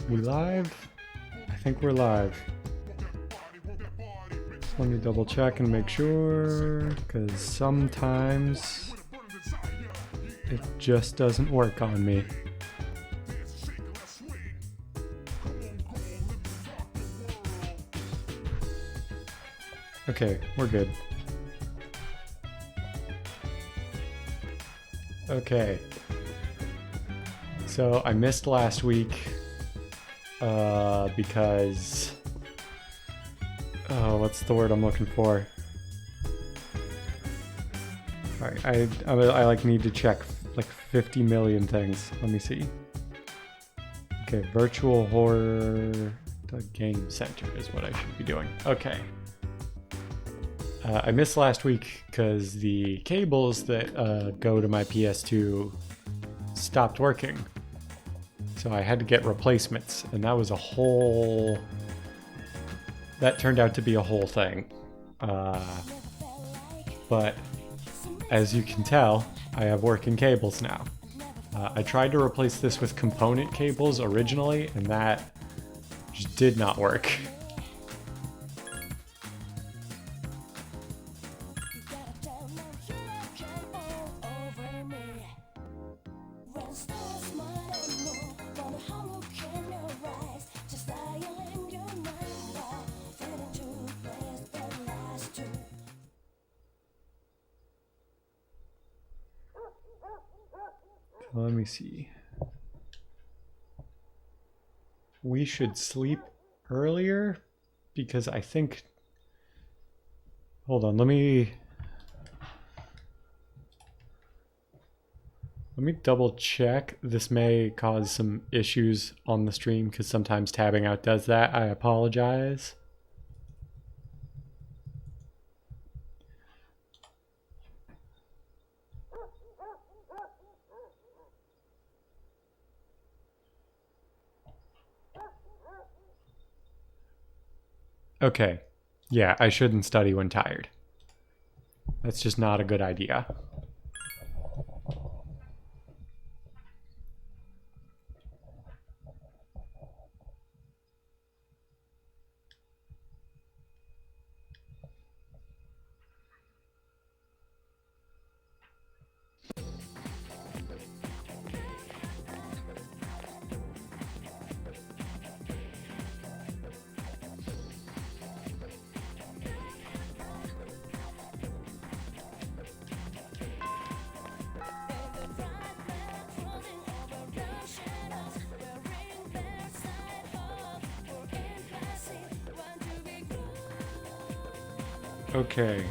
We live? I think we're live. Let me double check and make sure, because sometimes it just doesn't work on me. Okay, we're good. Okay. So I missed last week because what's the word I'm looking for? Alright, I like need to check like 50 million things. Let me see. Okay, virtual horror the game center is what I should be doing. Okay. I missed last week because the cables that go to my PS2 stopped working. So I had to get replacements, and that was a whole... That turned out to be a whole thing. But as you can tell, I have working cables now. I tried to replace this with component cables originally, and that just did not work. Let me see. We should sleep earlier because I think... Hold on, let me double check. This may cause some issues on the stream because sometimes tabbing out does that. I apologize. Okay. Yeah, I shouldn't study when tired. That's just not a good idea. Okay.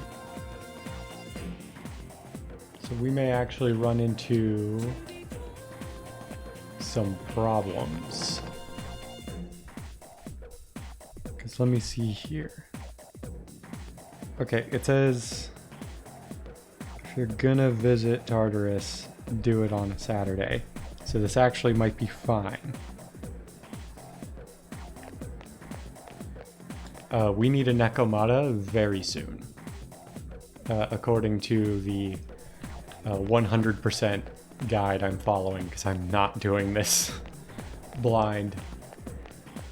So we may actually run into some problems. Because let me see here. Okay, it says if you're gonna visit Tartarus, do it on a Saturday. So this actually might be fine. We need a Nekomata very soon. According to the 100% guide I'm following, because I'm not doing this blind.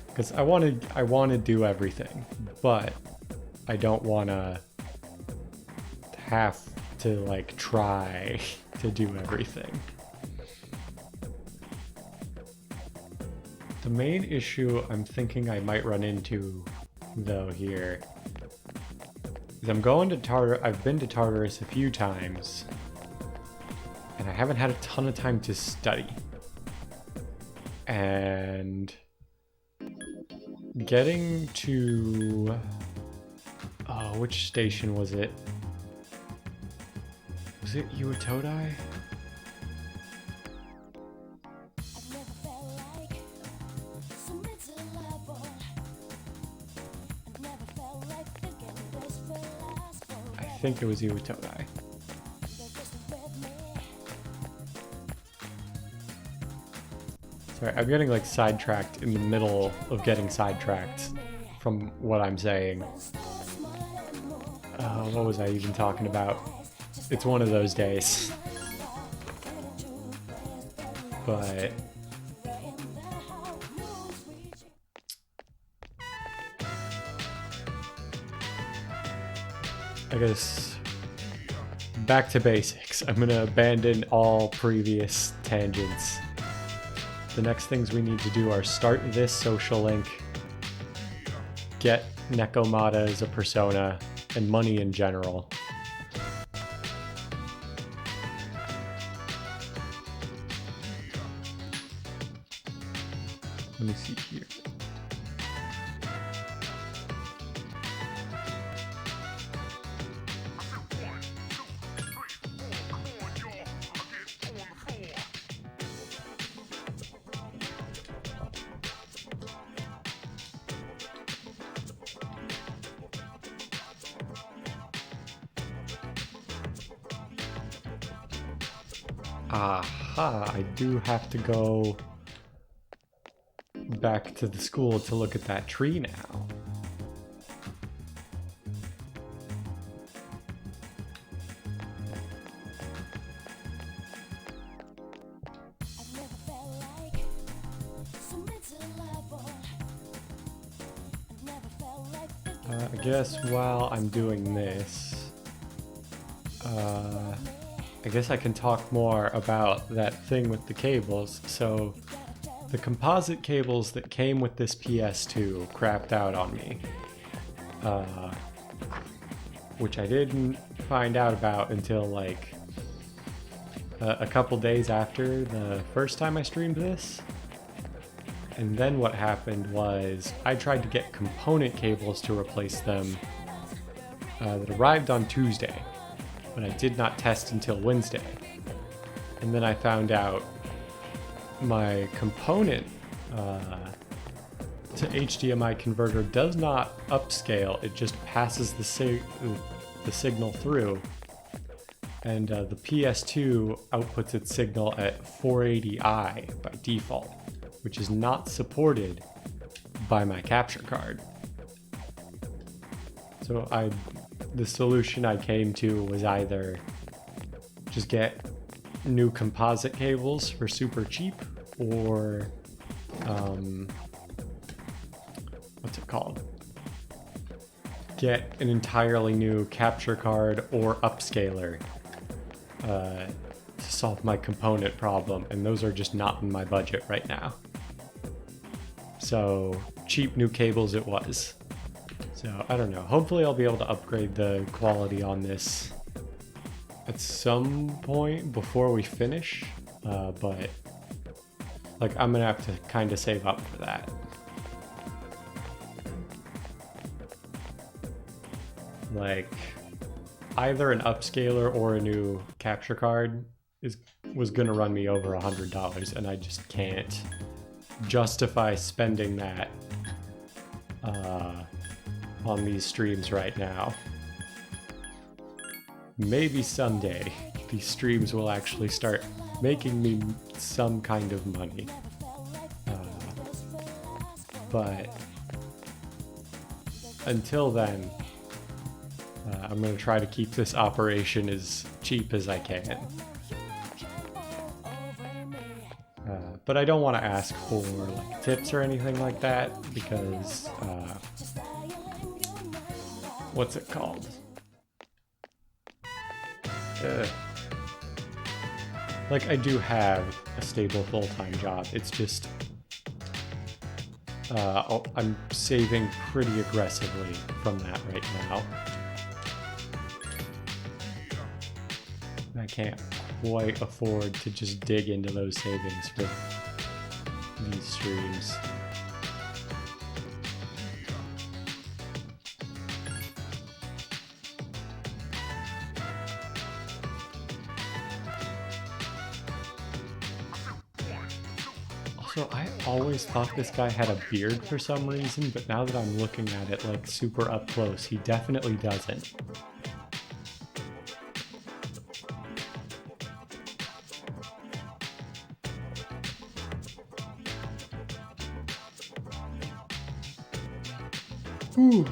Because I want to do everything, but I don't want to have to like try to do everything. The main issue I'm thinking I might run into though here is I'm going to I've been to Tartarus a few times and I haven't had a ton of time to study, and getting to which station was it Uatodai? I think it was Uatodai. Sorry, I'm getting like sidetracked in the middle of getting sidetracked from what I'm saying. What was I even talking about? It's one of those days. But I guess back to basics. I'm gonna abandon all previous tangents. The next things we need to do are start this social link, get Nekomata as a persona, and money in general. Let me see here. Aha, I do have to go back to the school to look at that tree now. I guess while I'm doing this, I guess I can talk more about that thing with the cables. So the composite cables that came with this PS2 crapped out on me, which I didn't find out about until like a couple days after the first time I streamed this. And then what happened was I tried to get component cables to replace them that arrived on Tuesday, but I did not test until Wednesday. And then I found out my component to HDMI converter does not upscale, it just passes the signal through. And the PS2 outputs its signal at 480i by default, which is not supported by my capture card. So the solution I came to was either just get new composite cables for super cheap, or what's it called? Get an entirely new capture card or upscaler to solve my component problem, and those are just not in my budget right now. So cheap new cables it was. So I don't know, hopefully I'll be able to upgrade the quality on this at some point before we finish, but like I'm gonna have to kind of save up for that. Like either an upscaler or a new capture card was gonna run me over $100, and I just can't justify spending that on these streams right now. Maybe someday these streams will actually start making me some kind of money, but until then I'm going to try to keep this operation as cheap as I can. But I don't want to ask for like tips or anything like that, because what's it called? Like I do have a stable full-time job. It's just I'm saving pretty aggressively from that right now. I can't quite afford to just dig into those savings for these streams. Also, I always thought this guy had a beard for some reason, but now that I'm looking at it like super up close, he definitely doesn't. Ooh.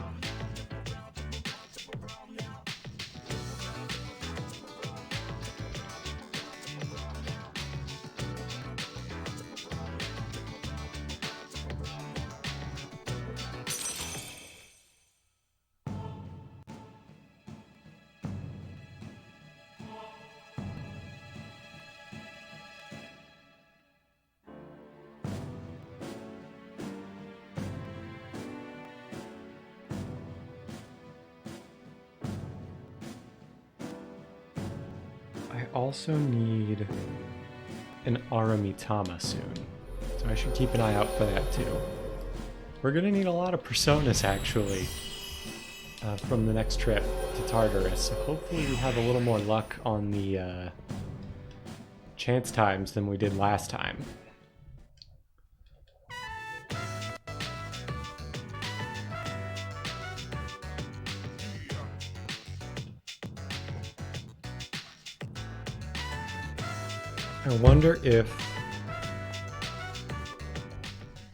also need an Aramitama soon, so I should keep an eye out for that too. We're gonna need a lot of personas actually from the next trip to Tartarus, so hopefully we have a little more luck on the chance times than we did last time. I wonder if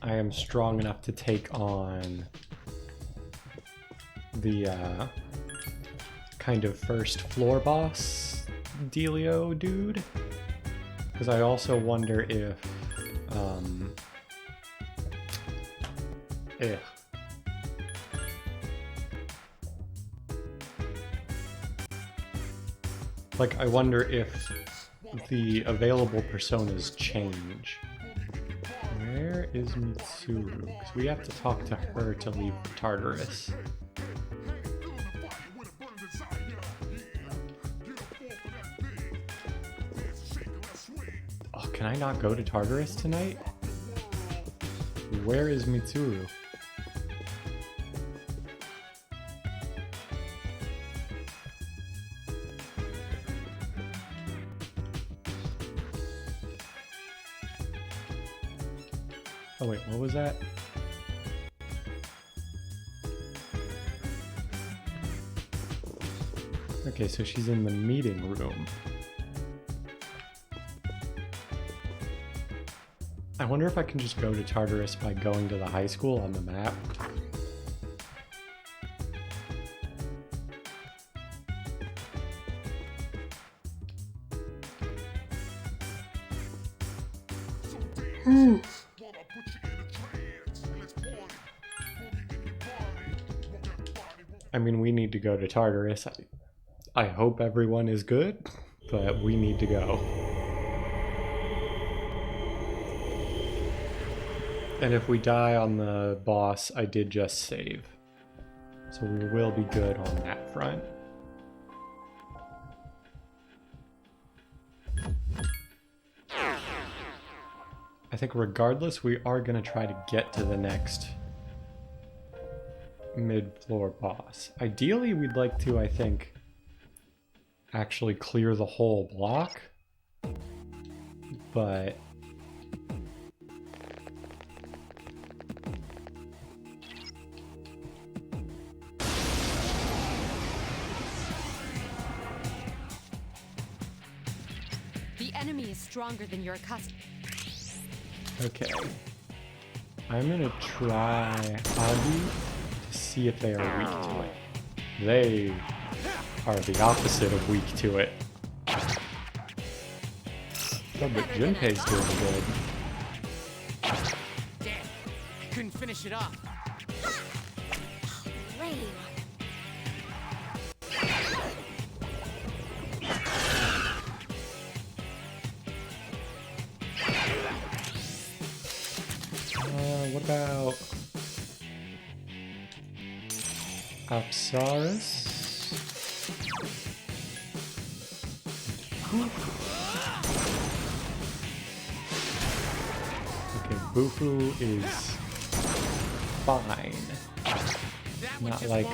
I am strong enough to take on the kind of first floor boss dealio dude. Because I also wonder if like I wonder if the available personas change. Where is Mitsuru? Because we have to talk to her to leave Tartarus. Oh, can I not go to Tartarus tonight? Where is Mitsuru? Oh wait, what was that? Okay, so she's in the meeting room. I wonder if I can just go to Tartarus by going to the high school on the map. I mean, we need to go to Tartarus. I hope everyone is good, but we need to go. And if we die on the boss, I did just save. So we will be good on that front. I think regardless, we are going to try to get to the next mid-floor boss. Ideally, we'd like to, I think, actually clear the whole block, but the enemy is stronger than you're accustomed. okay. I'm gonna try Agi to see if they are weak to it. They are the opposite of weak to it. Oh, but Junpei's doing good. Damn, I couldn't finish it off. Lame. What about Apsaris? Okay, Bufu is fine. Not like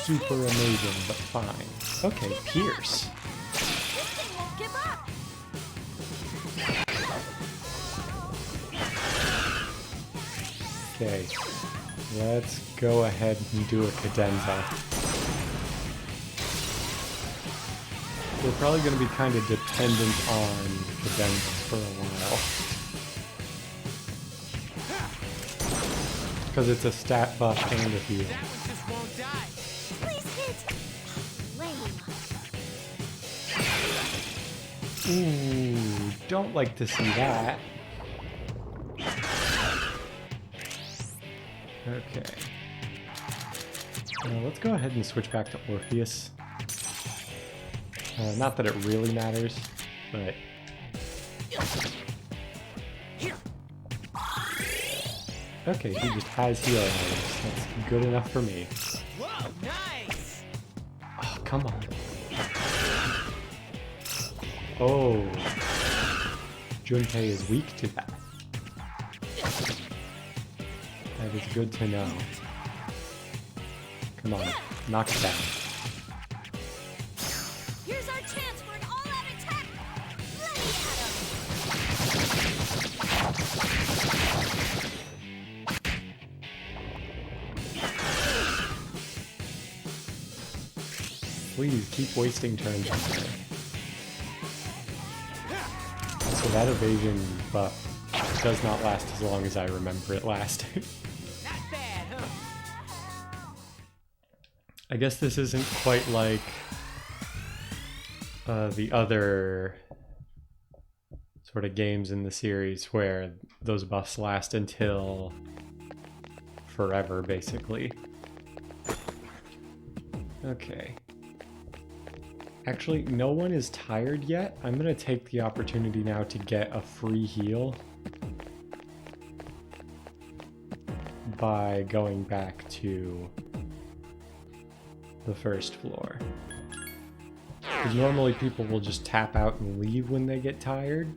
super amazing, but fine. Okay, Pierce. Won't give up. Okay, let's go ahead and do a cadenza. We're probably going to be kind of dependent on cadenza for a while. Because it's a stat buff and a heal. That one just won't die. Please hit. Lame. Ooh, don't like to see that. Okay. Let's go ahead and switch back to Orpheus. Not that it really matters, but... Okay, he just has healing items. That's good enough for me. Whoa, nice! Oh, come on. Oh. Junpei is weak to that. That is good to know. Come on, knock it down. Here's our chance for an all-out attack. Let me Please keep wasting turns on there. So that evasion buff does not last as long as I remember it lasting. Not bad, huh? I guess this isn't quite like the other sort of games in the series where those buffs last until forever, basically. Okay. Actually, no one is tired yet. I'm gonna take the opportunity now to get a free heal by going back to the first floor. Because normally people will just tap out and leave when they get tired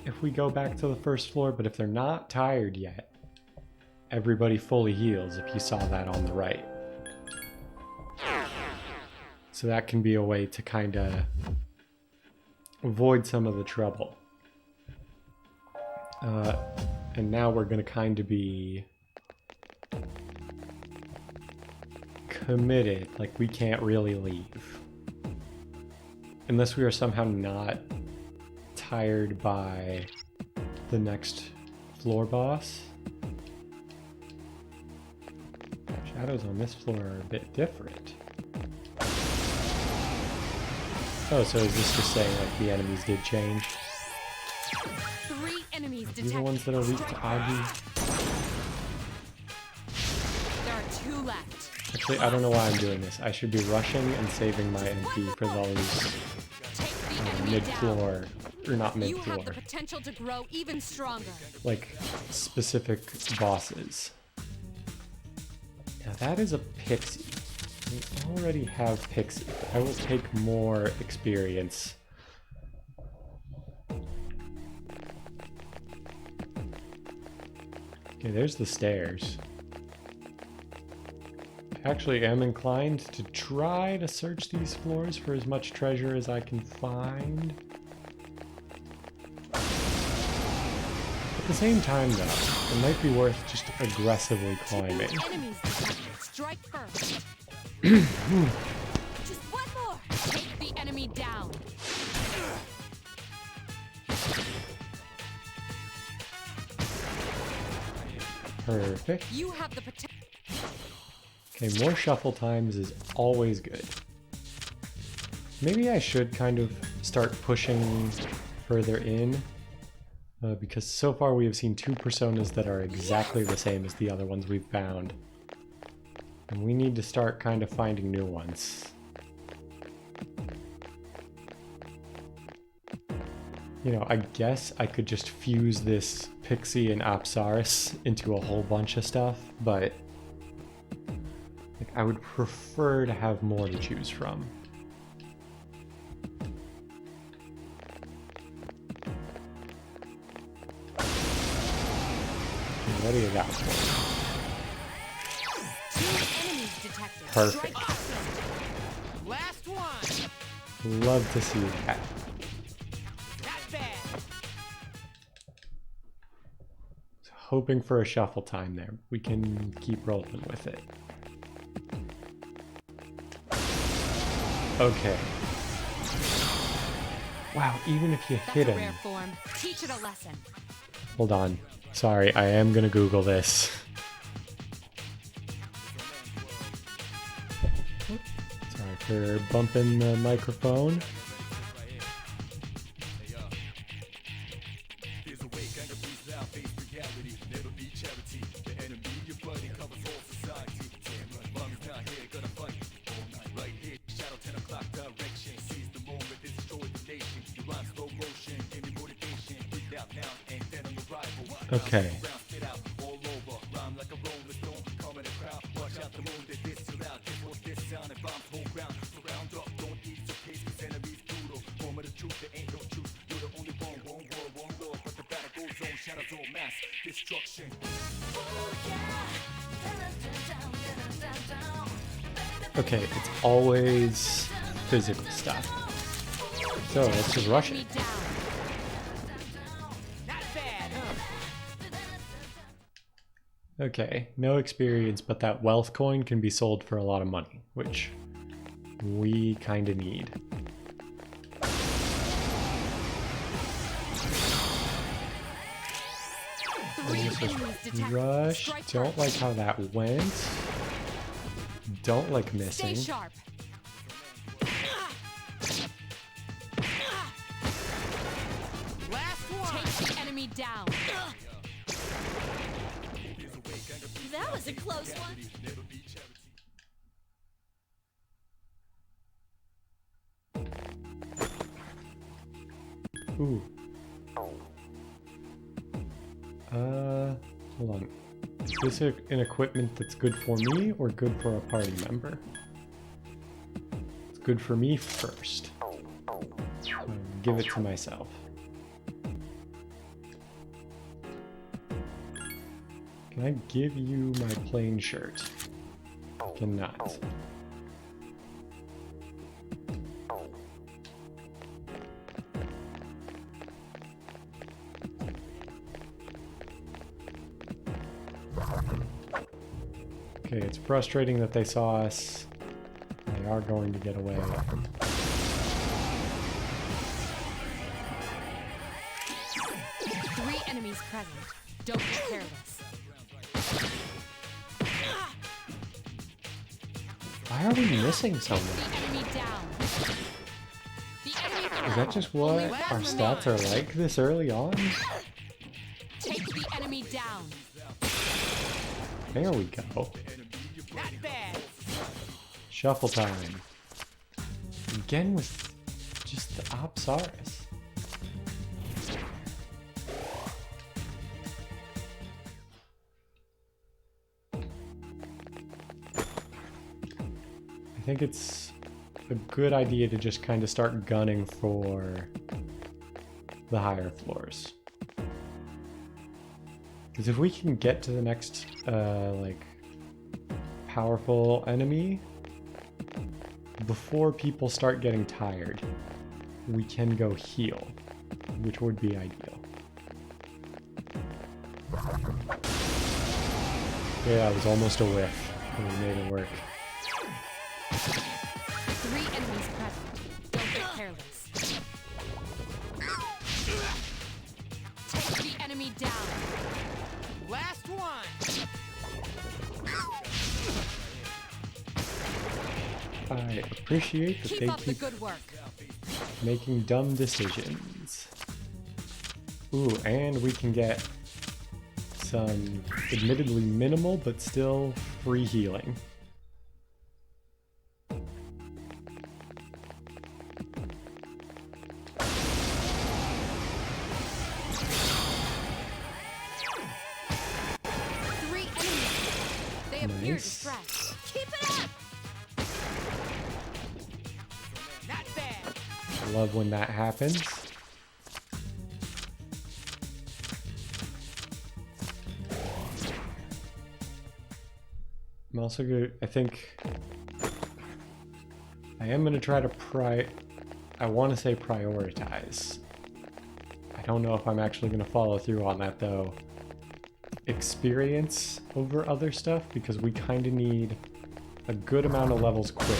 if we go back to the first floor, but if they're not tired yet, everybody fully heals if you saw that on the right. So that can be a way to kind of avoid some of the trouble. And now we're going to kind of be committed, like we can't really leave. Unless we are somehow not tired by the next floor boss. Shadows on this floor are a bit different. Oh, so is this just saying like the enemies did change? 3 enemies These are the detected. ones that are weak to Agi. There are 2 left. Actually, I don't know why I'm doing this. I should be rushing and saving my MP for those Take the enemy mid-floor, or not down. You have mid-floor, the potential to grow even stronger. like specific bosses. Now that is a pixie. We already have pixie. I will take more experience. Okay, there's the stairs. I actually am inclined to try to search these floors for as much treasure as I can find. At the same time though, it might be worth just aggressively climbing. Enemies detected. Strike first. Just one more. Take the enemy down. Perfect. You have the potential. Okay, more shuffle times is always good. Maybe I should kind of start pushing further in, because so far we have seen 2 personas that are exactly the same as the other ones we've found. And we need to start kind of finding new ones. You know, I guess I could just fuse this Pixie and Apsaris into a whole bunch of stuff, but like, I would prefer to have more to choose from. Okay, what do you got for me? 2 enemies detected. Perfect. Last one. Love to see that. Not bad. So hoping for a shuffle time there. We can keep rolling with it. Okay. Wow, even if you That's hit a him. rare form. Teach it a lesson. Hold on. Sorry, I am gonna Google this. Sorry for bumping the microphone. Okay. Okay, it's always physical stuff. So let's just rush it. Enemy down. Not bad, huh? Okay, no experience, but that wealth coin can be sold for a lot of money, which we kind of need. Three Let's just enemies detected. rush. Strike Don't first. like how that went. Don't like Stay missing. sharp. Last one. Take the enemy down. That was a close one. Ooh. Hold on. Is this an equipment that's good for me or good for a party member? It's good for me first. Give it to myself. Can I give you my plain shirt? Cannot. Okay, it's frustrating that they saw us. They are going to get away. Three enemies present. Don't get careless. Why are we missing so Take much? the enemy down. The enemy Is that just what Only our one stats are like this early on? Take the enemy down. There we go. Not bad. Shuffle time. Again with just the Opsaurus. I think it's a good idea to just kind of start gunning for the higher floors. Because if we can get to the next, like, powerful enemy before people start getting tired, we can go heal, which would be ideal. Yeah, it was almost a whiff, and we made it work. Three enemies present. Don't get careless. Take the enemy down. Last one. I appreciate that Keep they up the keep good work. making dumb decisions. Ooh, and we can get some admittedly minimal but still free healing. Three enemies. They appear Nice. distressed. Keep it up. Not bad. I love when that happens. I'm also good. I think I am gonna try to I want to say prioritize. I don't know if I'm actually gonna follow through on that though. Experience over other stuff because we kind of need a good amount of levels quickly.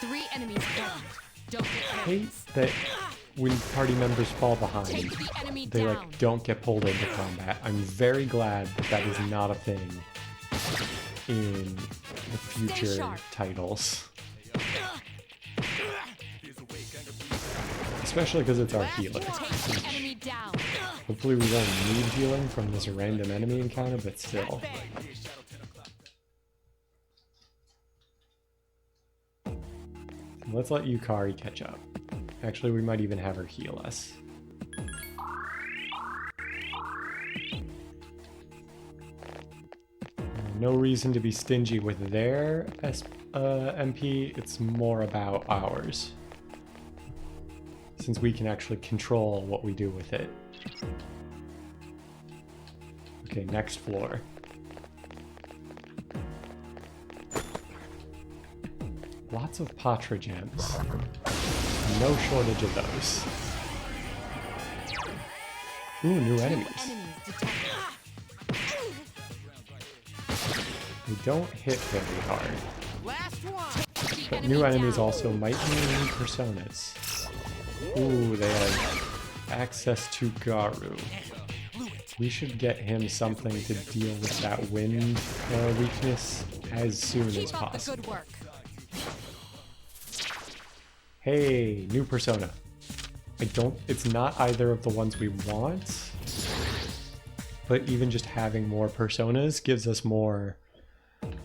Three enemies present. Don't get I hate careless. that when party members fall behind, Take the enemy they down. like don't get pulled into combat. I'm very glad that that is not a thing in the future sharp. titles. Especially because it's our healer. Take the enemy down. Hopefully we won't need healing from this random enemy encounter, but still. Let's let Yukari catch up. Actually, we might even have her heal us. No reason to be stingy with their MP, it's more about ours. Since we can actually control what we do with it. Okay, next floor. Lots of Patra gems. No shortage of those. Ooh, new enemies. They don't hit very hard. Last one. But new enemies also might mean new personas. Ooh, they have access to Garu. We should get him something to deal with that wind weakness as soon as Keep up the possible. good work. Hey, new persona. It's not either of the ones we want, but even just having more personas gives us more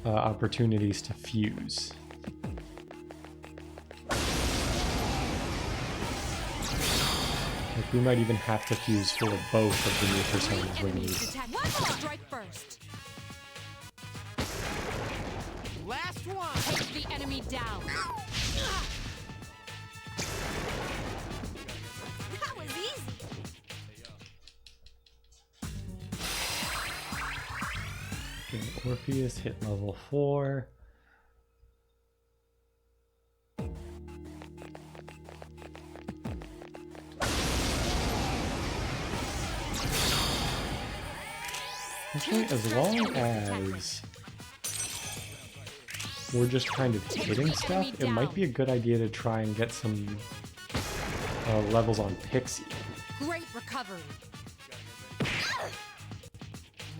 opportunities to fuse. Like we might even have to fuse for both of the new personas we need. One more. Strike first. Last one. Take the enemy down. That was easy. Okay, Orpheus hit level 4. Actually, as long as we're just kind of hitting stuff, it might be a good idea to try and get some levels on Pixie. Great recovery.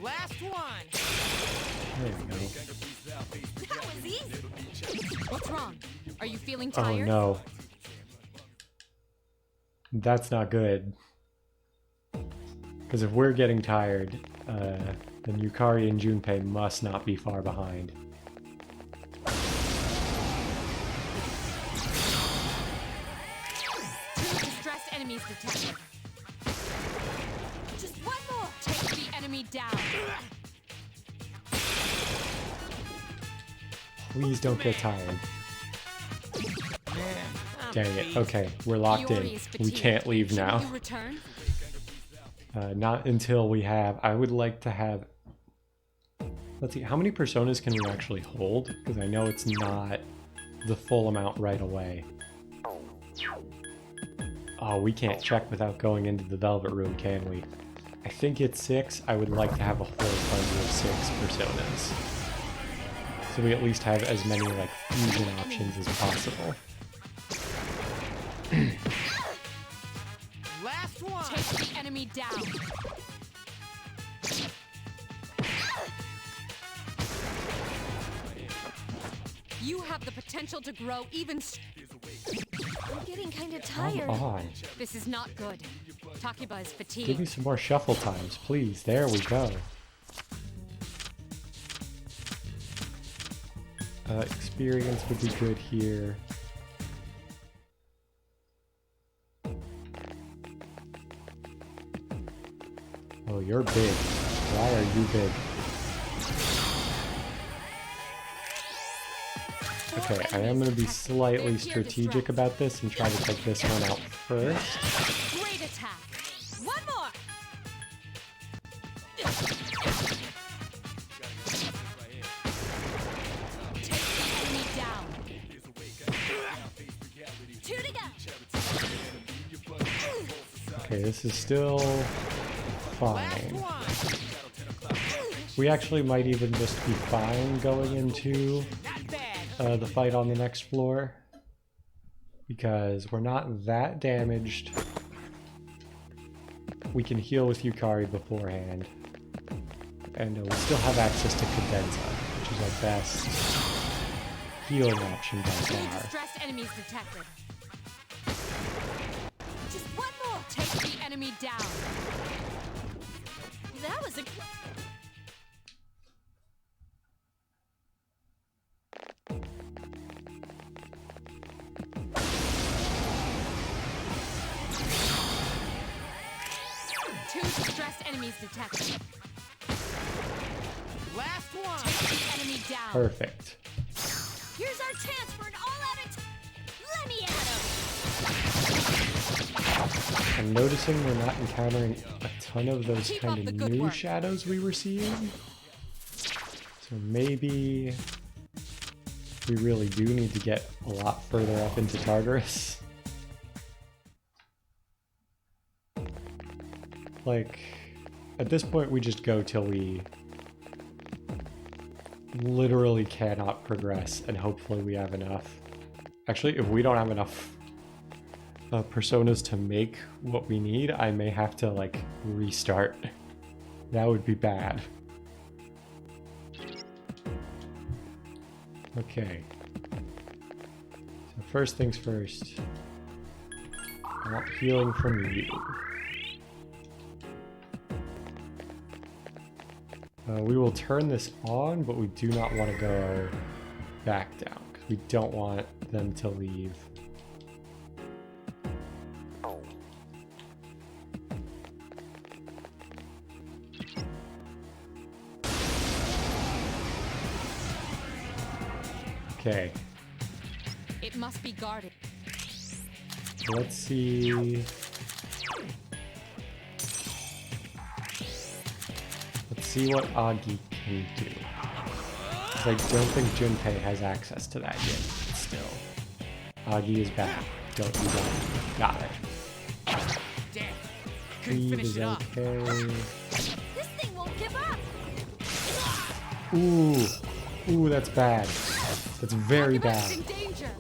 Last one. There we go. That was easy. What's wrong? Are you feeling Oh tired? no. That's not good. Because if we're getting tired, then Yukari and Junpei must not be far behind. Two distressed enemies detected. Just one more. Take the enemy down. Please don't get tired. I'm Dang it. beat. Okay, we're locked Iori in. is We fatigued. can't leave Shouldn't now. you return? Not until we have... I would like to have... Let's see, how many personas can we actually hold? Because I know it's not the full amount right away. Oh, we can't check without going into the Velvet Room, can we? I think it's 6. I would like to have a whole party of 6 personas. So we at least have as many like fusion options as possible. Last one. Take the enemy down. You have the potential to grow even. I'm getting kind of Come tired. on. This is not good. Takiba is Give me fatigued. some more shuffle times, please. There we go. Experience would be good here. Oh, you're big. Why are you big? Okay, I am going to be slightly strategic about this and try to take this one out first. Great attack. One more. Take the enemy down. Two to go. Okay, this is still Last fine. one. We actually might even just be fine going into Not bad. the fight on the next floor. Because we're not that damaged. We can heal with Yukari beforehand. And we still have access to Cadenza, which is our best healing option by Two far. distressed enemies detected. Just one more. Take the enemy down. That was a. Two distressed enemies detected. Last one. Take the enemy down. Perfect. Here's our chance for an all-out attack. Let me at him. I'm noticing we're not encountering a ton of those Keep kind up the of good new work. shadows we were seeing. So maybe we really do need to get a lot further up into Tartarus. Like, at this point we just go till we literally cannot progress, and hopefully we have enough. Actually, if we don't have enough personas to make what we need, I may have to like restart. That would be bad. Okay. So first things first. I want healing from you. We will turn this on, but we do not want to go back down because we don't want them to leave. Okay, It must be guarded. let's see. Let's see what Agi can do. 'Cause I don't think Junpei has access to that yet. Still, Agi is back. Don't you got it? Damn. Couldn't Cleave finish is it up. okay. This thing won't give up. Ooh, ooh, that's bad. That's very Everybody's bad. in danger.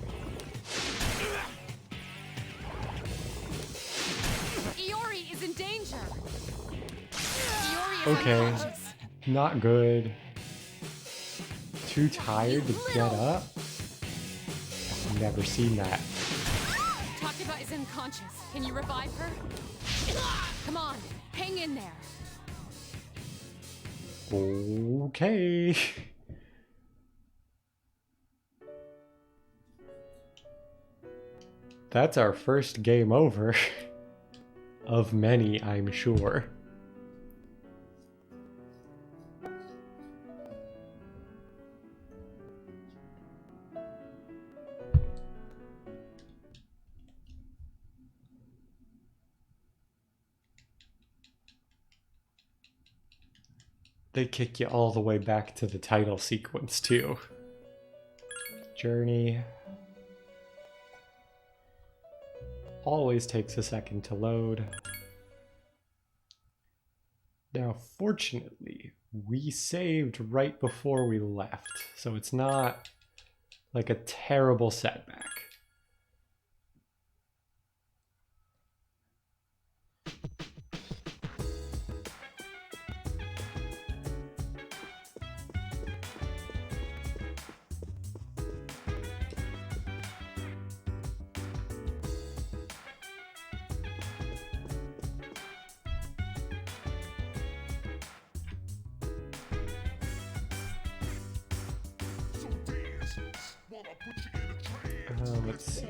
Iori is in danger. Iori is Okay. unconscious. Not good. Too tired to get up? I've never seen that. Takeba is unconscious. Can you revive her? Come on, hang in there. Okay. That's our first game over. Of many, I'm sure. They kick you all the way back to the title sequence, too. Journey. Always takes a second to load. Now, fortunately, we saved right before we left, so it's not like a terrible setback. Let's see.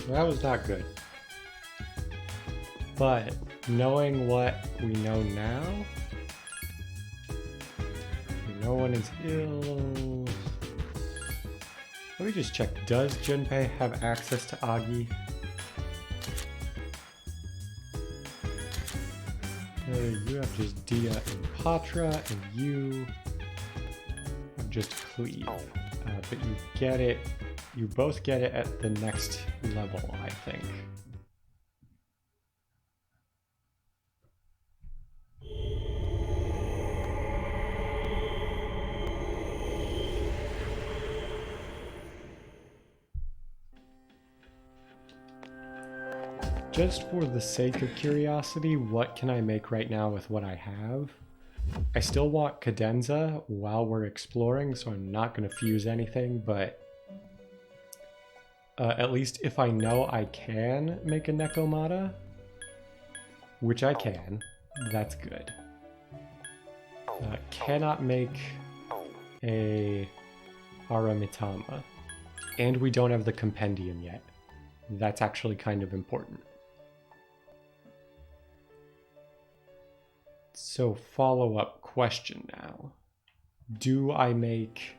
That was not good. But knowing what we know now, no one is ill. Let me just check. Does Junpei have access to Agi? You have just Dia and Patra, and you have just Cleave. But you get it. You both get it at the next level, I think. Just for the sake of curiosity, what can I make right now with what I have? I still want cadenza while we're exploring, so I'm not going to fuse anything, but at least if I know I can make a Nekomata, which I can, that's good. Cannot make a Aramitama. And we don't have the compendium yet. That's actually kind of important. So follow-up question now. Do I make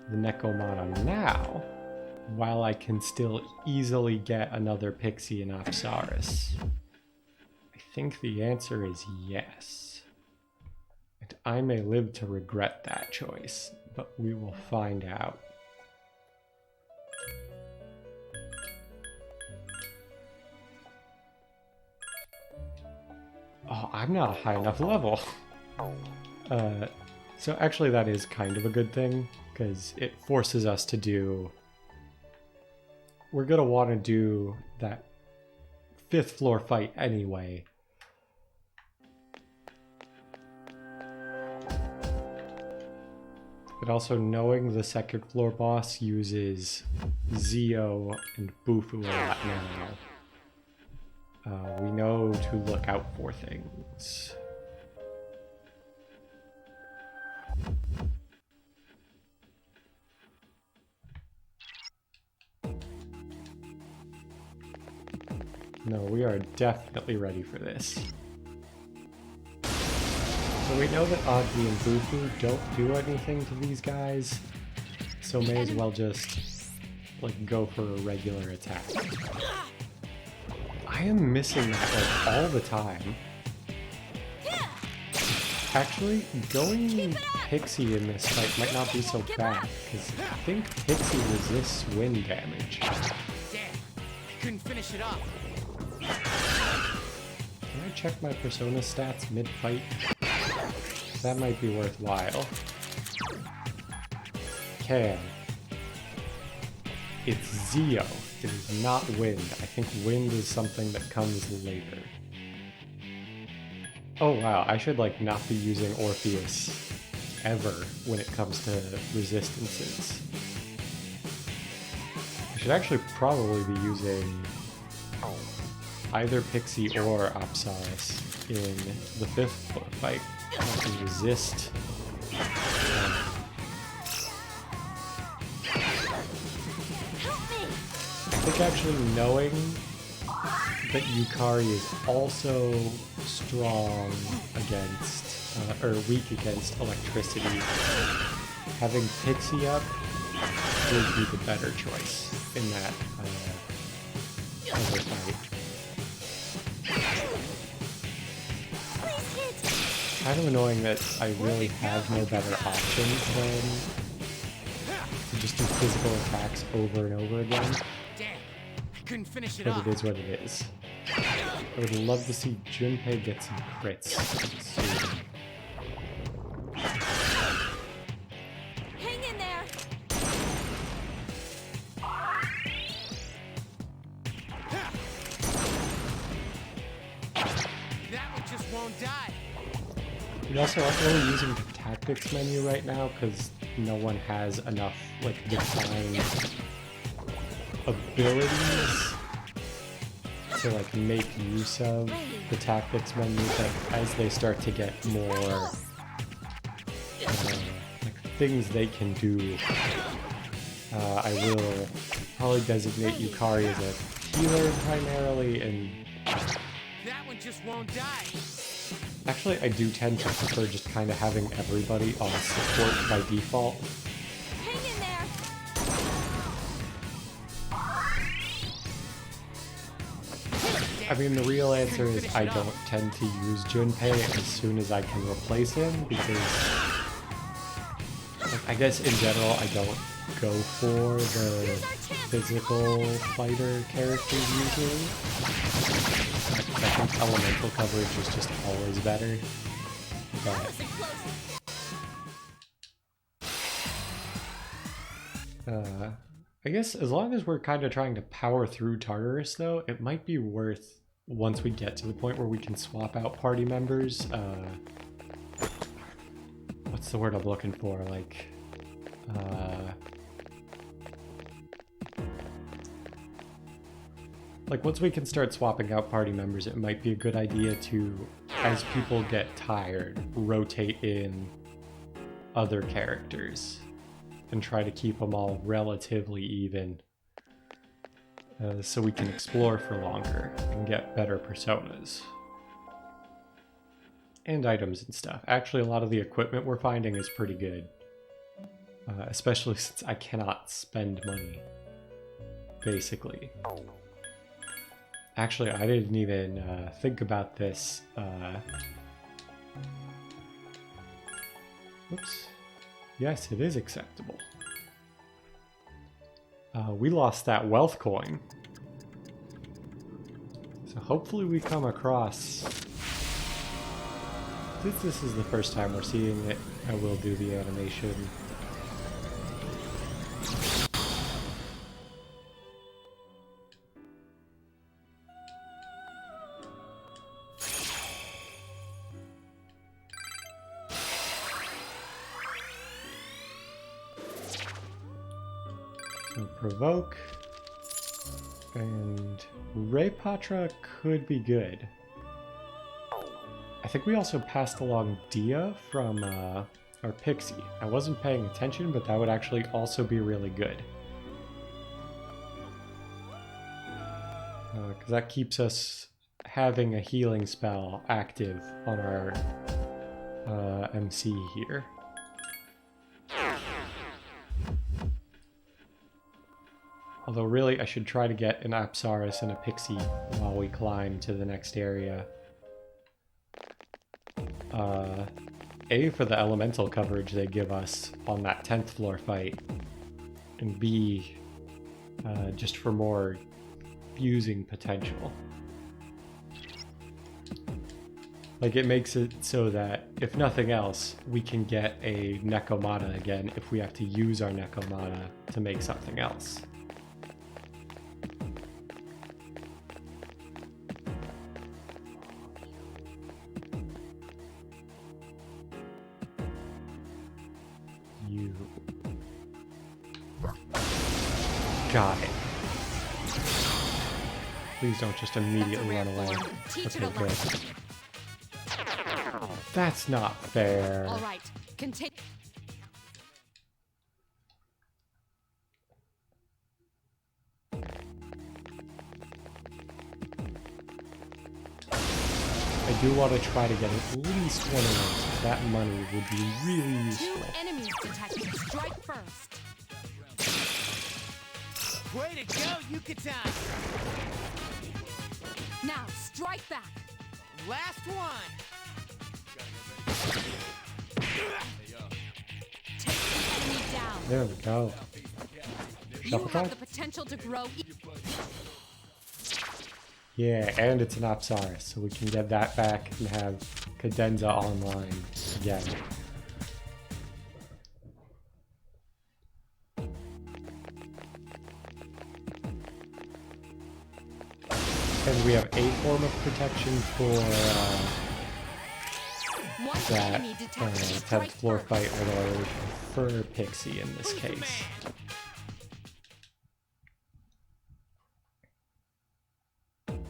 the Nekomata now, while I can still easily get another Pixie and Apsaris? I think the answer is yes. And I may live to regret that choice, but we will find out. Oh, I'm not a high enough level. So actually that is kind of a good thing, because it forces us to do... We're going to want to do that 5th floor fight anyway. But also knowing the 2nd floor boss uses Zio and Bufu a lot now. We know to look out for things. No, we are definitely ready for this. So we know that Audrey and Bufu don't do anything to these guys, so may as well just, like, go for a regular attack. I am missing that, like, all the time. Actually, going Pixie in this fight might not be so bad, because I think Pixie resists wind damage. Damn, I couldn't finish it off. Can I check my Persona stats mid-fight? That might be worthwhile. Can. It's Zio. It is not wind. I think wind is something that comes later. Oh wow, I should like not be using Orpheus ever when it comes to resistances. I should actually probably be using either Pixie or Apsaris in the 5th floor fight. I can resist. I think actually knowing that Yukari is also strong against, or weak against electricity, having Pixie up would be the better choice in that other fight. Kind of annoying that I really have no better options than to just do physical attacks over and over again. Damn, I couldn't finish it But off. it is what it is. I would love to see Junpei get some crits soon. Hang in there. That one just won't die. We also aren't really using the tactics menu right now because no one has enough like defined abilities to like make use of the tactics menu, but as they start to get more like things they can do, I will probably designate Yukari as a healer primarily, and That one just won't die. actually I do tend to prefer just kind of having everybody on support by default. Hang in there. I mean, the real answer is I don't tend to use Junpei as soon as I can replace him, because like, I guess in general I don't go for the physical fighter characters usually. I think elemental coverage is just always better. But I guess as long as we're kind of trying to power through Tartarus, though, it might be worth, once we get to the point where we can swap out party members, what's the word I'm looking for? Like once we can start swapping out party members, it might be a good idea to, as people get tired, rotate in other characters. and try to keep them all relatively even so we can explore for longer and get better personas. And items and stuff. Actually, a lot of the equipment we're finding is pretty good. Especially since I cannot spend money, basically. Actually, I didn't even think about this. Oops. Yes, it is acceptable. We lost that wealth coin. So hopefully we come across... Since this is the first time we're seeing it, I will do the animation. So provoke, and Ray Patra could be good. I think we also passed along Dia from our Pixie. I wasn't paying attention, but that would actually also be really good. Because that keeps us having a healing spell active on our MC here. Although really, I should try to get an Apsaris and a Pixie while we climb to the next area. A, for the elemental coverage they give us on that 10th floor fight, and B, just for more fusing potential. Like, it makes it so that, if nothing else, we can get a Nekomata again if we have to use our Nekomata to make something else. Got it. Please don't just immediately run away. Okay, good. That's not fair. All right, continue. I do want to try to get at least one of those. That money would be really useful. 2 enemies detected. Strike first. Way to go, Yucatan! Now, strike back. Last one! Take the enemy down. There we go. You Shuffle have time? the potential to grow. Yeah, and it's an Apsaris, so we can get that back and have Cadenza online again. And we have a form of protection for One that enemy detected. 10th Strike floor first. fight, although I would prefer Pixie in this Who's the case. man?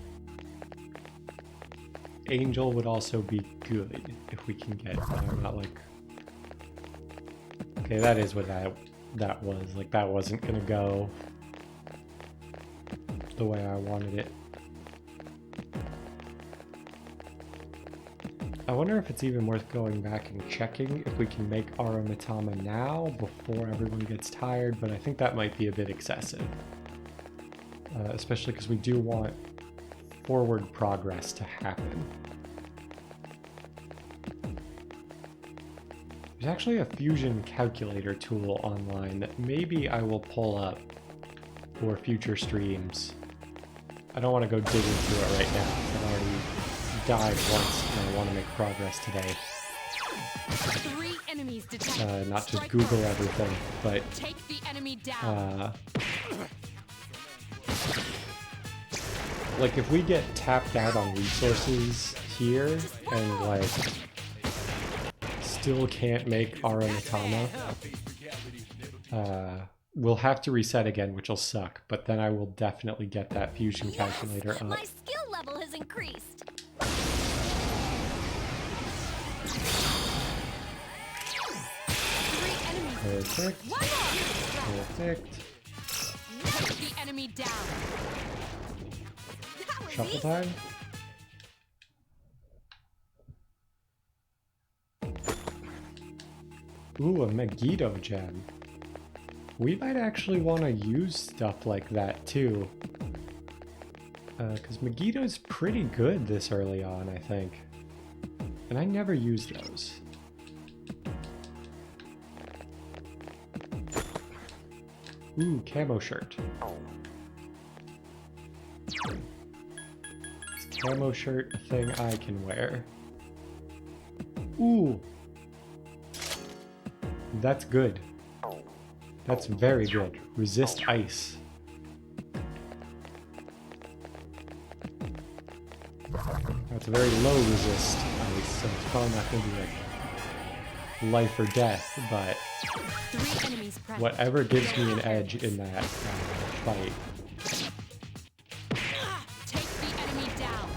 Angel would also be good if we can get not like... Okay, that is what that was. Like, that wasn't gonna go the way I wanted it. I wonder if it's even worth going back and checking if we can make Aramitama now before everyone gets tired, but I think that might be a bit excessive. Especially because we do want forward progress to happen. There's actually a fusion calculator tool online that maybe I will pull up for future streams. I don't want to go digging through it right now, because I've already died once and I want to make progress today. 3 enemies detected. Not just Strike Google first. everything, but Take the enemy down. like if we get tapped out on resources here and like still can't make Aramitama, we'll have to reset again, which will suck, but then I will definitely get that fusion calculator up. My skill level has increased. 3 enemies Perfect. One more. Perfect. Take the enemy down. That was Shuffle easy. time. Ooh, a Megiddo gem. We might actually want to use stuff like that too. Because Megiddo's pretty good this early on, I think. And I never use those. Ooh, camo shirt. Is camo shirt a thing I can wear? Ooh! That's good. That's very good. Resist ice. That's a very low resist ice, so it's probably not going to be like life or death, but 3 enemies present. whatever gives me an edge in that fight. Take the enemy down.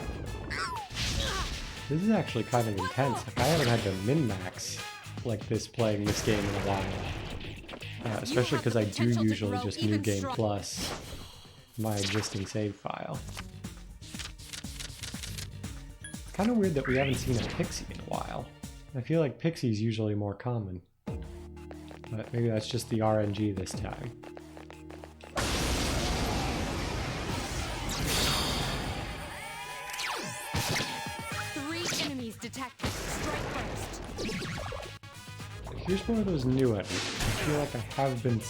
This is actually kind of intense. Like, I haven't had to min-max like this playing this game in a while. Especially because I do usually just New Game Plus my existing save file. It's kind of weird that we haven't seen a pixie in a while. I feel like pixie's usually more common. But maybe that's just the RNG this time. Enemies detected. Strike first. Here's one of those new enemies. I feel like I have been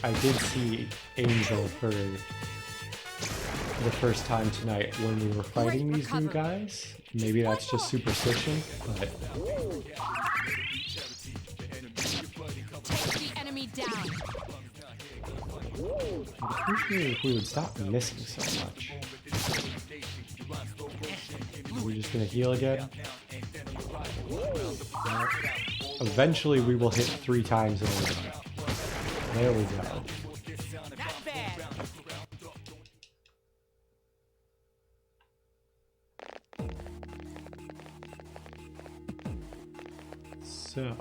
I did see Angel for the first time tonight when we were fighting these new guys. Maybe that's just superstition, but Take the enemy down. I'd appreciate if we would stop missing so much. Are we just gonna heal again? No. Eventually we will hit 3 times in a row. There we go. Not bad. So...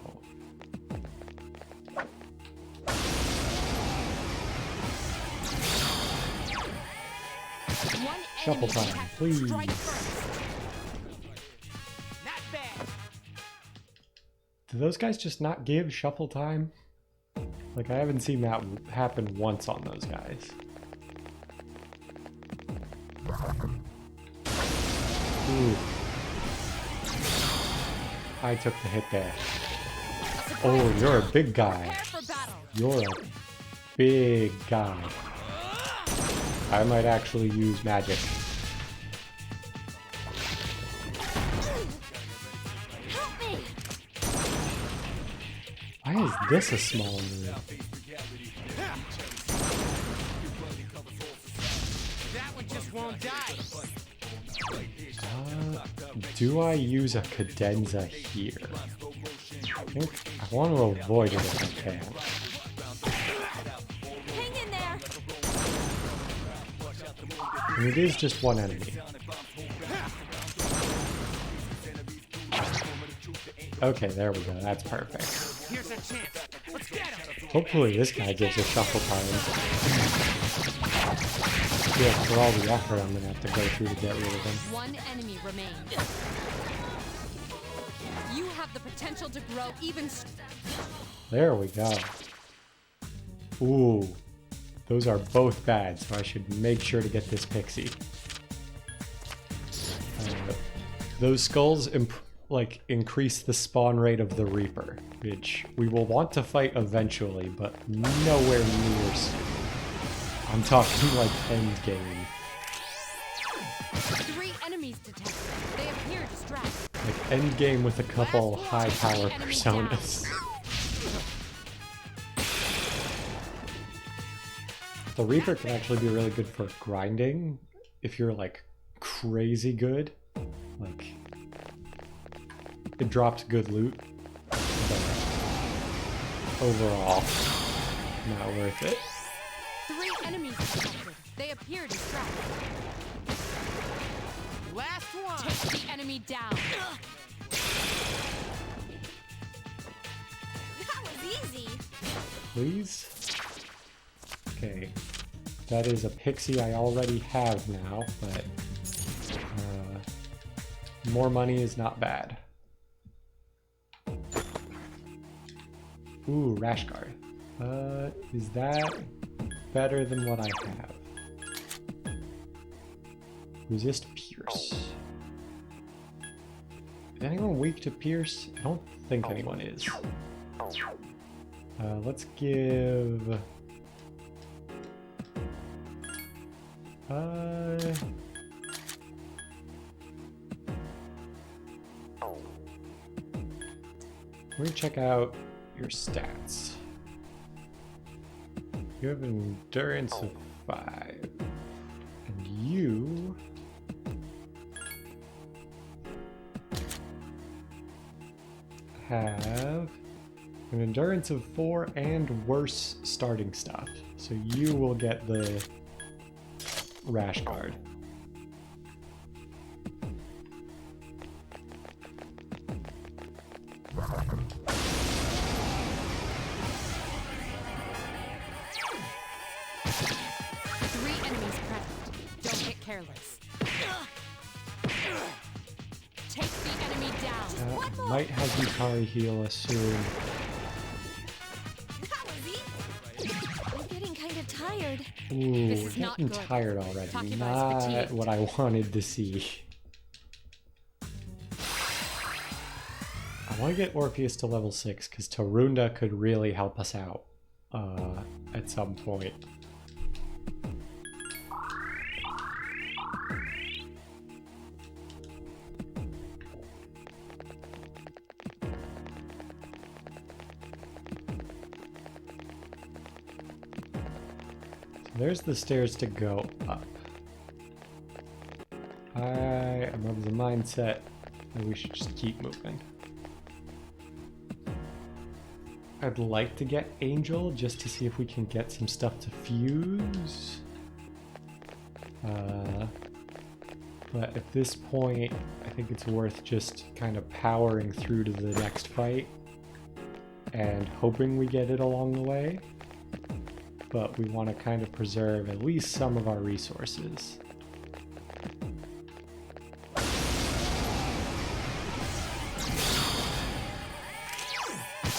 One Shuffle enemy time, detected. please. Strike first. Not bad. Do those guys just not give shuffle time? Like, I haven't seen that happen once on those guys. Ooh. I took the hit there. Oh, you're a big guy. Prepare for battle. You're a big guy. I might actually use magic. Help me! Why is this a small move? That one just won't die. Do I use a cadenza here? I think I want to avoid it if I can. Hang in there! And it is just one enemy. Okay, there we go. That's perfect. Here's a chance. Let's get him. Hopefully this guy gives us shuffle time. Yeah, for all the effort I'm gonna have to go through to get rid of him. One enemy remains. You have the potential to grow even. There we go. Ooh. Those are both bad, so I should make sure to get this pixie. Those skulls increase the spawn rate of the Reaper, which we will want to fight eventually, but nowhere near soon. I'm talking like end game. 3 enemies detected. They appear distracted. Like end game with a couple high power personas. The Reaper can actually be really good for grinding if you're like crazy good. Like it drops good loot, but overall not worth it. 3 enemies detected. They appear distracted. Last one. Take the enemy down. That was easy. Please? Okay. That is a pixie I already have now, but more money is not bad. Ooh, rash guard. Is that better than what I have? Resist pierce. Is anyone weak to pierce? I don't think anyone is. Let's give... Let me check out your stats. You have an endurance of 5. And you... have an endurance of 4 and worse starting stuff. So you will get the rash guard. Take the enemy down. Might have Yukari heal us soon. That was easy. I'm getting kind of tired. Ooh, This is not getting good. tired already. Talking Not about his fatigue. what I wanted to see. I want to get Orpheus to level 6 because Tarunda could really help us out at some point. There's the stairs to go up. I am of the mindset that we should just keep moving. I'd like to get Angel just to see if we can get some stuff to fuse. But at this point, I think it's worth just kind of powering through to the next fight and hoping we get it along the way. But we want to kind of preserve at least some of our resources.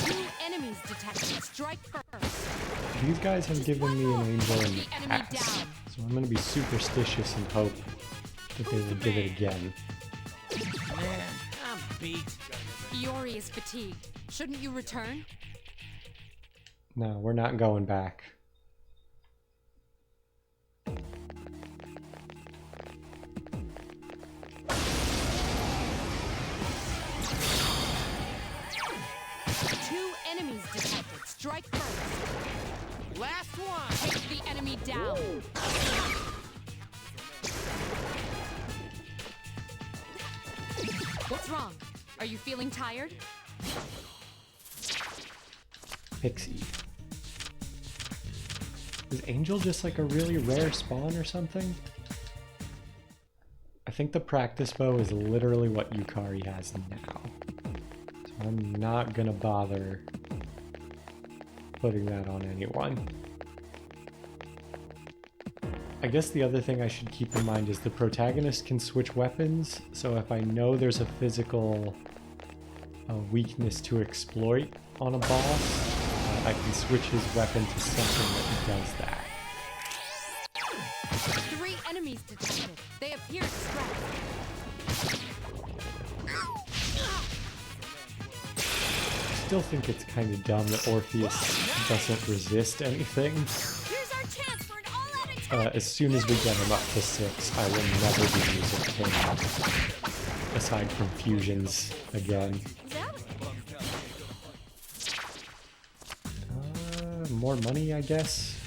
Two enemies detected. Strike first. These guys have given me an angel in the The enemy past, down. so I'm going to be superstitious and hope that they will give it again. Man, I'm beat. Iori is fatigued. Shouldn't you return? No, we're not going back. Two enemies detected. Strike first. Last one. Take the enemy down. What's wrong? Are you feeling tired? Pixie. Is Angel just like a really rare spawn or something? I think the practice bow is literally what Yukari has now. So I'm not gonna bother putting that on anyone. I guess the other thing I should keep in mind is the protagonist can switch weapons, so if I know there's a physical weakness to exploit on a boss, I can switch his weapon to something that does that. 3 enemies detected. They appear distressed. I still think it's kind of dumb that Orpheus doesn't resist anything. Here's our chance for an all-out attack. As soon as we get him up to 6, I will never be using him, aside from fusions again. More money, I guess.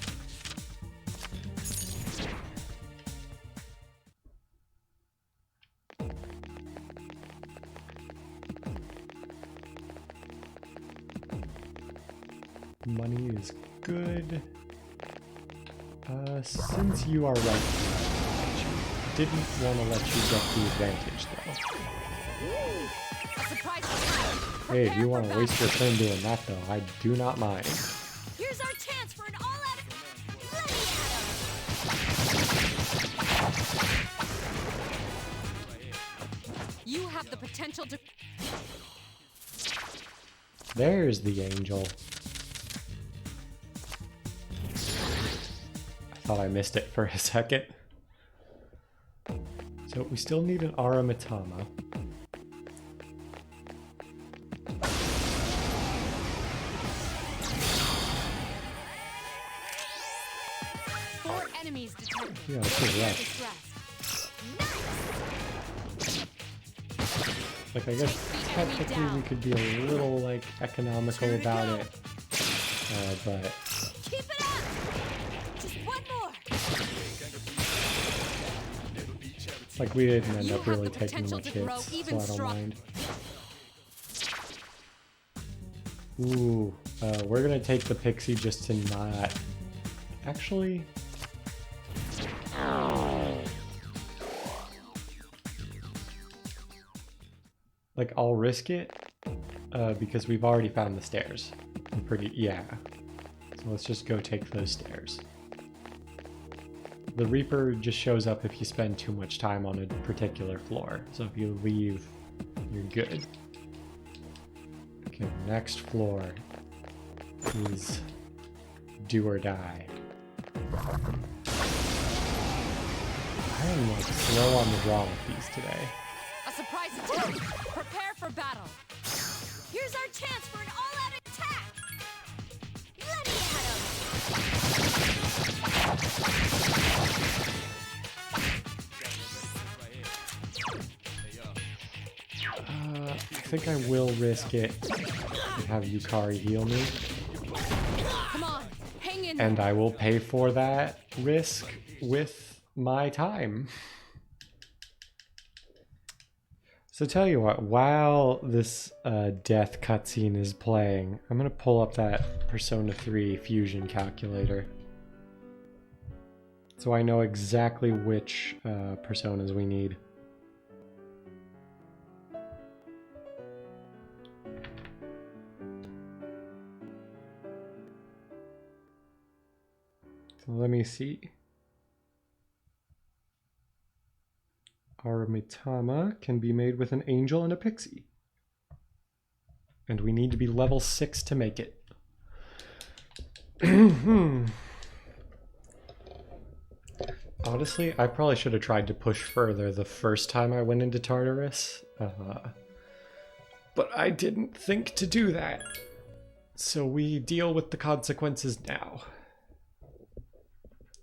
Money is good. Since you are right, didn't want to let you get the advantage, though. A surprise attack. Hey, if Prepare you want for to waste battle. your turn doing that, though, I do not mind. Here's our chance for an all-out. Let me at 'em. You have the potential to. There's the angel. I thought I missed it for a second. So we still need an Aramitama. Four enemies detected. Yeah, that's a rush. Distress. Like, I guess Take the enemy technically we down. could be a little, like, economical about it. But Keep it up. Just one more. like, we didn't end You up have really the taking potential much to grow hits, so even I don't strong- mind. Ooh, we're gonna take the pixie just to not... Actually... Like, I'll risk it, because we've already found the stairs. I'm pretty... yeah. So let's just go take those stairs. The Reaper just shows up if you spend too much time on a particular floor. So if you leave, you're good. Okay, next floor is do or die. I am like slow on the draw with these today. A surprise attack. Prepare for battle. Here's our chance for an all-out attack. Let me I think I will risk it and have Yukari heal me. Come on, hang in there. And I will pay for that risk with my time. So tell you what, while this death cutscene is playing, I'm going to pull up that Persona 3 fusion calculator. So I know exactly which personas we need. So let me see. Aramitama can be made with an angel and a pixie. And we need to be level 6 to make it. Honestly, I probably should have tried to push further the first time I went into Tartarus. But I didn't think to do that. So we deal with the consequences now.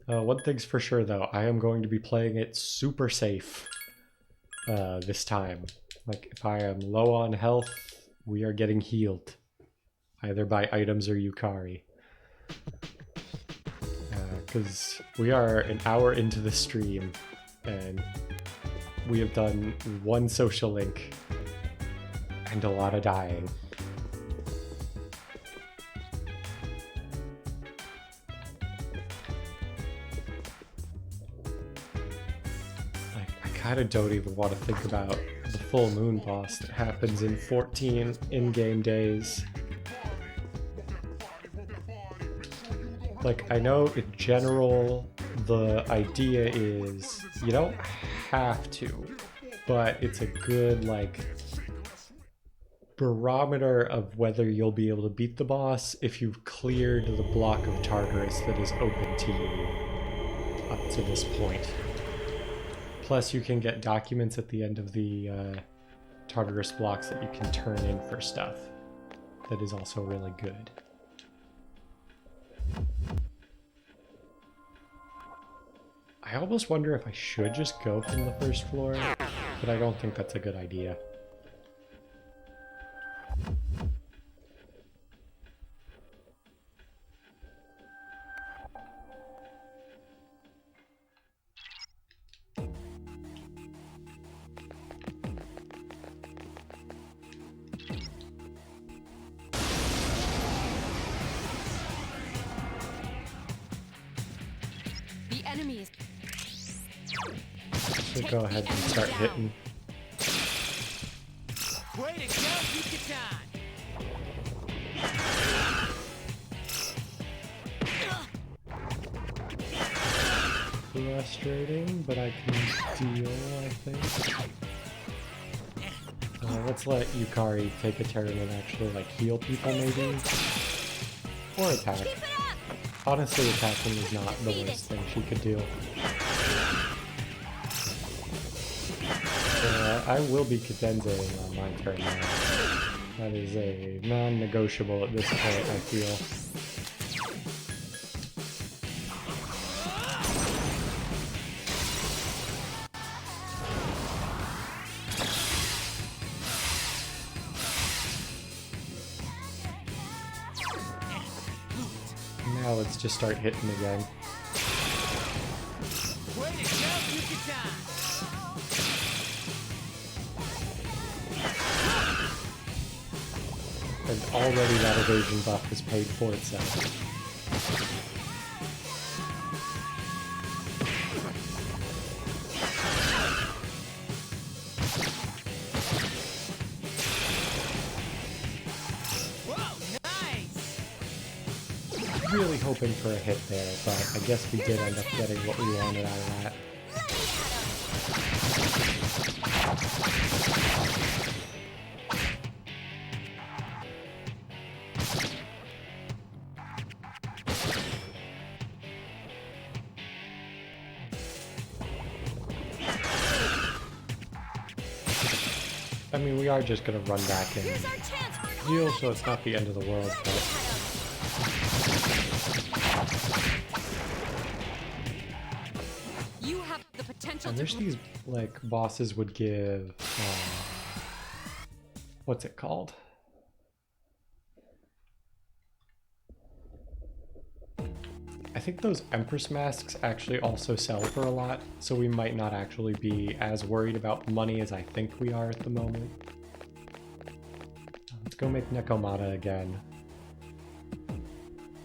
One thing's for sure though, I am going to be playing it super safe this time. Like, if I am low on health, we are getting healed. Either by items or Yukari. Because we are an hour into the stream, and we have done one social link, and a lot of dying. I kind of don't even want to think about the full moon boss that happens in 14 in-game days. Like, I know in general the idea is you don't have to, but it's a good, like, barometer of whether you'll be able to beat the boss if you've cleared the block of Tartarus that is open to you up to this point. Plus, you can get documents at the end of the Tartarus blocks that you can turn in for stuff. That is also really good. I almost wonder if I should just go from the first floor, but I don't think that's a good idea. The enemy is. So go ahead and start hitting. Way to go, Yucatan! Frustrating, but I can deal, I think. Let's let Yukari take a turn and actually like heal people maybe. Or attack. Keep it up! Honestly, attacking is not the worst thing she could do. I will be cadenzing on my turn now. That is a non-negotiable at this point, I feel. Now let's just start hitting again. Way to go, Yucatan! And already that evasion buff has paid for itself. Whoa, nice! Really hoping for a hit there, but I guess we did end up getting what we wanted out of that. I mean, we are just gonna run back and Here's our chance for an heal, so it's not the end of the world, but You have the potential I to wish these, like, bosses would give, what's it called? I think those Empress masks actually also sell for a lot, so we might not actually be as worried about money as I think we are at the moment. Let's go make Nekomata again.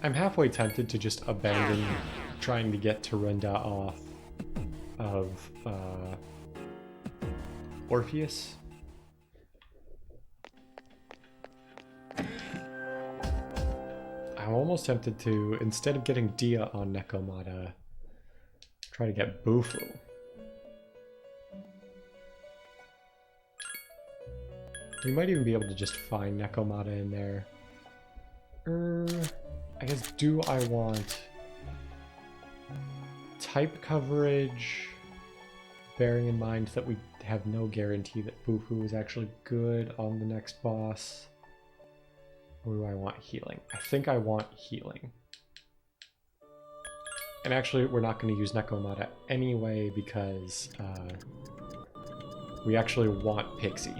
I'm halfway tempted to just abandon trying to get Tarinda off of Orpheus. I'm almost tempted to, instead of getting Dia on Nekomata, try to get Bufu. We might even be able to just find Nekomata in there. I guess, do I want type coverage, bearing in mind that we have no guarantee that Bufu is actually good on the next boss? Or do I want healing? I think I want healing. And actually, we're not going to use Nekomata anyway because we actually want Pixie.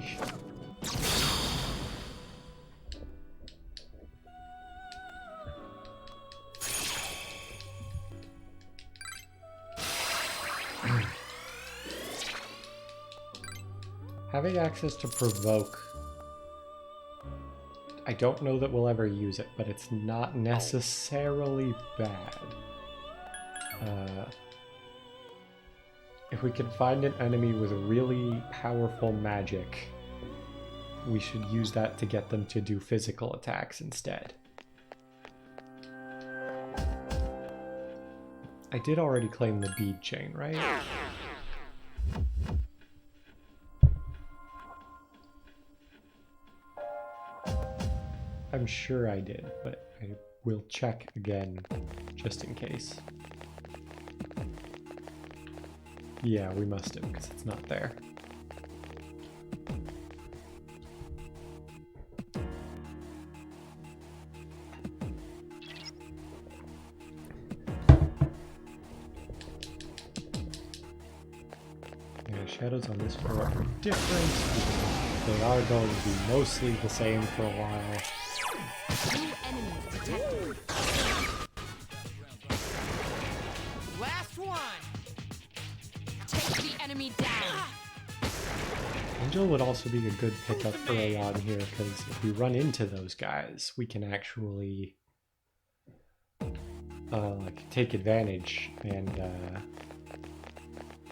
Having access to Provoke, I don't know that we'll ever use it, but it's not necessarily bad. If we can find an enemy with really powerful magic, we should use that to get them to do physical attacks instead. I did already claim the bead chain, right? I'm sure I did, but I will check again, just in case. Yeah, we must have, because it's not there. Yeah, shadows on this floor are different. They are going to be mostly the same for a while. New enemies detected. Last one! Take the enemy down. Angel would also be a good pickup early on here, because if we run into those guys, we can actually like take advantage and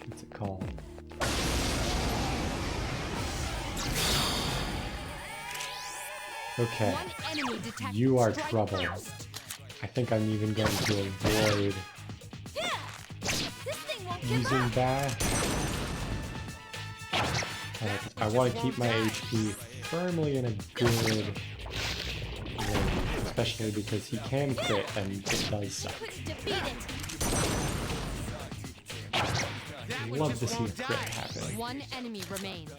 What's it called? Okay. One enemy detected. You are Strike trouble. first. I think I'm even going to avoid Yeah. This thing won't give using up. that. I want to keep my HP firmly in a good range, especially because he can crit and it does suck. Couldn't defeat it. That one Love just to see a won't crit die. happen. One enemy remains.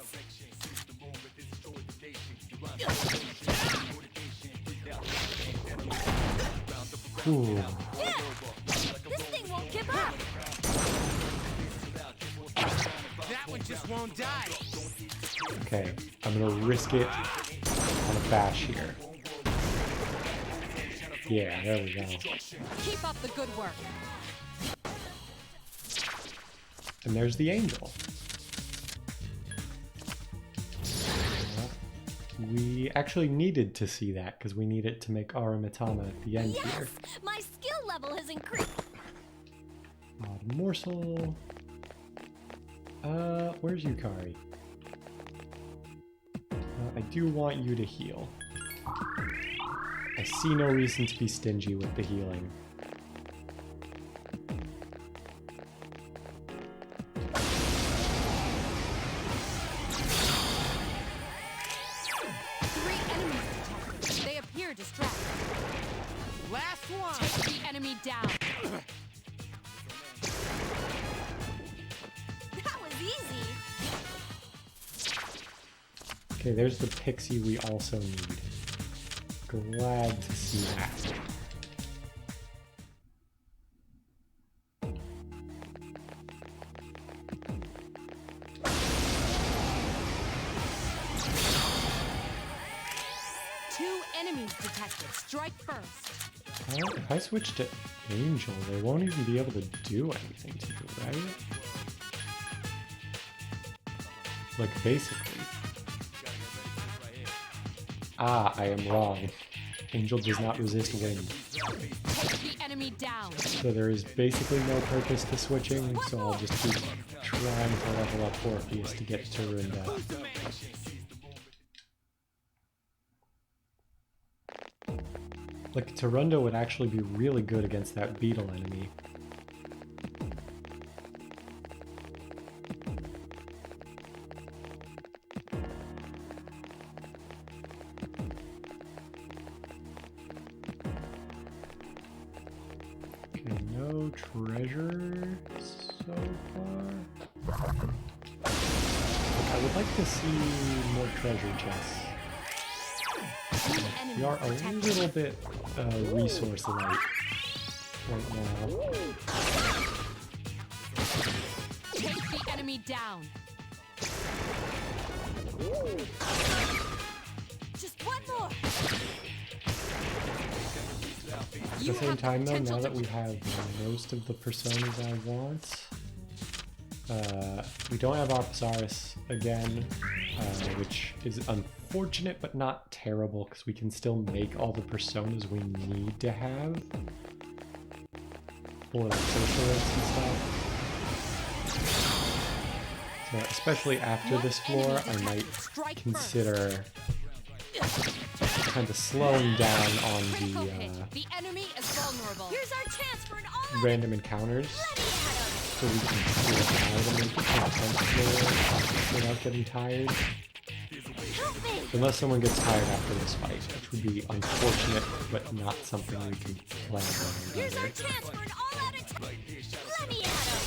Ooh. Yeah. This thing won't give up. That one just won't die. Okay, I'm gonna risk it on a bash here. Yeah, there we go. Keep up the good work. And there's the angel. We actually needed to see that because we need it to make Aramitama at the end here. Yes. My skill level has increased. Odd morsel. Where's Yukari? I do want you to heal. I see no reason to be stingy with the healing. Three enemies detected. They appear distracted. Last one. Take the enemy down. That was easy. Okay, there's the pixie we also need. Glad to see that. Two enemies detected. Strike first. If I switch to Angel, they won't even be able to do anything to me, right? Like, basically. Ah, I am wrong. Angel does not resist wind. Take the enemy down. So there is basically no purpose to switching, so I'll just keep trying to level up Orpheus to get to Rinda. Like, Tarunda would actually be really good against that beetle enemy. Okay, no treasure so far. Like, I would like to see more treasure chests. Two We are a enemies detected. little bit resource light right now. Take the enemy down. Just one more. At You the same have time, though, potential now to that we have most of the personas I want, we don't have Apsaris again, which is unfortunate but not terrible because we can still make all the personas we need to have for like social links and stuff. So especially after One this floor, enemy I detected. might Strike consider kind of slowing down on Critical the hit. The enemy is vulnerable. Here's our chance for an all-out random encounters. Let me at 'em. So we can clear out and make it to the 10th floor without getting tired. Help me. Unless someone gets tired after this fight, which would be unfortunate, but not something we can plan on. Here's our either. chance for an all-out attack. Let me at 'em.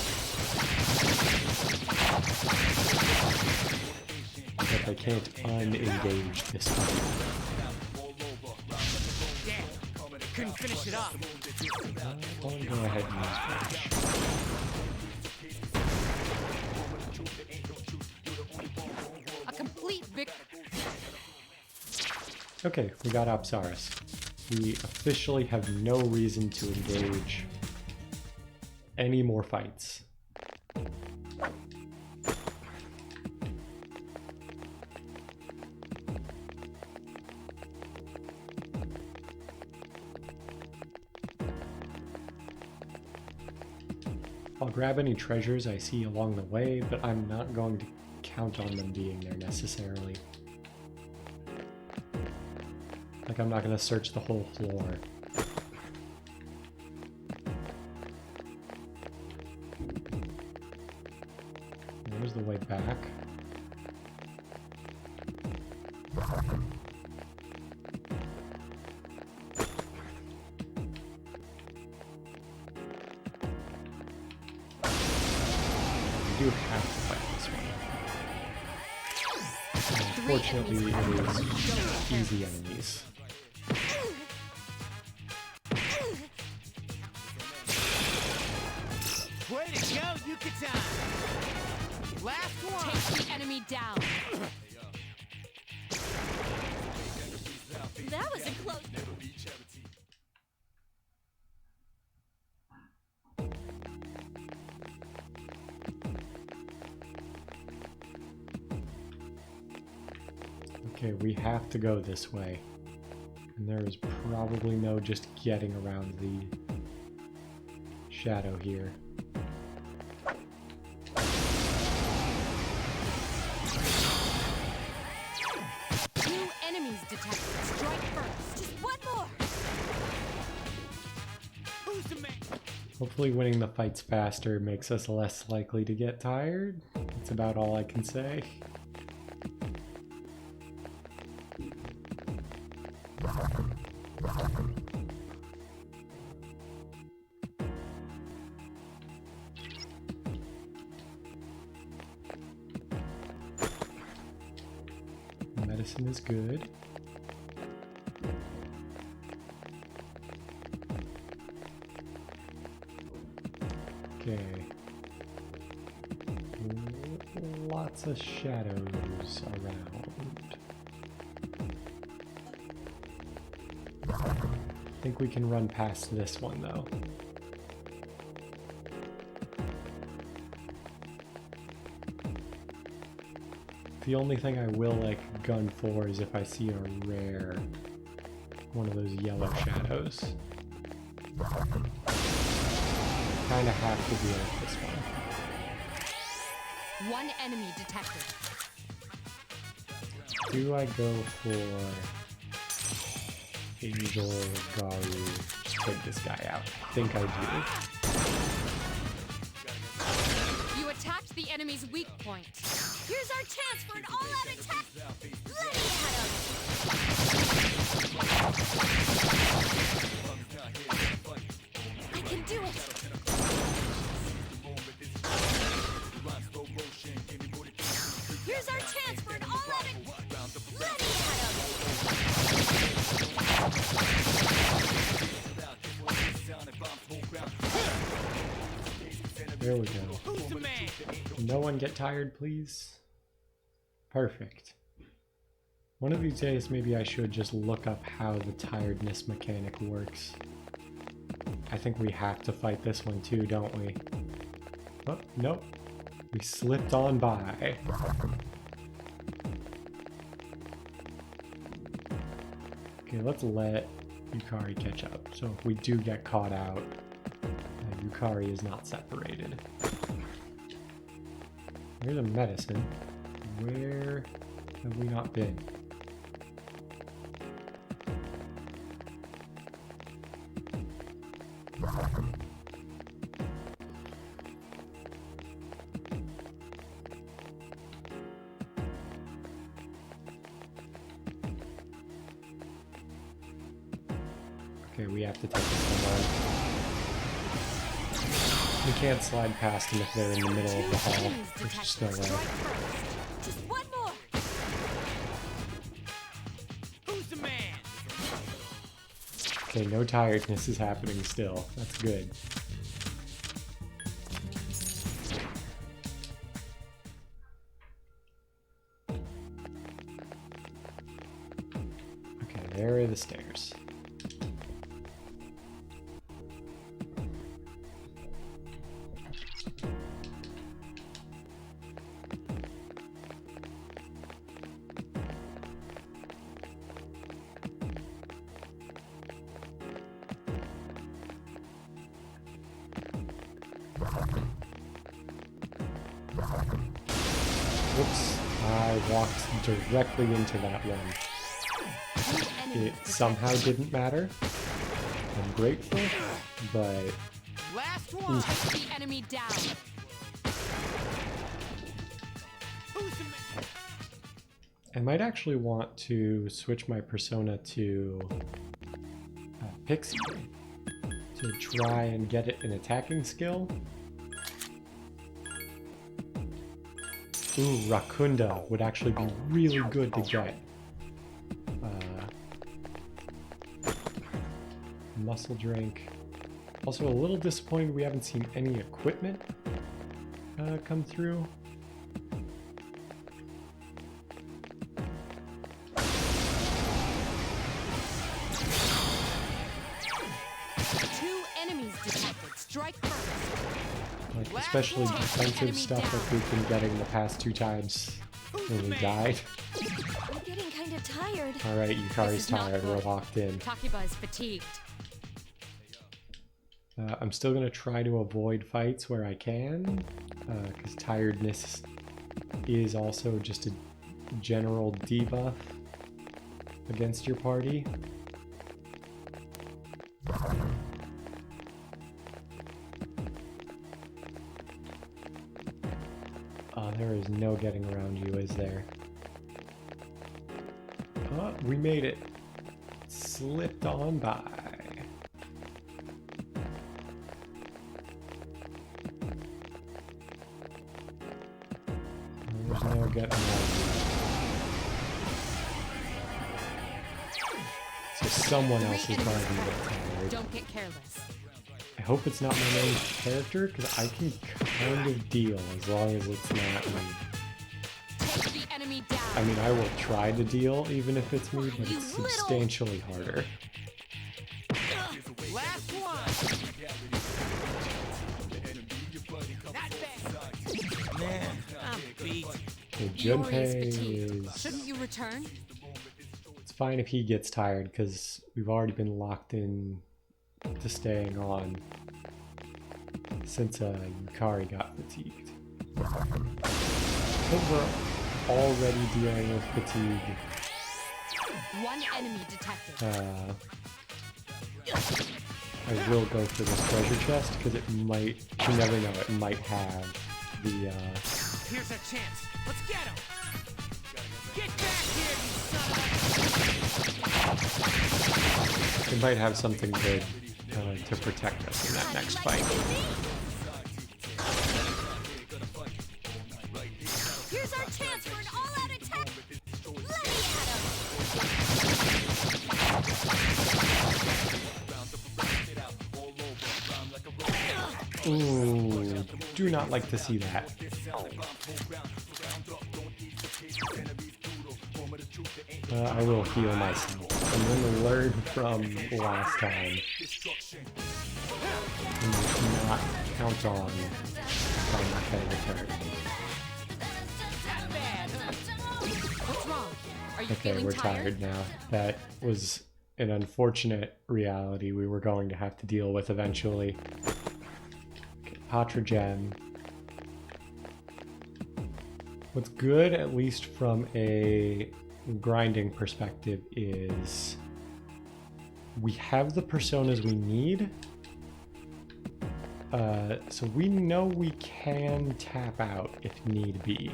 But I can't unengage this fight. Damn. Couldn't finish it off. I'll go ahead and use Flash. A complete victory. Okay, we got Apsaris. We officially have no reason to engage any more fights. I'll grab any treasures I see along the way, but I'm not going to count on them being there necessarily. Like, I'm not going to search the whole floor. There's the way back. We do have to fight this one. Unfortunately, it is easy enemies. Way to go, Yucatan! Last one! Take the enemy down. That was a close. Okay, we have to go this way. And there is probably no just getting around the shadow here. Two enemies detected. Strike first. Just one more. Who's the man? Hopefully winning the fights faster makes us less likely to get tired. That's about all I can say. Medicine is good. Okay. Lots of shadows around. I think we can run past this one though. The only thing I will like gun for is if I see a rare one of those yellow shadows. Kinda have to deal with this one. One enemy detected. Do I go for Angel Garu? Just take this guy out. I think I do. You attacked the enemy's weak point. Here's our chance for an all-out attack. Let me I can do it. Here's our chance for an all-out attack. Let There we go. Who's the man? No one get tired, please. Perfect. One of these days, maybe I should just look up how the tiredness mechanic works. I think we have to fight this one too, don't we? Oh, nope. We slipped on by. Okay, let's let Yukari catch up. So if we do get caught out, Yukari is not separated. Here's a medicine. Where have we not been? Okay, we have to take this one on. We can't slide past them if they're in the middle of the hall. They're still there. Just one more. Who's the man? Okay, no tiredness is happening still. That's good. Okay, there are the stairs. Whoops, I walked directly into that one. It somehow didn't matter. I'm grateful, but... Last one. Take the enemy down. Who's the man? I might actually want to switch my persona to Pixie to try and get it an attacking skill. Ooh, Rakunda would actually be really good to get. Muscle drink. Also a little disappointed we haven't seen any equipment come through. Two enemies detected. Strike first. Like, especially defensive stuff like we've been getting the past 2 times when we died. I'm getting kind of tired. Alright, This Yukari's is not tired, we're good. locked in. Takiba is fatigued. I'm still going to try to avoid fights where I can, because tiredness is also just a general debuff against your party. There is no getting around you, is there? Oh, we made it. Slipped on by. There's no getting around you. So someone else is going to be tired. Don't get careless. I hope it's not my main character, because I can kind of deal as long as it's not me. Take the enemy down. I mean, I will try to deal even if it's me, but You it's little- substantially harder. Last one. Not bad. Man, I'm beat. So Iori is Junpei fatigued. is... Shouldn't you return? It's fine if he gets tired, because we've already been locked in to staying on since Yukari got fatigued. I think we're already dealing with fatigue. One enemy detected. I will go for this treasure chest, because it might, you never know, it might have the, Here's our chance. Let's get him. Get back here, you son of a... it might have something good to protect us in that next fight. Here's our chance for an all-out attack. Let me at him. Ooh, do not like to see that. I will heal myself. I'm going to learn from last time. And do not count on if I'm not getting a turn. Not bad. What's wrong? Are you Okay, feeling we're tired now. That was an unfortunate reality we were going to have to deal with eventually. Okay, Patra Gem. What's good, at least from a grinding perspective, is we have the personas we need. So we know we can tap out if need be.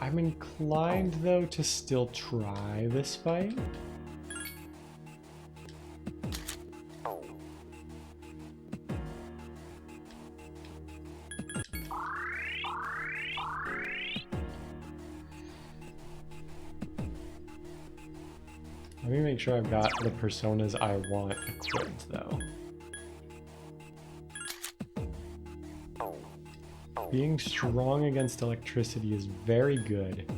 I'm inclined, though, to still try this fight. Let me make sure I've got the personas I want equipped, though. Being strong against electricity is very good.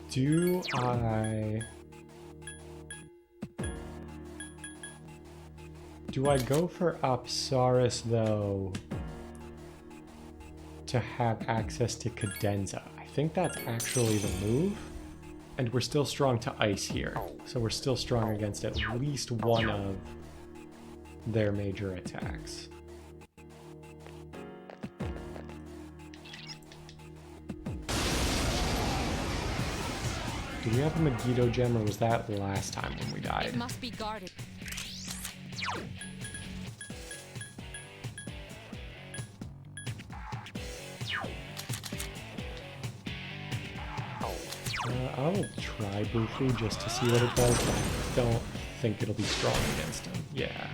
Do I go for Apsaris, though, to have access to Cadenza? I think that's actually the move. And we're still strong to ice here. So we're still strong against at least one of their major attacks. Do we have a Megiddo gem, or was that last time when we died? It must be guarded. I will try briefly just to see what it does, but I don't think it'll be strong against him. Yeah.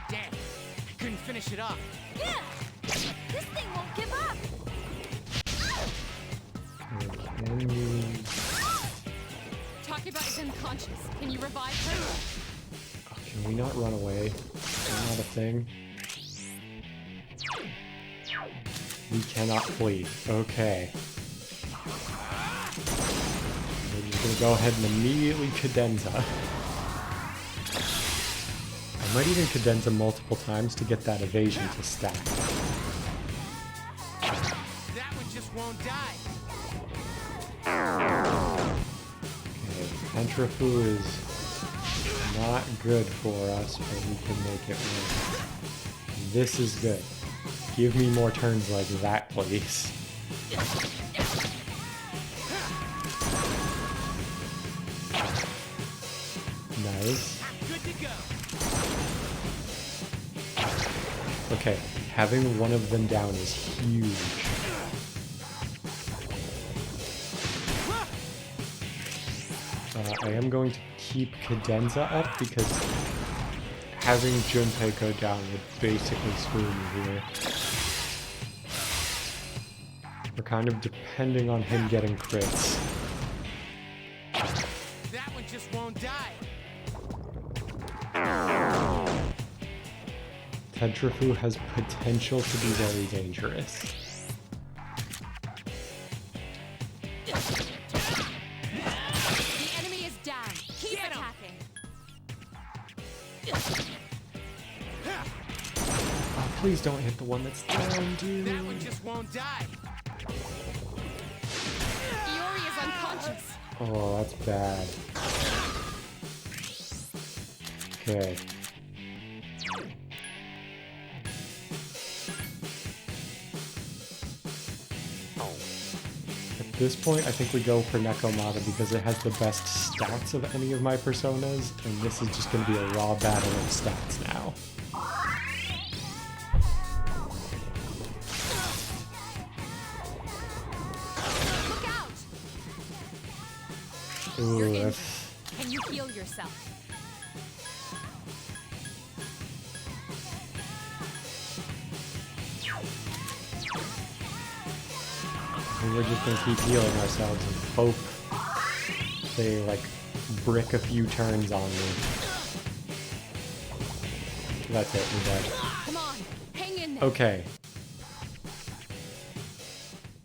Damn, I couldn't finish it off. Yeah! This thing won't give up! Okay. Takeba is unconscious. Can you revive her? Oh, can we not run away? Is that not a thing? We cannot flee. Okay. We're just gonna go ahead and immediately cadenza. I might even cadenza multiple times to get that evasion to stack. That one just won't die. Okay, Entrafu is not good for us, but we can make it work. This is good. Give me more turns like that, please. Nice. Good to go. Okay, having one of them down is huge. I am going to keep Cadenza up because having Junpei go down would basically screw me here. We're kind of depending on him getting crits. That one just won't die. Tentrafu has potential to be very dangerous. The enemy is down. Keep Get 'em. attacking. Oh, please don't hit the one that's down, dude. That one just won't die. Iori is unconscious. Oh, that's bad. Okay. At this point, I think we go for Nekomata because it has the best stats of any of my personas, and this is just going to be a raw battle of stats now. Look out! Ooh, You're injured. that's... Can you heal yourself? We're just going to keep healing ourselves and hope they, like, brick a few turns on me. That's it, we're dead. Come on, hang in there. Okay.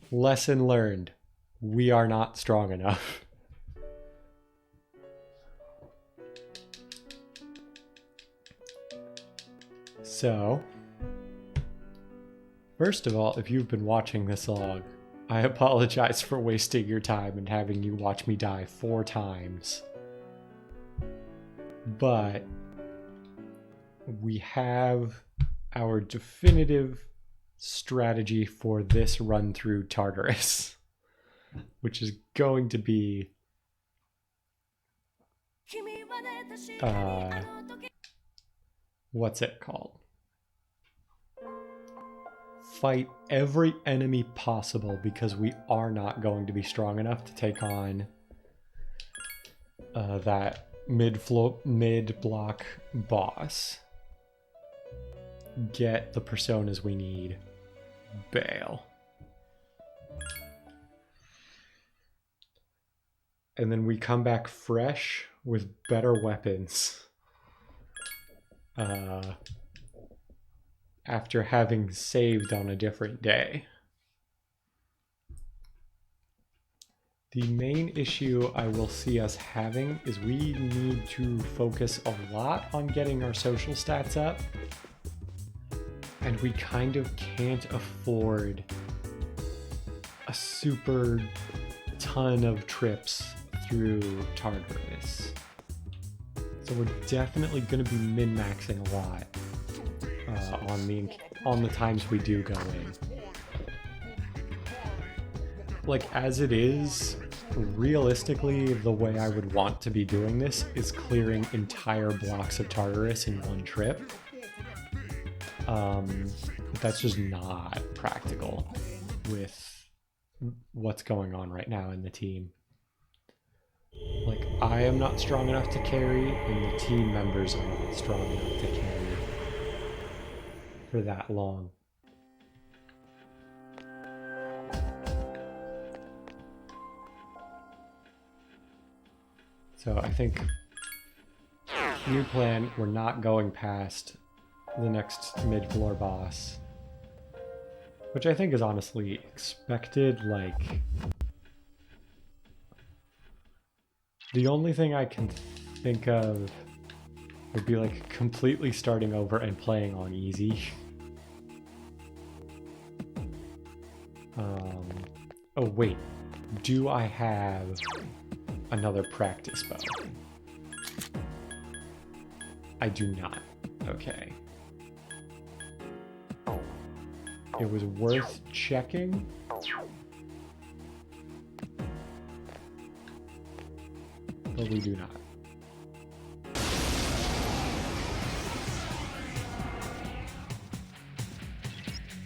Lesson learned. We are not strong enough. So, first of all, if you've been watching this long, I apologize for wasting your time and having you watch me die 4 times. But we have our definitive strategy for this run through Tartarus, which is going to be what's it called? Fight every enemy possible because we are not going to be strong enough to take on that mid-block boss. Get the personas we need. Bail. And then we come back fresh with better weapons. After having saved on a different day. The main issue I will see us having is we need to focus a lot on getting our social stats up. And we kind of can't afford a super ton of trips through Tartarus. So we're definitely going to be min-maxing a lot on the times we do go in. Like, as it is, realistically, the way I would want to be doing this is clearing entire blocks of Tartarus in one trip. But that's just not practical with what's going on right now in the team. Like, I am not strong enough to carry, and the team members are not strong enough to carry for that long. So I think, new plan, we're not going past the next mid-floor boss. Which I think is honestly expected. Like, the only thing I can think of would be like completely starting over and playing on easy. Oh wait, do I have another practice bow? I do not. Okay. It was worth checking. But we do not.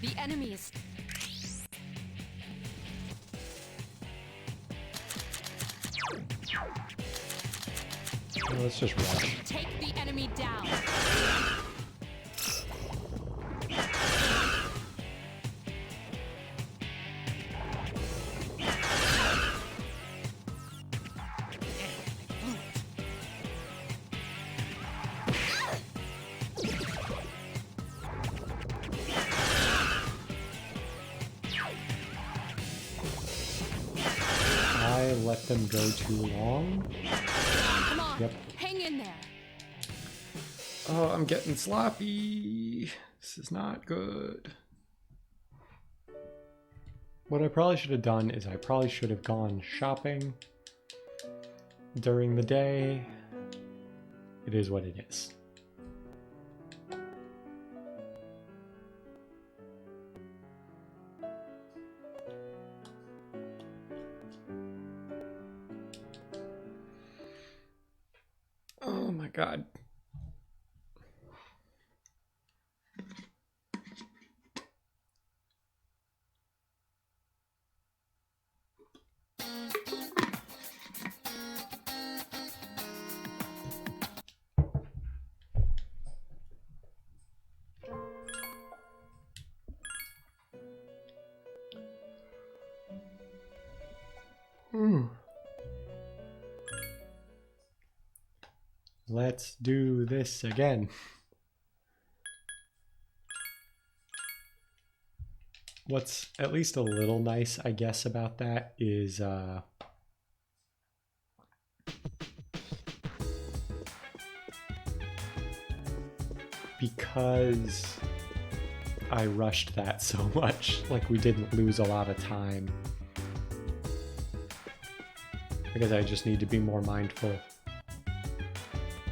The enemy is... Well, let's just rush. Take the enemy down. I let them go too long. Come on, Yep. hang in there. Oh, I'm getting sloppy. This is not good. What I probably should have done is I probably should have gone shopping during the day. It is what it is. Oh my god. Let's do this again. What's at least a little nice, I guess, about that is because I rushed that so much, like we didn't lose a lot of time. Because I just need to be more mindful.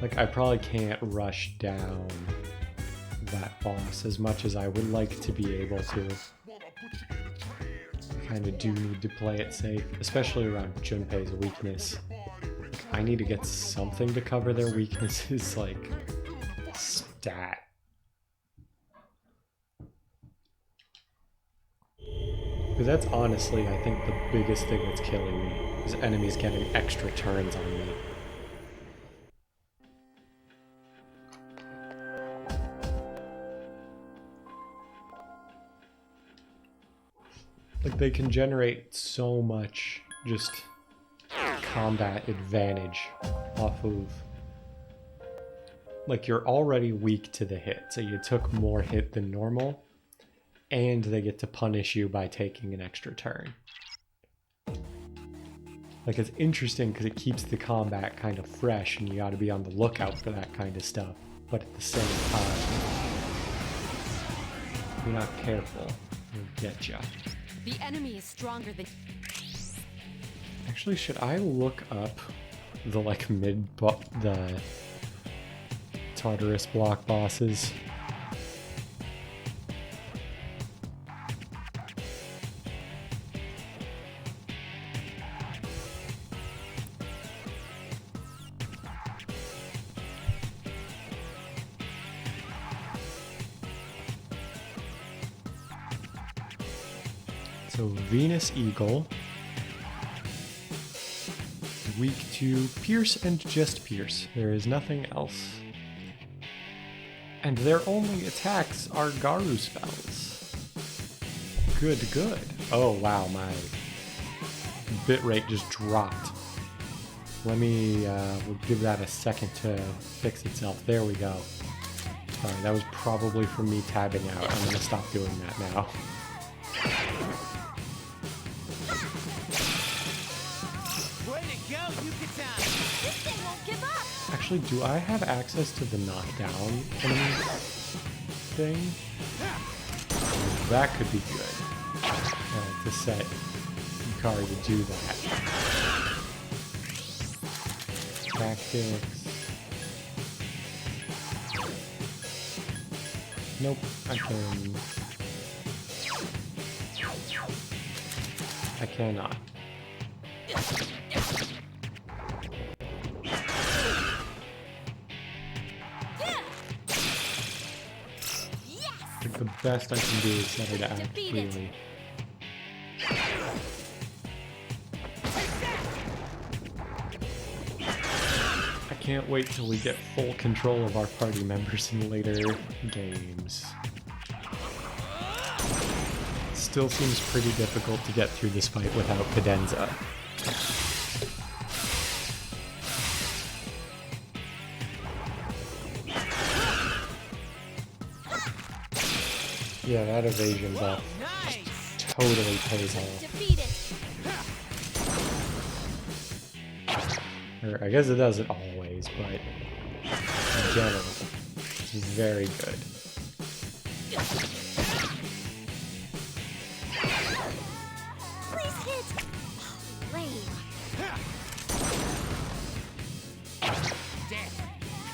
Like, I probably can't rush down that boss as much as I would like to be able to. I kind of do need to play it safe, especially around Junpei's weakness. I need to get something to cover their weaknesses, like, stat. Because that's honestly, I think, the biggest thing that's killing me, is enemies getting extra turns on me. Like, they can generate so much just combat advantage off of... Like, you're already weak to the hit, so you took more hit than normal, and they get to punish you by taking an extra turn. Like, it's interesting because it keeps the combat kind of fresh, and you gotta be on the lookout for that kind of stuff, but at the same time, if you're not careful, it'll get ya. The enemy is stronger than... Actually, should I look up the, like, Tartarus block bosses. So Venus Eagle. Weak to Pierce and just Pierce. There is nothing else. And their only attacks are Garu spells. Good, good. Oh wow, my bitrate just dropped. Let me, we'll give that a second to fix itself. There we go. Sorry, that was probably from me tabbing out. I'm gonna stop doing that now. Way to go, Yucatan! This thing won't give up! Actually, do I have access to the knockdown enemy thing? That could be good. To set Yukari to do that. Tactics. Nope, I cannot. I think the best I can do is set her to act freely. I can't wait till we get full control of our party members in later games. Still seems pretty difficult to get through this fight without Cadenza. Yeah, that evasion buff Nice! totally pays off. Defeat it! Or I guess it doesn't always, but in general, it's very good. Please hit! Oh, lame. Damn,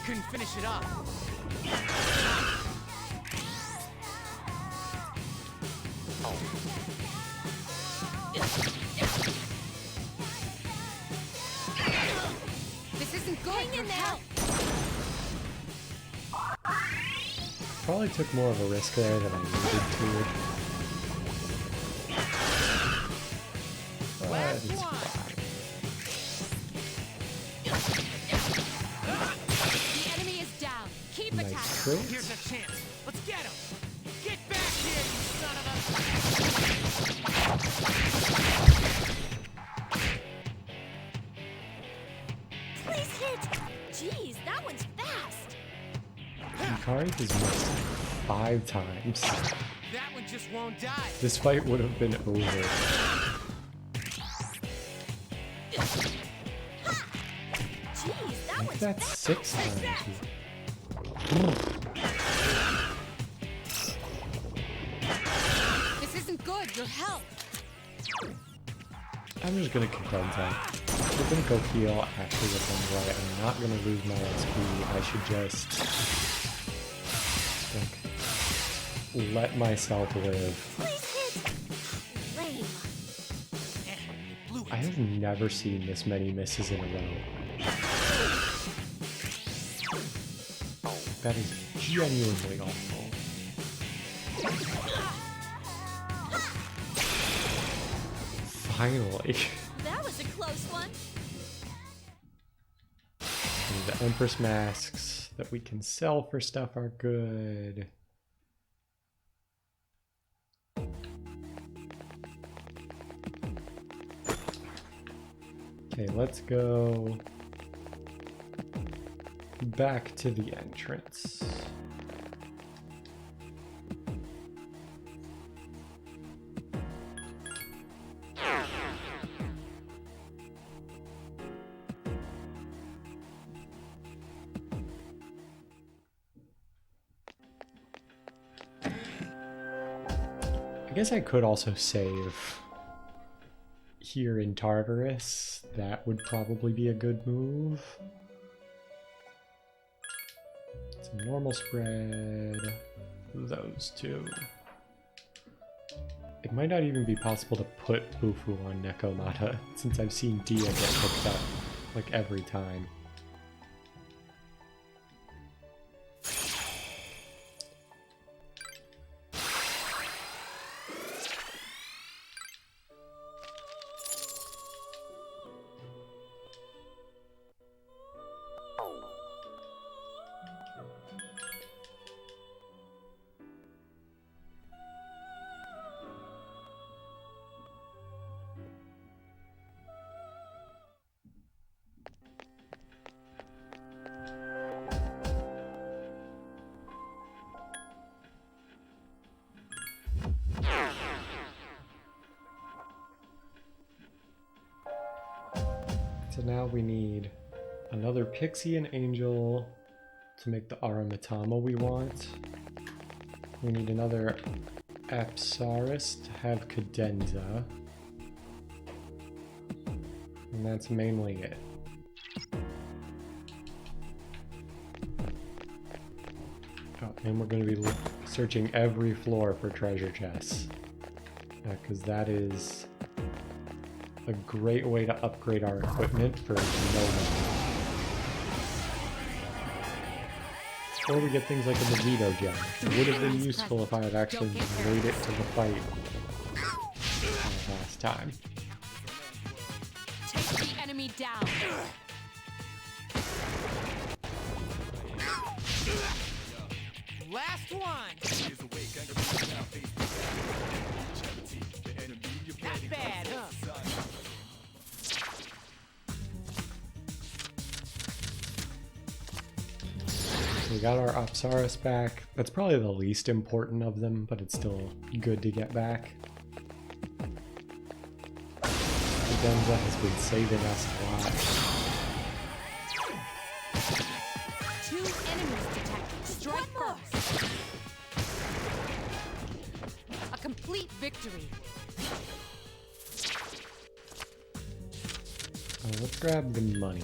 couldn't finish it off. This isn't good. Hang in Your there. help. Probably took more of a risk there than I needed to. But Last it's one. fine. The enemy is down. Keep Nice attacking. crit. Here's a chance. Let's get him! Get back here, you son of a... Please hit! Jeez, that one's fast! Yukari has missed 5 times. That one just won't die. This fight would have been over. Jeez, that I think one's that's fast! 6 times. This isn't good. Your help. I'm just gonna Cadenza. We're gonna go heal actually with them right. I'm not gonna lose my SP. I should just like let myself live. Please hit! Lame. Damn, you blew it. I have never seen this many misses in a row. That is genuinely awful. Finally. That was a close one. And the Empress masks that we can sell for stuff are good. Okay, let's go back to the entrance. I guess I could also save here in Tartarus. That would probably be a good move. Some normal spread. Those two. It might not even be possible to put Bufu on Nekomata, since I've seen Dia get picked up, like, every time. So now we need another Pixie and Angel to make the Aramitama we want. We need another Apsaris to have Cadenza. And that's mainly it. Oh, and we're going to be searching every floor for treasure chests. Because that is a great way to upgrade our equipment for no money. Or we get things like a Magneto gem. It would have been useful if I had actually made it to the fight last time. Take the enemy down. Last one! Not bad, huh? We got our Apsaris back. That's probably the least important of them, but it's still good to get back. Cadenza has been saving us a lot. 2 enemies detected. Strike first. A complete victory. Let's grab the money.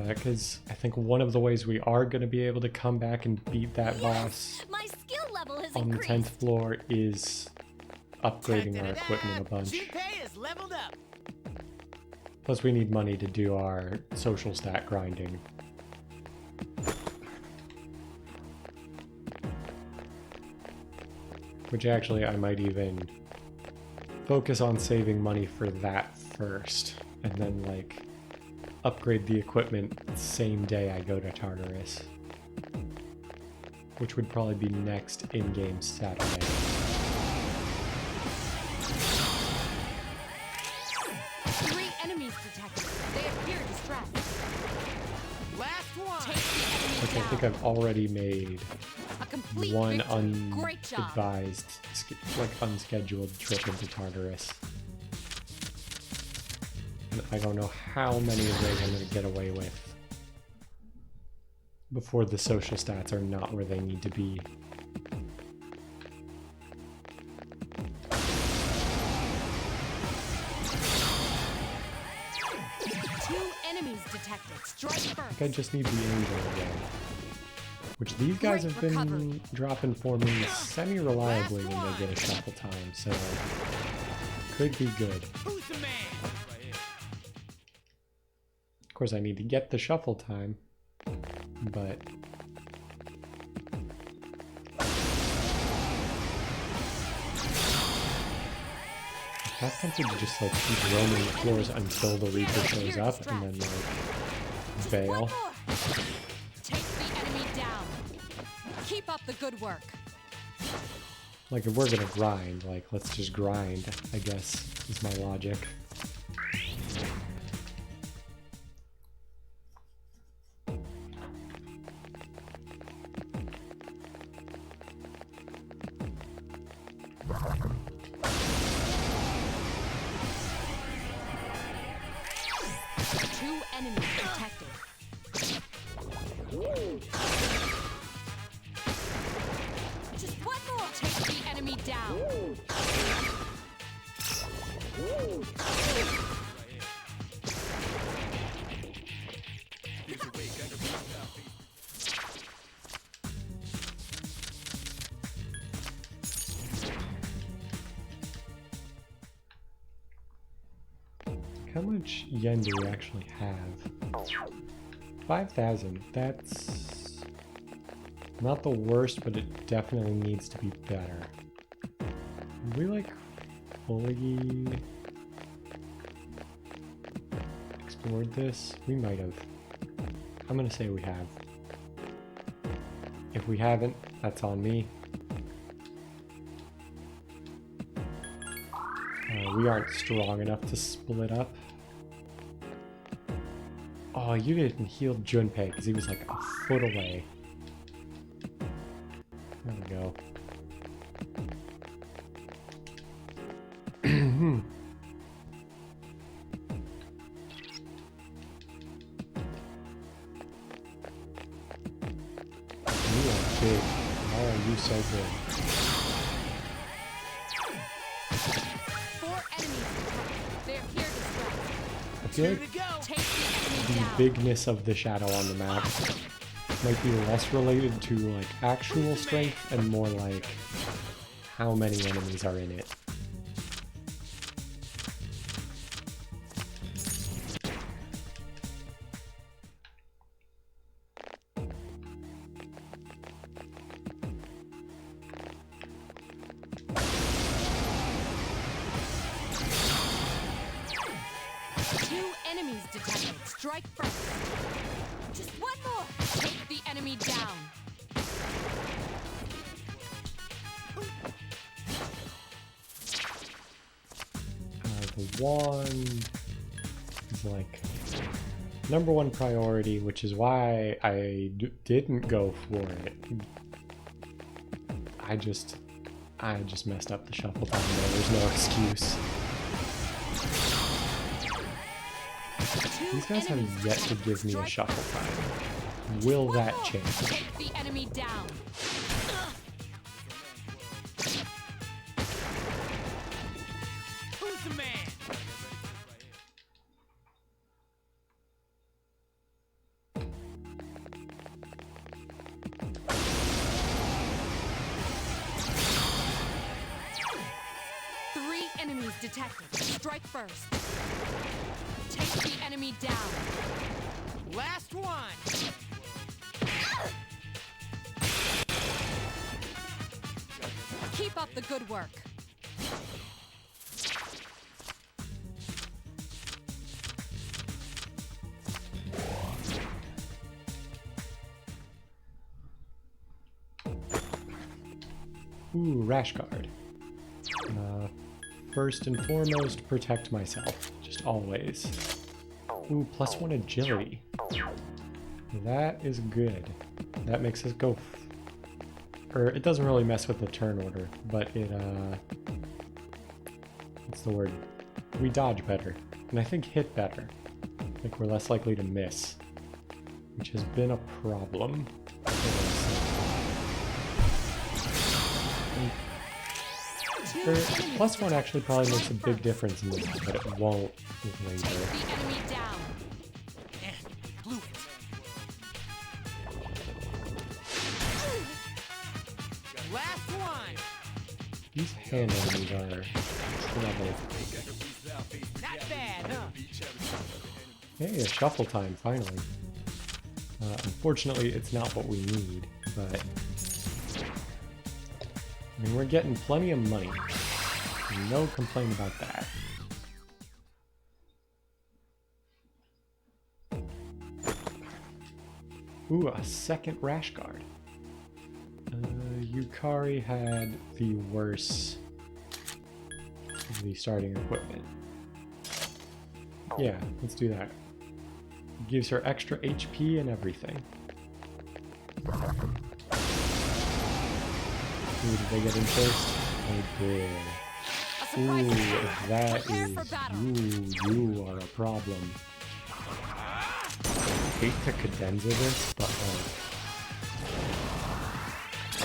Because I think one of the ways we are going to be able to come back and beat that boss My skill level has on the increased. 10th floor is upgrading our equipment a bunch. Junpei is leveled up. Plus we need money to do our social stat grinding. Which actually I might even focus on saving money for that first, and then like upgrade the equipment the same day I go to Tartarus. Which would probably be next in-game Saturday. Three enemies detected. They appear distressed. Last one! Take the enemy Which I down. think I've already made A complete one victory. Great job. unadvised, like unscheduled trip into Tartarus. And I don't know how many of those I'm going to get away with before the social stats are not where they need to be. Two enemies detected. Strike I first. think I just need the angel again. Which these guys have Great been recovery. dropping for me semi-reliably when they get a shuffle time, so could be good. Who's the man? Of course I need to get the shuffle time, but I'm not tempted to just like keep roaming the floors until the Reaper shows up and then like bail. Take the enemy down. Keep up the good work. Like if we're gonna grind, like let's just grind, I guess, is my logic. Two enemies detected. Just one more. Take the enemy down. how much yen do we actually have? 5,000. That's not the worst, but it definitely needs to be better. Have we like fully explored this? We might have. I'm gonna say we have. If we haven't, that's on me. We aren't strong enough to split up. Oh, you didn't heal Junpei because he was like a foot away. There we go. You are big. Why are you so big? 4 enemies detected. They're here to strike. I feel 2 like to go. Take the enemy the down. bigness of the shadow on the map might be less related to like actual strength and more like how many enemies are in it. Enemies detected. Strike first. Just one more. Take the enemy down. The wand is like #1 priority, which is why I didn't go for it. I just messed up the shuffle time there. There's no excuse. These guys have yet to give me a shuffle time. Will that change? Take the enemy down. Who's the man? Three enemies detected. Strike first. Take the enemy down. Last one. Keep up the good work. Ooh, rash guard. First and foremost, protect myself. Just always. Ooh, +1 agility. That is good. That makes us go... Or it doesn't really mess with the turn order, but it, what's the word? We dodge better. And I think hit better. Like we're less likely to miss. Which has been a problem. +1 actually probably makes a big difference in this, but it won't later. Take the enemy down. And blew it. Last one. These hand enemies are trouble. Not bad, huh? Hey, a shuffle time, finally. Unfortunately, it's not what we need, but... I mean, we're getting plenty of money. No complaint about that. Ooh, a second rash guard. Yukari had the worst of the starting equipment. Yeah, let's do that. Gives her extra HP and everything. Ooh, did they get in first? They did. A surprise Ooh, attack. that Prepare for is battle. you are a problem. I hate to cadenza this, but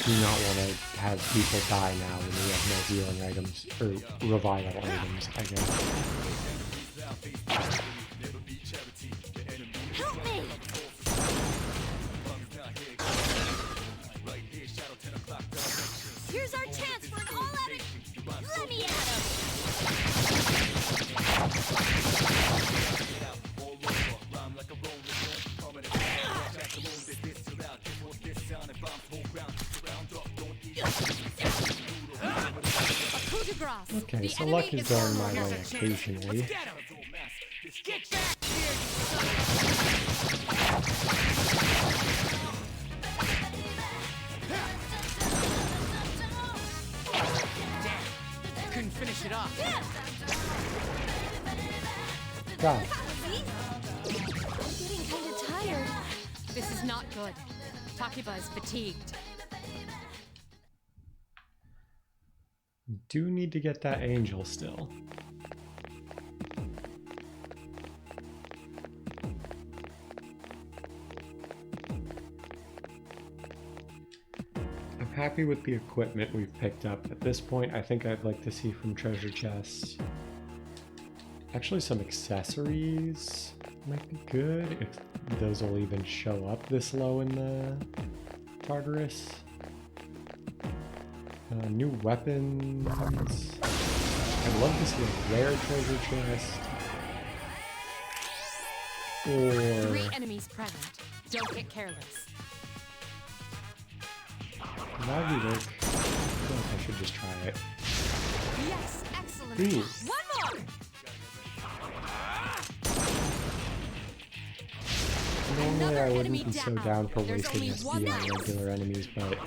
do not want to have people die now when we have no healing items, or revival items, I guess. Help me! Here's our chance for an all-out... Let me at him! Okay, The so enemy luck is is going my armored. way occasionally. Get him! Get back here, you son of a... Damn! Couldn't finish it off. God. I'm getting kind of tired. This is not good. Takiba is fatigued. Do need to get that angel still. I'm happy with the equipment we've picked up. At this point, I think I'd like to see from treasure chests. Actually, some accessories might be good, if those will even show up this low in the Tartarus. New weapons. I'd love to see a rare treasure chest. Or 3 enemies present. Don't get careless. Maggie work. I feel like I should just try it. Yes, excellent. Please. One more. Normally Another I wouldn't enemy be so down. down for There's wasting only SP one on left. regular enemies, but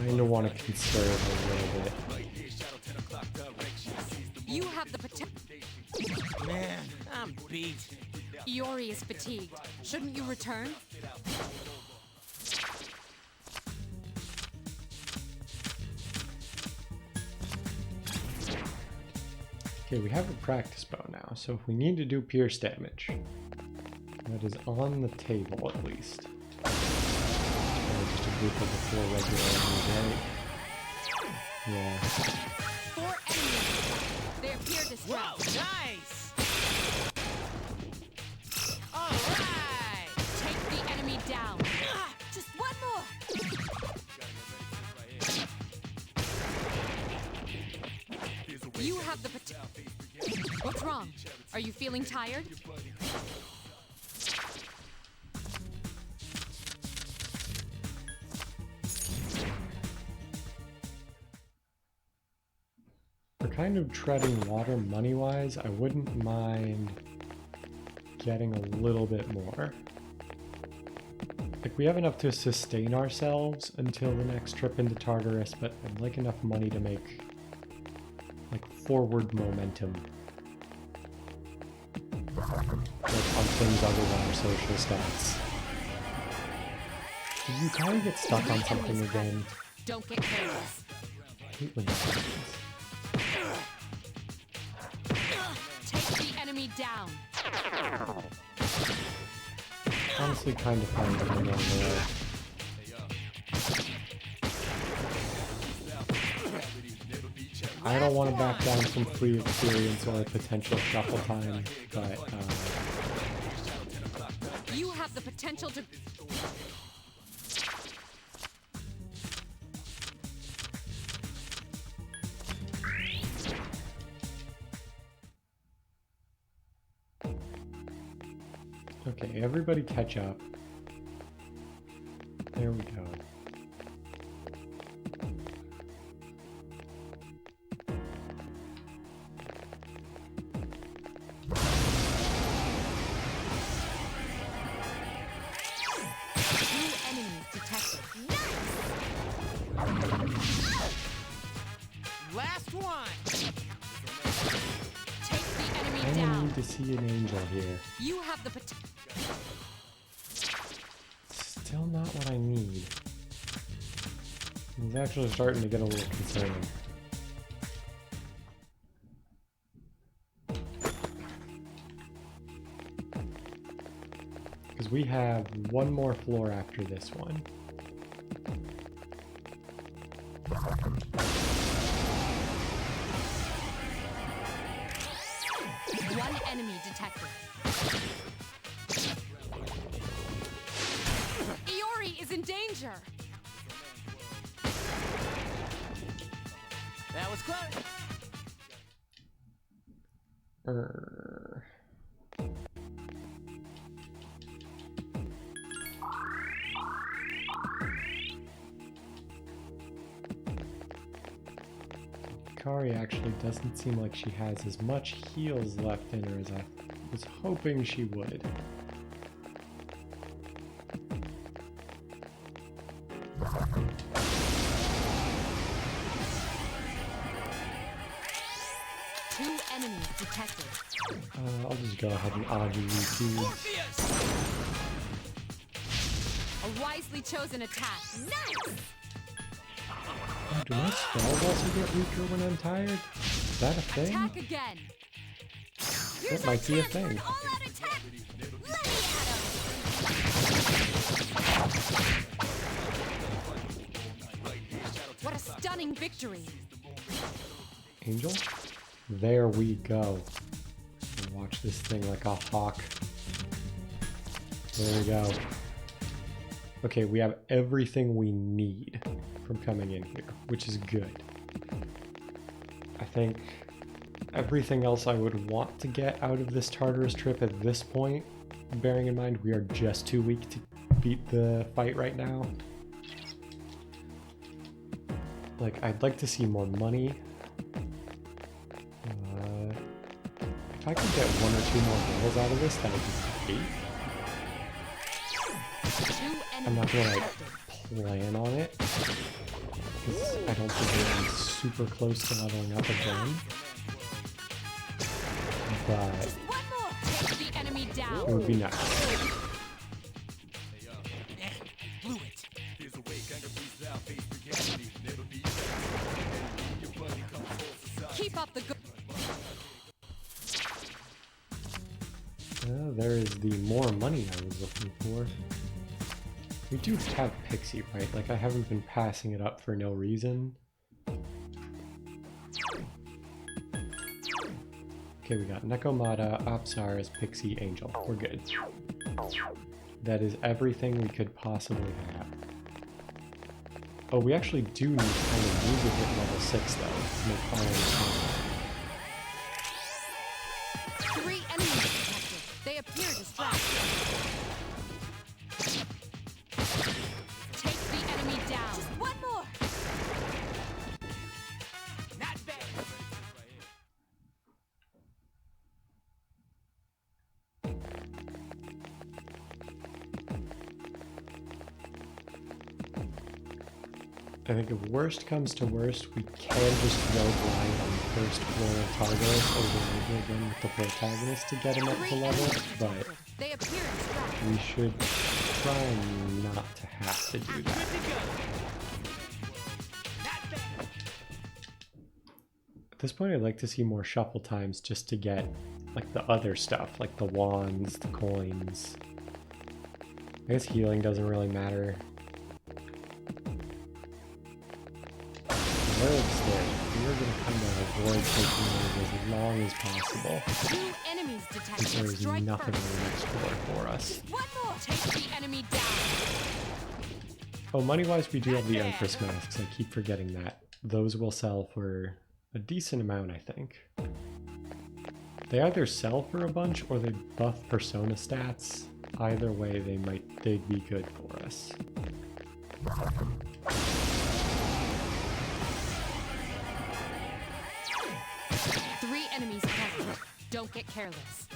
kinda want to conserve a little bit. You have the potential. Man, I'm beat. Iori is fatigued. Shouldn't you return? Okay, we have a practice bow now, so if we need to do pierce damage, that is on the table at least. Just a group of the 4 regular enemies, right? Yeah. 4 enemies. They appear Whoa, distracted. nice! All right! Take the enemy down. Just one more. You have the potential. What's wrong? Are you feeling tired? We're kind of treading water money-wise. I wouldn't mind getting a little bit more. Like, we have enough to sustain ourselves until the next trip into Tartarus, but I'd like enough money to make, like, forward momentum. Like, on things other than our social stats. Did you kind of get stuck on 3 something enemies again? present. Don't get careless. I hate when that happens. Take the enemy down. Honestly, kind of fun to come along the way. I don't want to back down from free experience or potential shuffle time, but You have the potential to. okay, everybody catch up. There we go. Enemies detected. Last one! Take the enemy I down. need to see an angel here. You have the potential. Still not what I need. It's actually starting to get a little concerning. Because we have one more floor after this one. One enemy detected. Iori is in danger. That was close. Hikari actually doesn't seem like she has as much heals left in her as I was hoping she would. Two enemies detected. I'll just go ahead and audio these. A wisely chosen attack. Nice! Oh, do my spells also get weaker when I'm tired? Is that a thing? Attack again. Here's That our might be a chance for thing. an all-out attack! Let me at him! What a stunning victory. Angel? There we go. Watch this thing like a hawk. There we go. Okay, we have everything we need from coming in here, which is good. I think everything else I would want to get out of this Tartarus trip at this point, bearing in mind we are just too weak to beat the fight right now. Like, I'd like to see more money. If I could get one or two more levels out of this, that would be great. I'm not gonna like plan on it, because I don't think I'm super close to leveling up again. But One more! Take the enemy it down. would be nice. Blew it. Keep up the good. There is the more money I was looking for. We do have Pixie, right? Like, I haven't been passing it up for no reason. Okay, we got Nekomata, Apsaris, Pixie, Angel. We're good. That is everything we could possibly have. Oh, we actually do need kind of need to hit level 6 though to make final. Three enemies detected. They appear distracted. Take the enemy down. One more! Not bad. I think if worst comes to worst, we can just go blind on the first floor of Tartarus over and over again with the protagonist to get him up to Three level, enemies but detected. They appear distracted. we should try not to have to do that. Not bad. At this point, I'd like to see more shuffle times just to get like the other stuff, like the wands, the coins. I guess healing doesn't really matter. Nerves there. We are going to kind of avoid taking those as long as possible. Two enemies Since detected. there is Strike nothing first. on the next floor for us. One more! Take the enemy down. Oh, money-wise, we do have the Empress masks. I keep forgetting that. Those will sell for a decent amount, I think. They either sell for a bunch or they buff persona stats. Either way, they'd be good for us. Three enemies present. Don't get careless.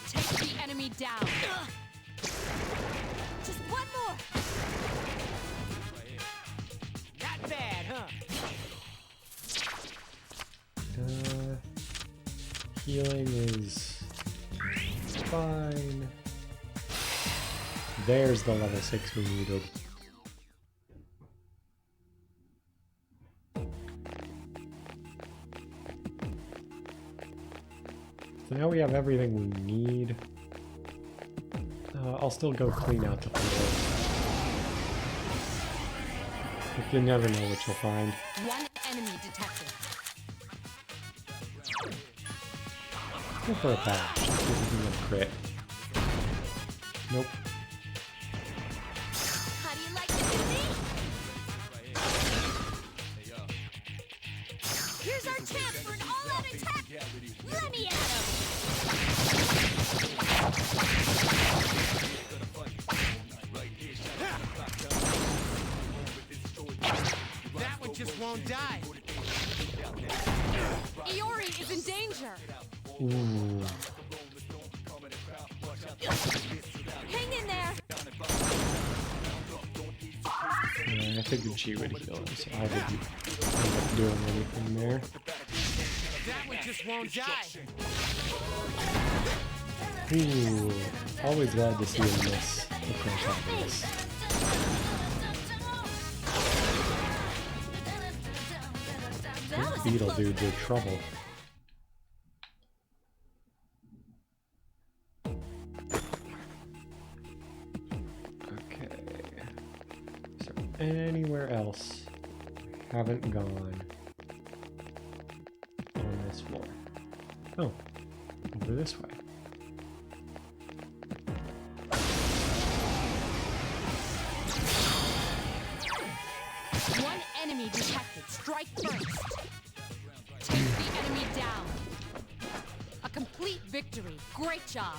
Take the enemy down. Just one more! Not bad, huh? Healing is fine. There's the level 6 we needed. So now we have everything we need. I'll still go clean out the floor. But you never know what you'll find. One enemy detected. Go for a bash. See if we can get a crit. Nope. How do you like to do me? Here's our chance for an all-out attack! Let me at him! won't die. Iori is in danger. Ooh. Hang in there. Yeah, I figured she would heal him, so I didn't end up doing anything there. That one just won't die. Ooh. Always glad to see him miss the protagonist. These beetle dudes are trouble. Anywhere else haven't gone on this floor? Oh, over this way. One enemy detected. Strike first. Take the enemy down. A complete victory. Great job.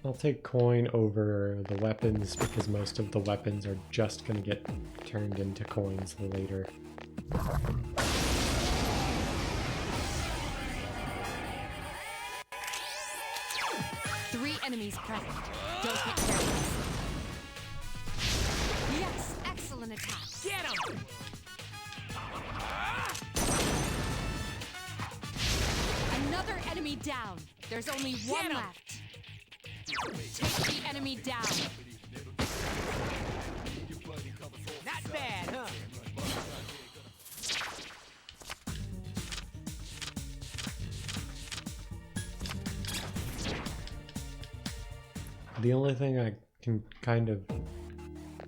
I'll take coin over the weapons because most of the weapons are just going to get turned into coins later. Three enemies present. Don't get careless. Yes, excellent attack. Get him! Another enemy down. There's only one left. Take the enemy down. Not bad, huh? The only thing I can kind of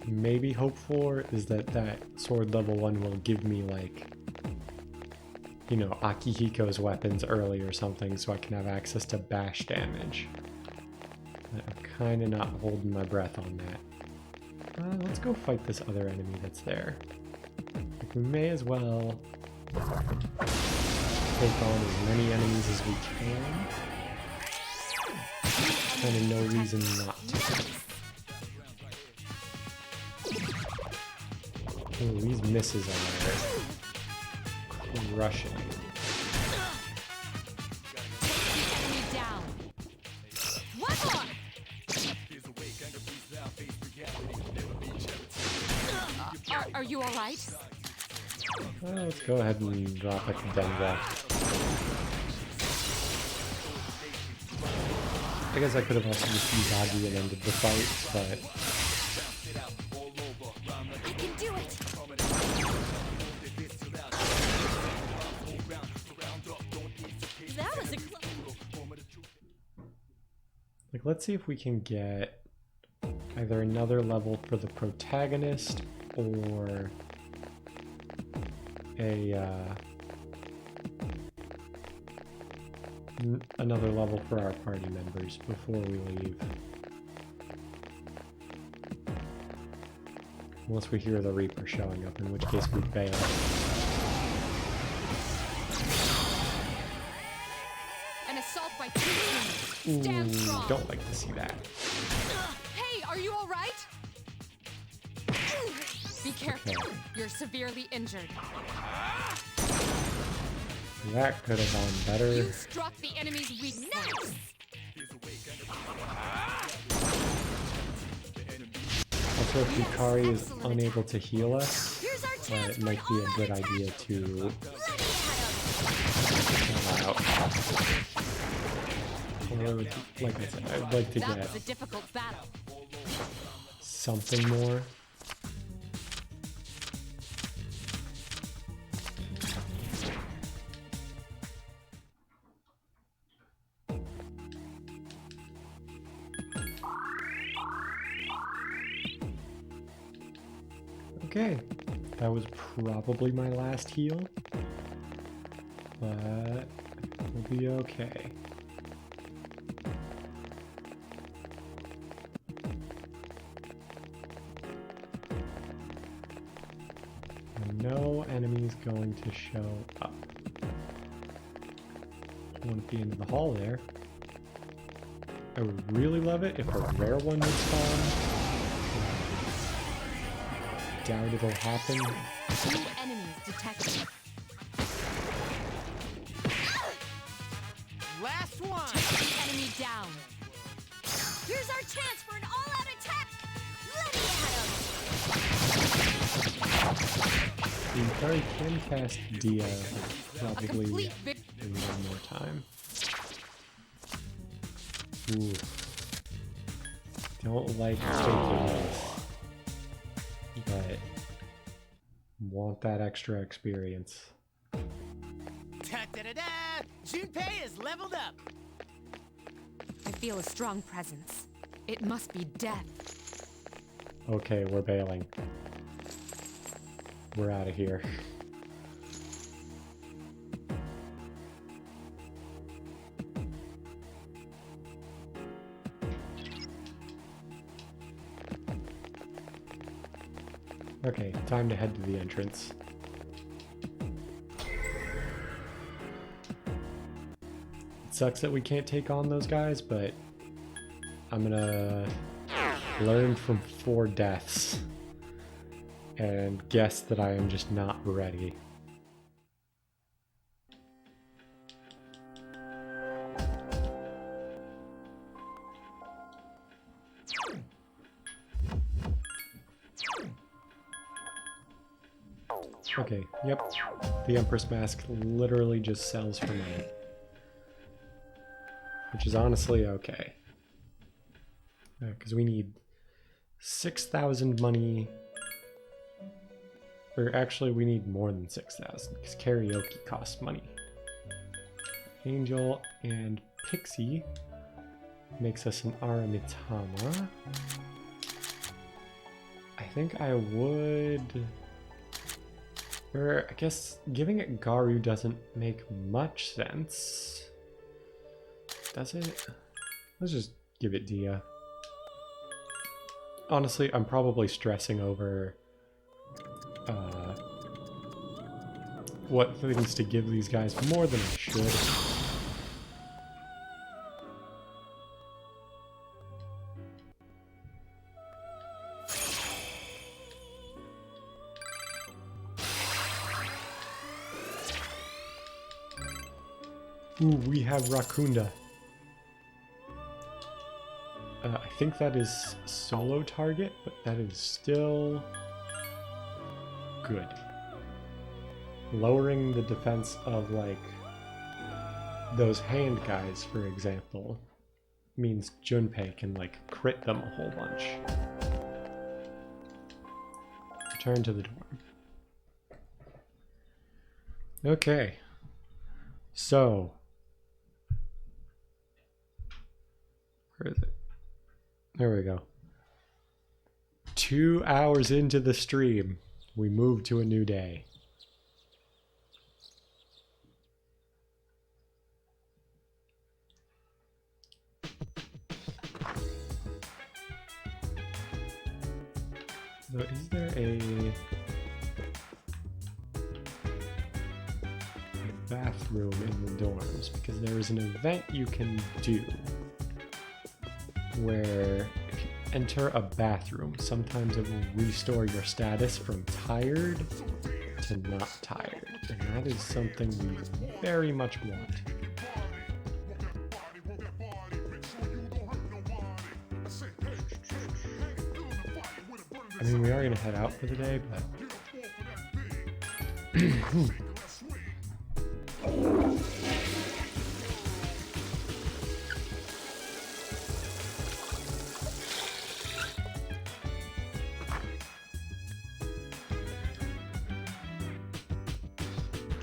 maybe hope for is that that sword level 1 will give me, like, you know, Akihiko's weapons early or something so I can have access to bash damage. I'm kind of not holding my breath on that. Let's go fight this other enemy that's there. Like, we may as well take on as many enemies as we can. Kind of no reason not to. Oh, these misses are crushing. Enemy down. One more. Are you all right? Well, let's go ahead and drop a cadenza. I guess I could have also just used Agi and ended the fight, but I can do it. That was a like, let's see if we can get either another level for the protagonist or another level for our party members before we leave. Unless we hear the Reaper showing up, in which case we bail. An assault by two enemies. Stand Ooh, strong. don't like to see that. Hey, are you all right? Be careful. Okay. You're severely injured. That could have gone better. You struck the enemy's weak point. Also, if Yukari is unable to heal us, Here's our chance it might be a good idea to chill out. Although, like I said, I'd like to That get was a difficult battle. something more. Okay, that was probably my last heal, but we'll be okay. And no enemies going to show up. One at the end of the hall there. I would really love it if a rare one would spawn. Doubt it'll happen. 2 enemies detected. Last one! Enemy down. Here's our chance for an all-out attack! Let me at 'em! The Ikari can cast Dia probably complete in one more time. Ooh. Don't like taking this, but want that extra experience. Da-da-da-da! Junpei is leveled up! I feel a strong presence. It must be death. Okay, we're bailing. We're out of here. Okay, time to head to the entrance. It sucks that we can't take on those guys, but I'm gonna learn from 4 deaths and guess that I am just not ready. Okay, yep. The Empress Mask literally just sells for money. Which is honestly okay. Because we need 6,000 money. Or actually, we need more than 6,000, because karaoke costs money. Angel and Pixie makes us an Aramitama. I think I would... Or I guess giving it Garu doesn't make much sense. Does it? Let's just give it Dia. Honestly, I'm probably stressing over what things to give these guys more than I should. Ooh, we have Rakunda. I think that is solo target, but that is still good. Lowering the defense of, like, those hand guys, for example, means Junpei can, like, crit them a whole bunch. Return to the dorm. Okay. So... where is it? There we go. 2 hours into the stream, we move to a new day. So is there a bathroom in the dorms? Because there is an event you can do where if you enter a bathroom, sometimes it will restore your status from tired to not tired. And that is something we very much want. I mean, we are going to head out for the day, but...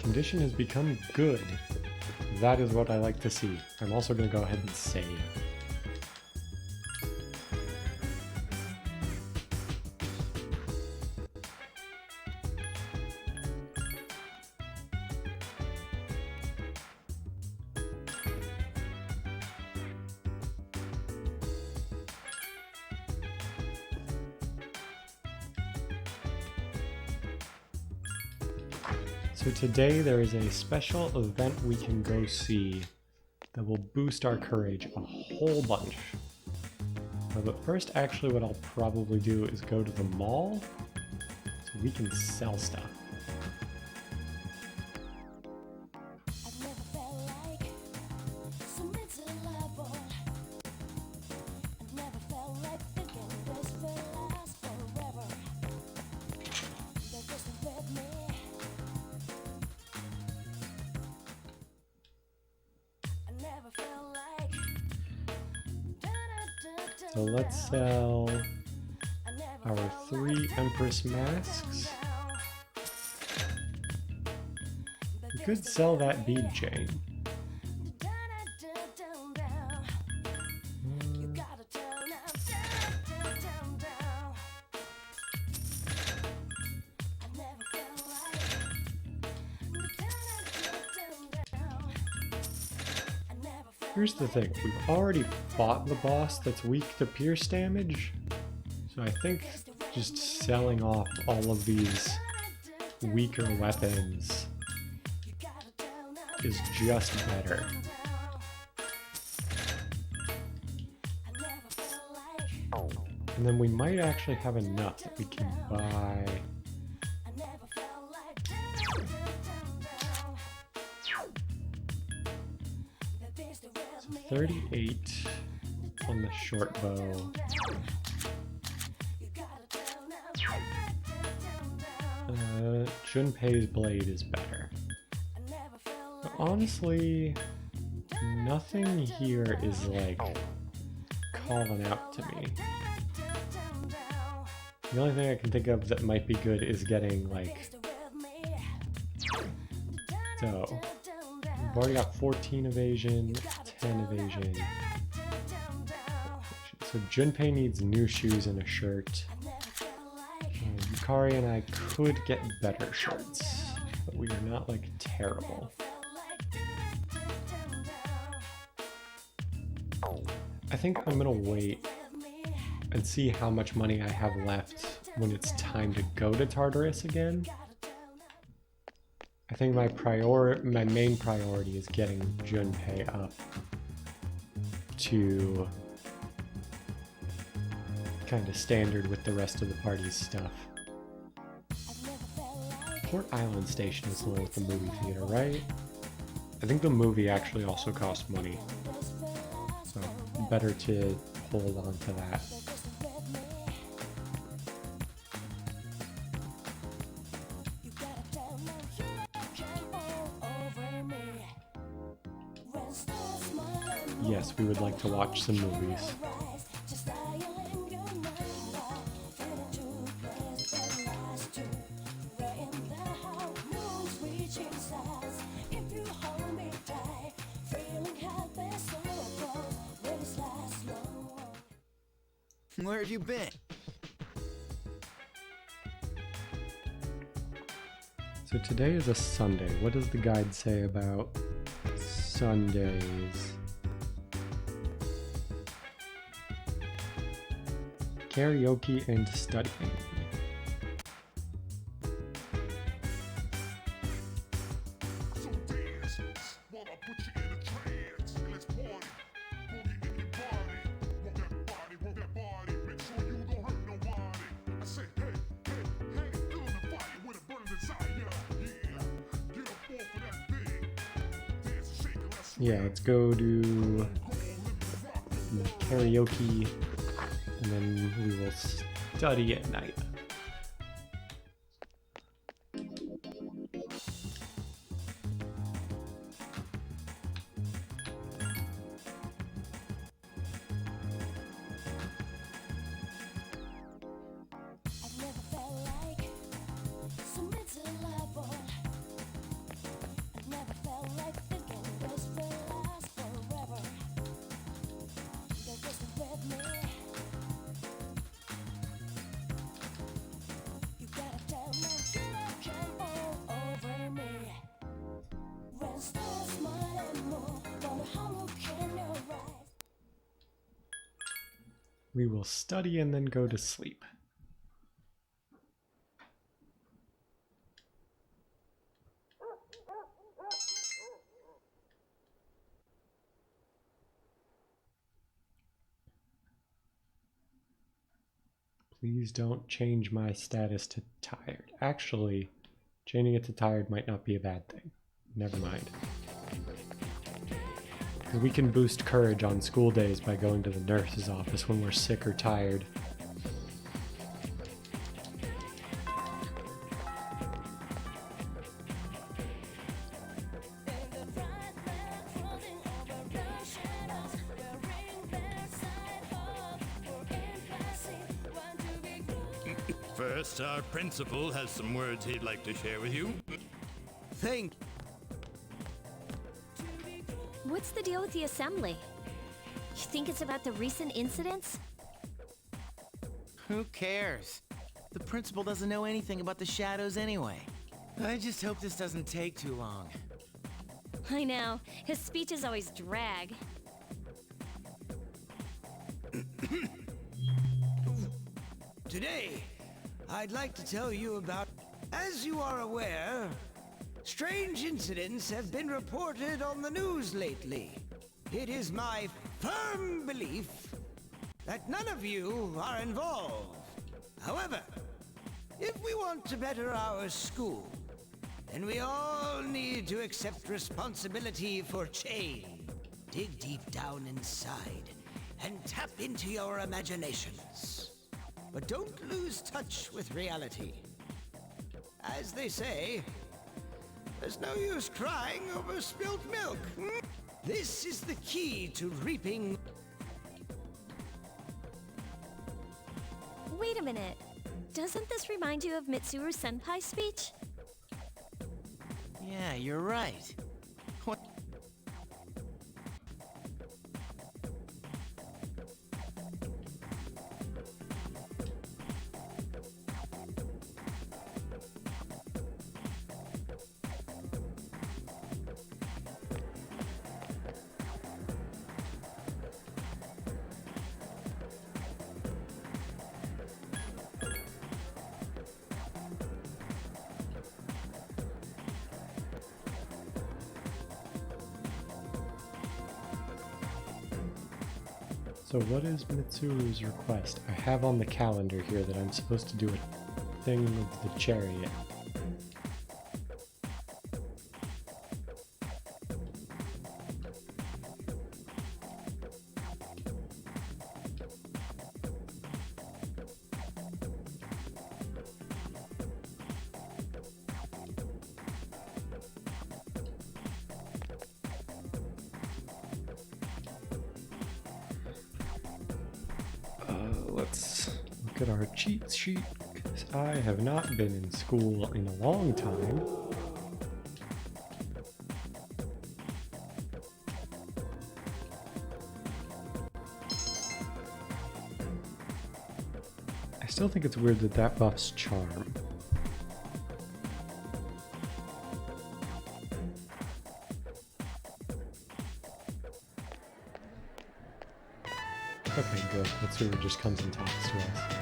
Condition has become good. That is what I like to see. I'm also going to go ahead and save. So today there is a special event we can go see that will boost our courage a whole bunch. But first, actually, what I'll probably do is go to the mall so we can sell stuff. I've never felt like so miserable. I've never felt like thinking this will last forever. They're just with me. I never felt like. So let's sell our 3 Empress masks. We could sell that bead chain. Here's the thing, we've already fought the boss that's weak to pierce damage, so I think just selling off all of these weaker weapons is just better. And then we might actually have enough that we can buy. 38 on the short bow. Junpei's blade is better. But honestly, nothing here is like calling out to me. The only thing I can think of that might be good is getting like... So, we've already got 14 evasion, 10 evasion. So Junpei needs new shoes and a shirt. Yukari and I could get better shirts, but we are not like terrible. I think I'm gonna wait and see how much money I have left when it's time to go to Tartarus again. I think my main priority is getting Junpei up to kind of standard with the rest of the party's stuff. Port Island Station is the one with the movie theater, right? I think the movie actually also costs money, so better to hold on to that. Yes, we would like to watch some movies. Where have you been? So today is a Sunday. What does the guide say about Sundays? Karaoke and studying. Yeah, let's go to karaoke and then we will study at night. We will study and then go to sleep. Please don't change my status to tired. Actually, changing it to tired might not be a bad thing. Never mind. We can boost courage on school days by going to the nurse's office when we're sick or tired. First, our principal has some words he'd like to share with you. Thank. What's the deal with the assembly? You think it's about the recent incidents? Who cares? The principal doesn't know anything about the shadows anyway. I just hope this doesn't take too long. I know. His speeches always drag. Today, I'd like to tell you about... As you are aware, strange incidents have been reported on the news lately. It is my firm belief that none of you are involved. However, if we want to better our school, then we all need to accept responsibility for change. Dig deep down inside and tap into your imaginations. But don't lose touch with reality. As they say, there's no use crying over spilt milk. This is the key to reaping. Wait a minute. Doesn't this remind you of Mitsuru Senpai's speech? Yeah, you're right. What? So what is Mitsuru's request? I have on the calendar here that I'm supposed to do a thing with the Chariot. Let's look at our cheat sheet, because I have not been in school in a long time. I still think it's weird that that buffs charm. Okay, good. Mitsuru just comes and talks to us.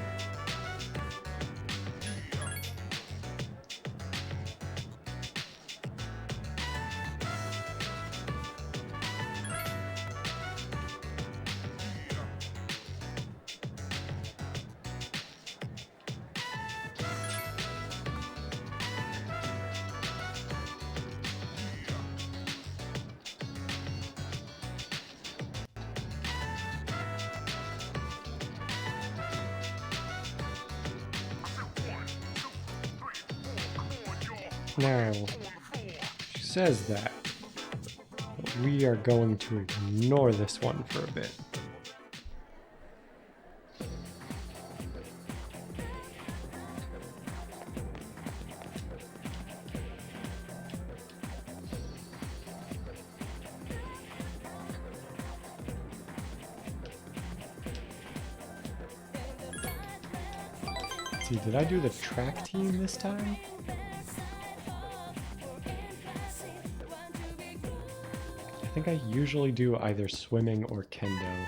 Now, she says that, but we are going to ignore this one for a bit. Let's see, did I do the track team this time? I think I usually do either swimming or kendo.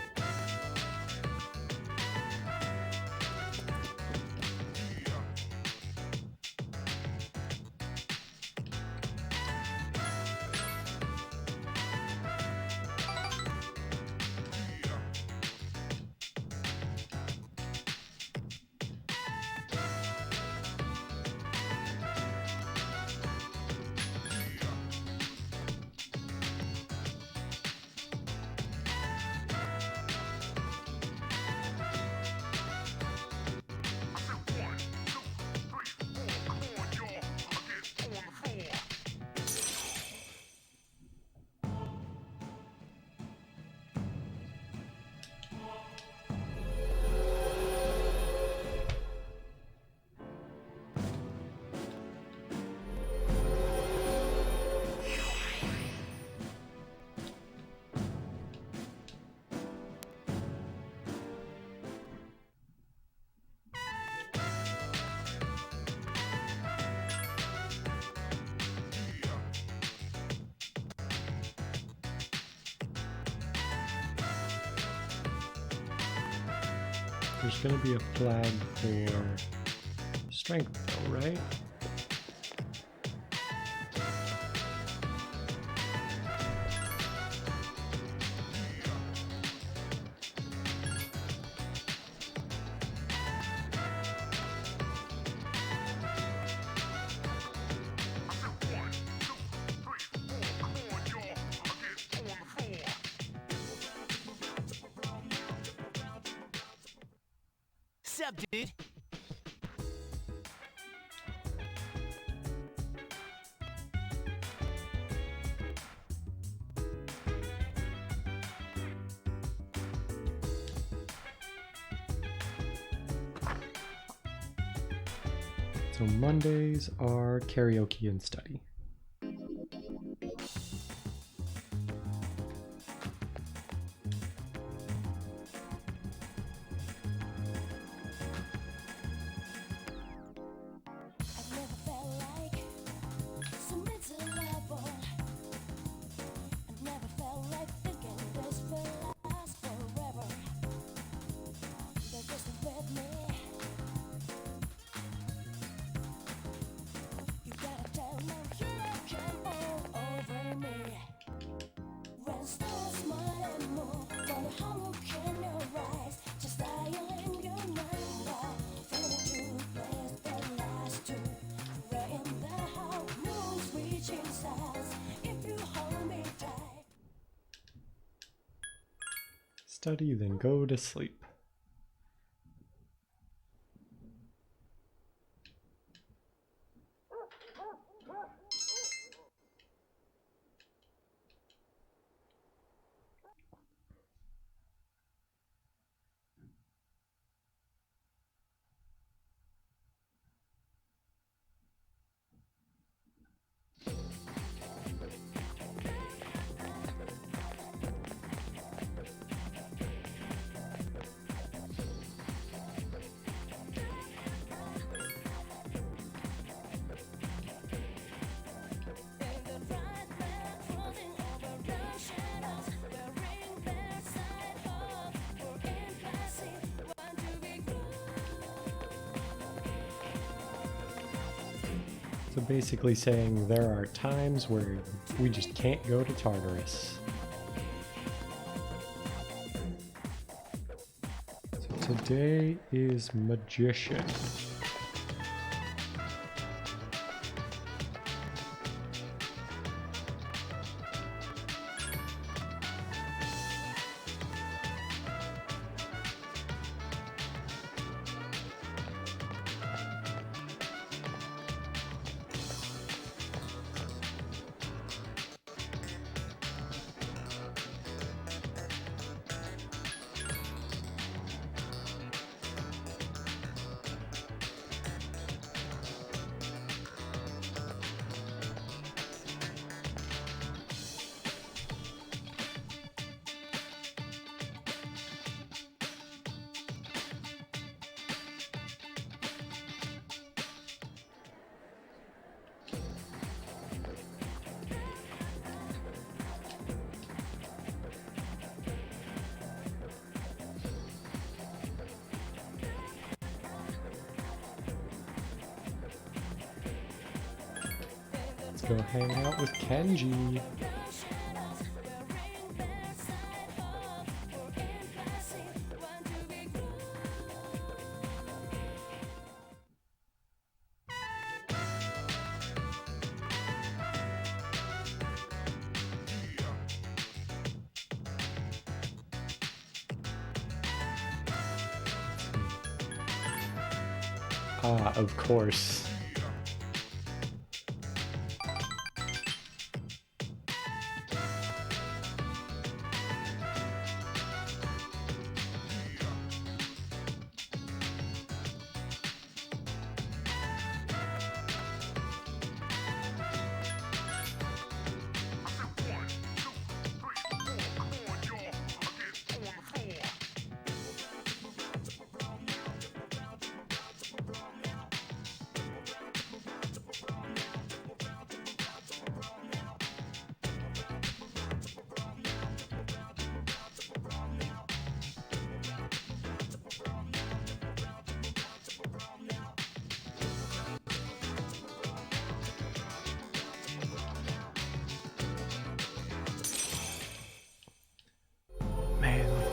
There's gonna be a flag for strength though, right? Sup, dude? So Mondays are karaoke and study. I've never felt like so miserable. I've never felt like thinking this will last forever. They're just with me. You gotta tell them you don't jump all over me. When stars smile and move, wonder how look in your eyes, just dial in your number. Feeling too blessed the last two. Right in the house, moon's reaching stars. If you hold me tight. Study, then go to sleep. So basically saying there are times where we just can't go to Tartarus. So today is Magician. Let's go hang out with Kenji. Ah, of course.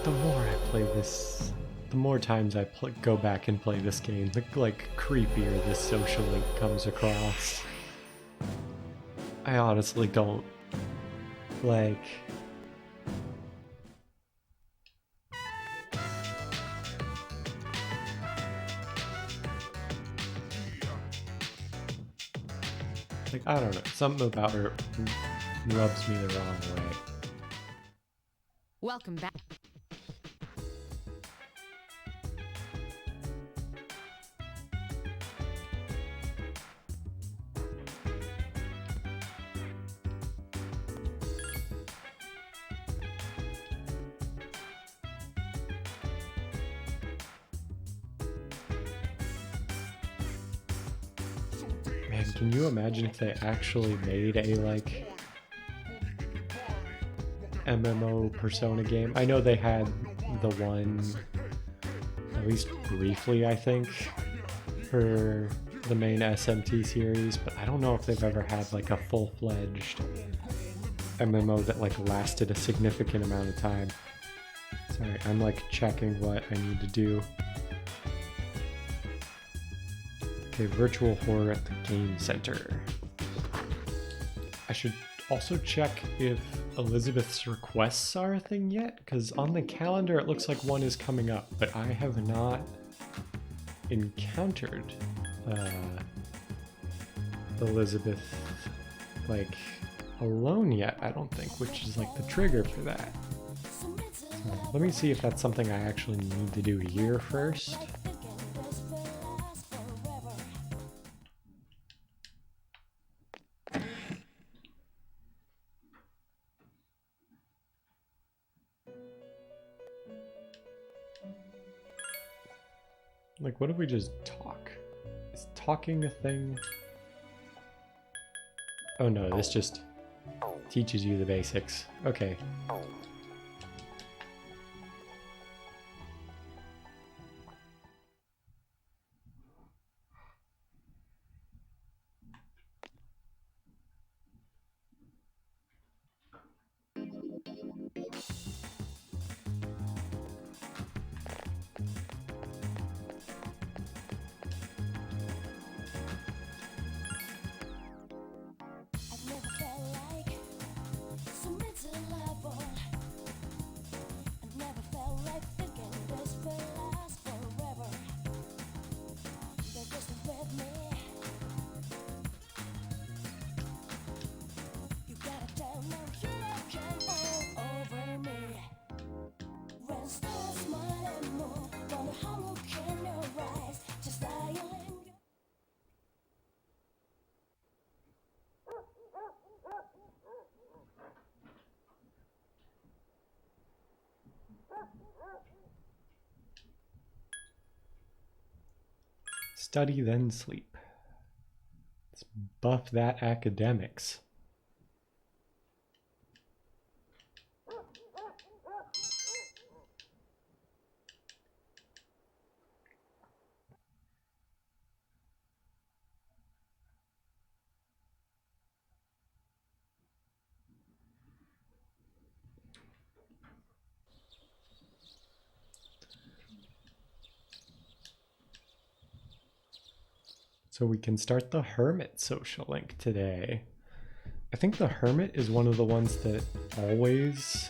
the more I play this, the more times I go back and play this game, the like creepier this social link comes across. I honestly don't like. Like, I don't know, something about her rubs me the wrong way. Welcome back. Man, can you imagine if they actually made a, like, MMO Persona game? I know they had the one, at least briefly, I think, for the main SMT series, but I don't know if they've ever had, like, a full-fledged MMO that, like, lasted a significant amount of time. Sorry, I'm, like, checking what I need to do. Okay, virtual horror at the game center. I should also check if Elizabeth's requests are a thing yet, because on the calendar it looks like one is coming up, but I have not encountered Elizabeth, like, alone yet, I don't think, which is like the trigger for that. So let me see if that's something I actually need to do here first. Like, what if we just talk? Is talking a thing? Oh no, this just teaches you the basics. Okay. Study then sleep. Let's buff that academics. So we can start the Hermit social link today. I think the Hermit is one of the ones that always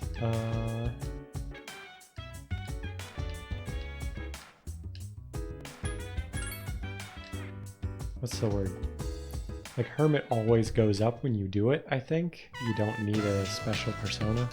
what's the word? Like, Hermit always goes up when you do it, I think. You don't need a special persona.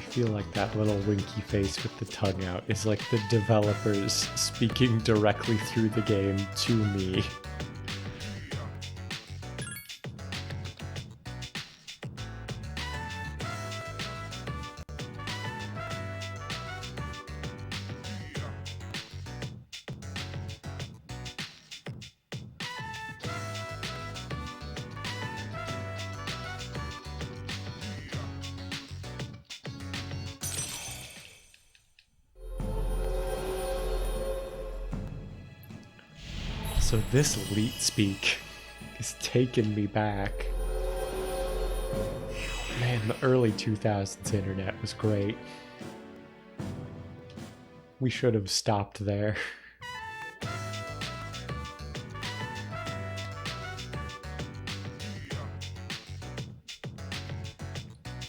feel like that little winky face with the tongue out is like the developers speaking directly through the game to me. So this leet speak is taking me back. Man, the early 2000s internet was great. We should have stopped there.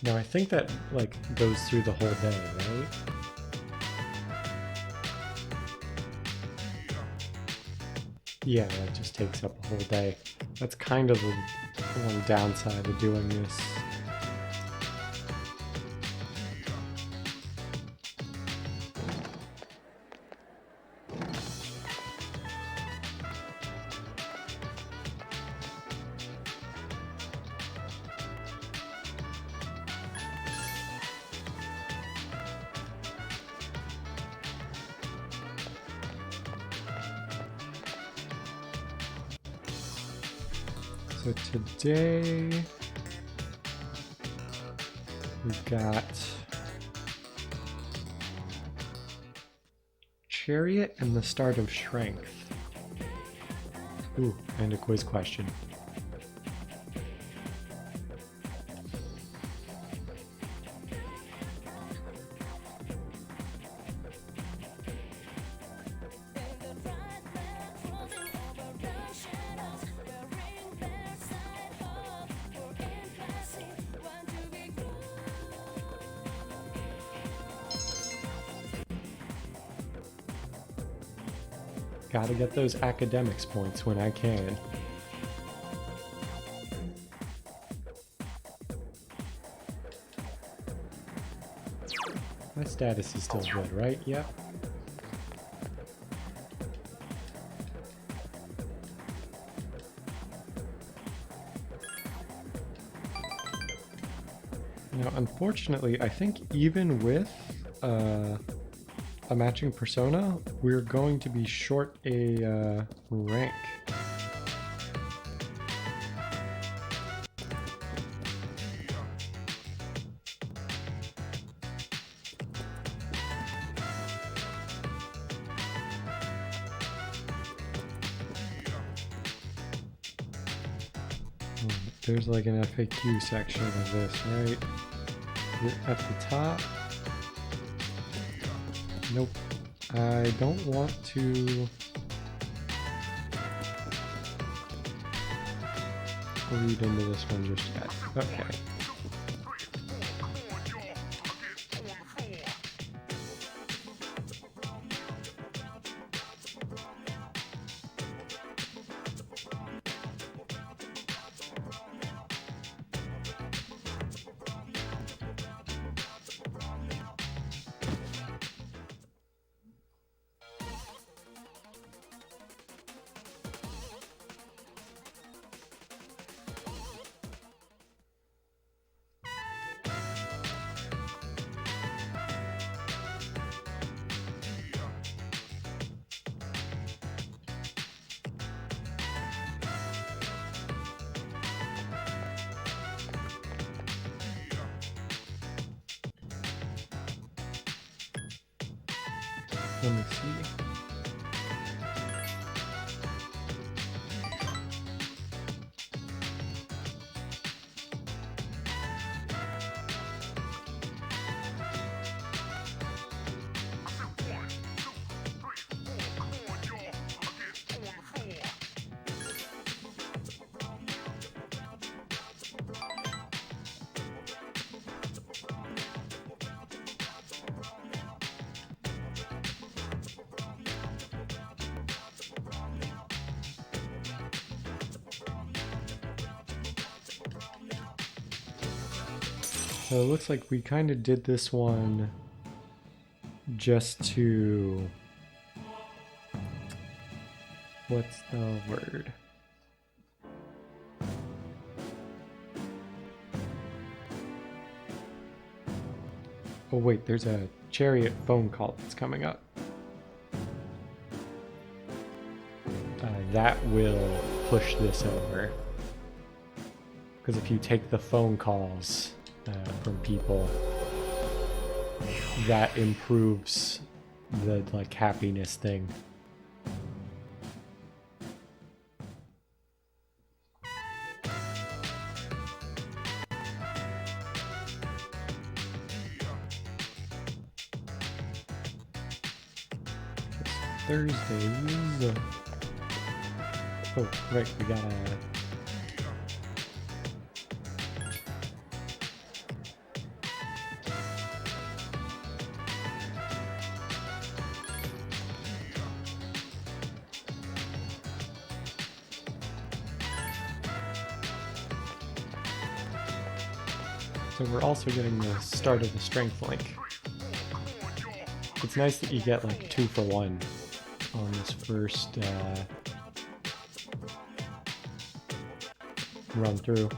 Now I think that like goes through the whole day, right? Yeah, that just takes up a whole day. That's kind of the one downside of doing this. So today we've got Chariot and the start of Strength. Ooh, and a quiz question. Gotta get those academics points when I can. My status is still good, right? Yep. Now, unfortunately, I think even with a matching persona, we're going to be short a rank. There's like an FAQ section of this, right? At the top. Nope. I don't want to read into this one just yet. Okay. Let me see. So it looks like we kind of did this one just to... What's the word? Oh wait, there's a Chariot phone call that's coming up. That will push this over. Because if you take the phone calls from people, that improves the like happiness thing. Thursdays. Oh, right, we gotta... So we're also getting the start of the strength link. It's nice that you get like 2 for 1 on this first run through.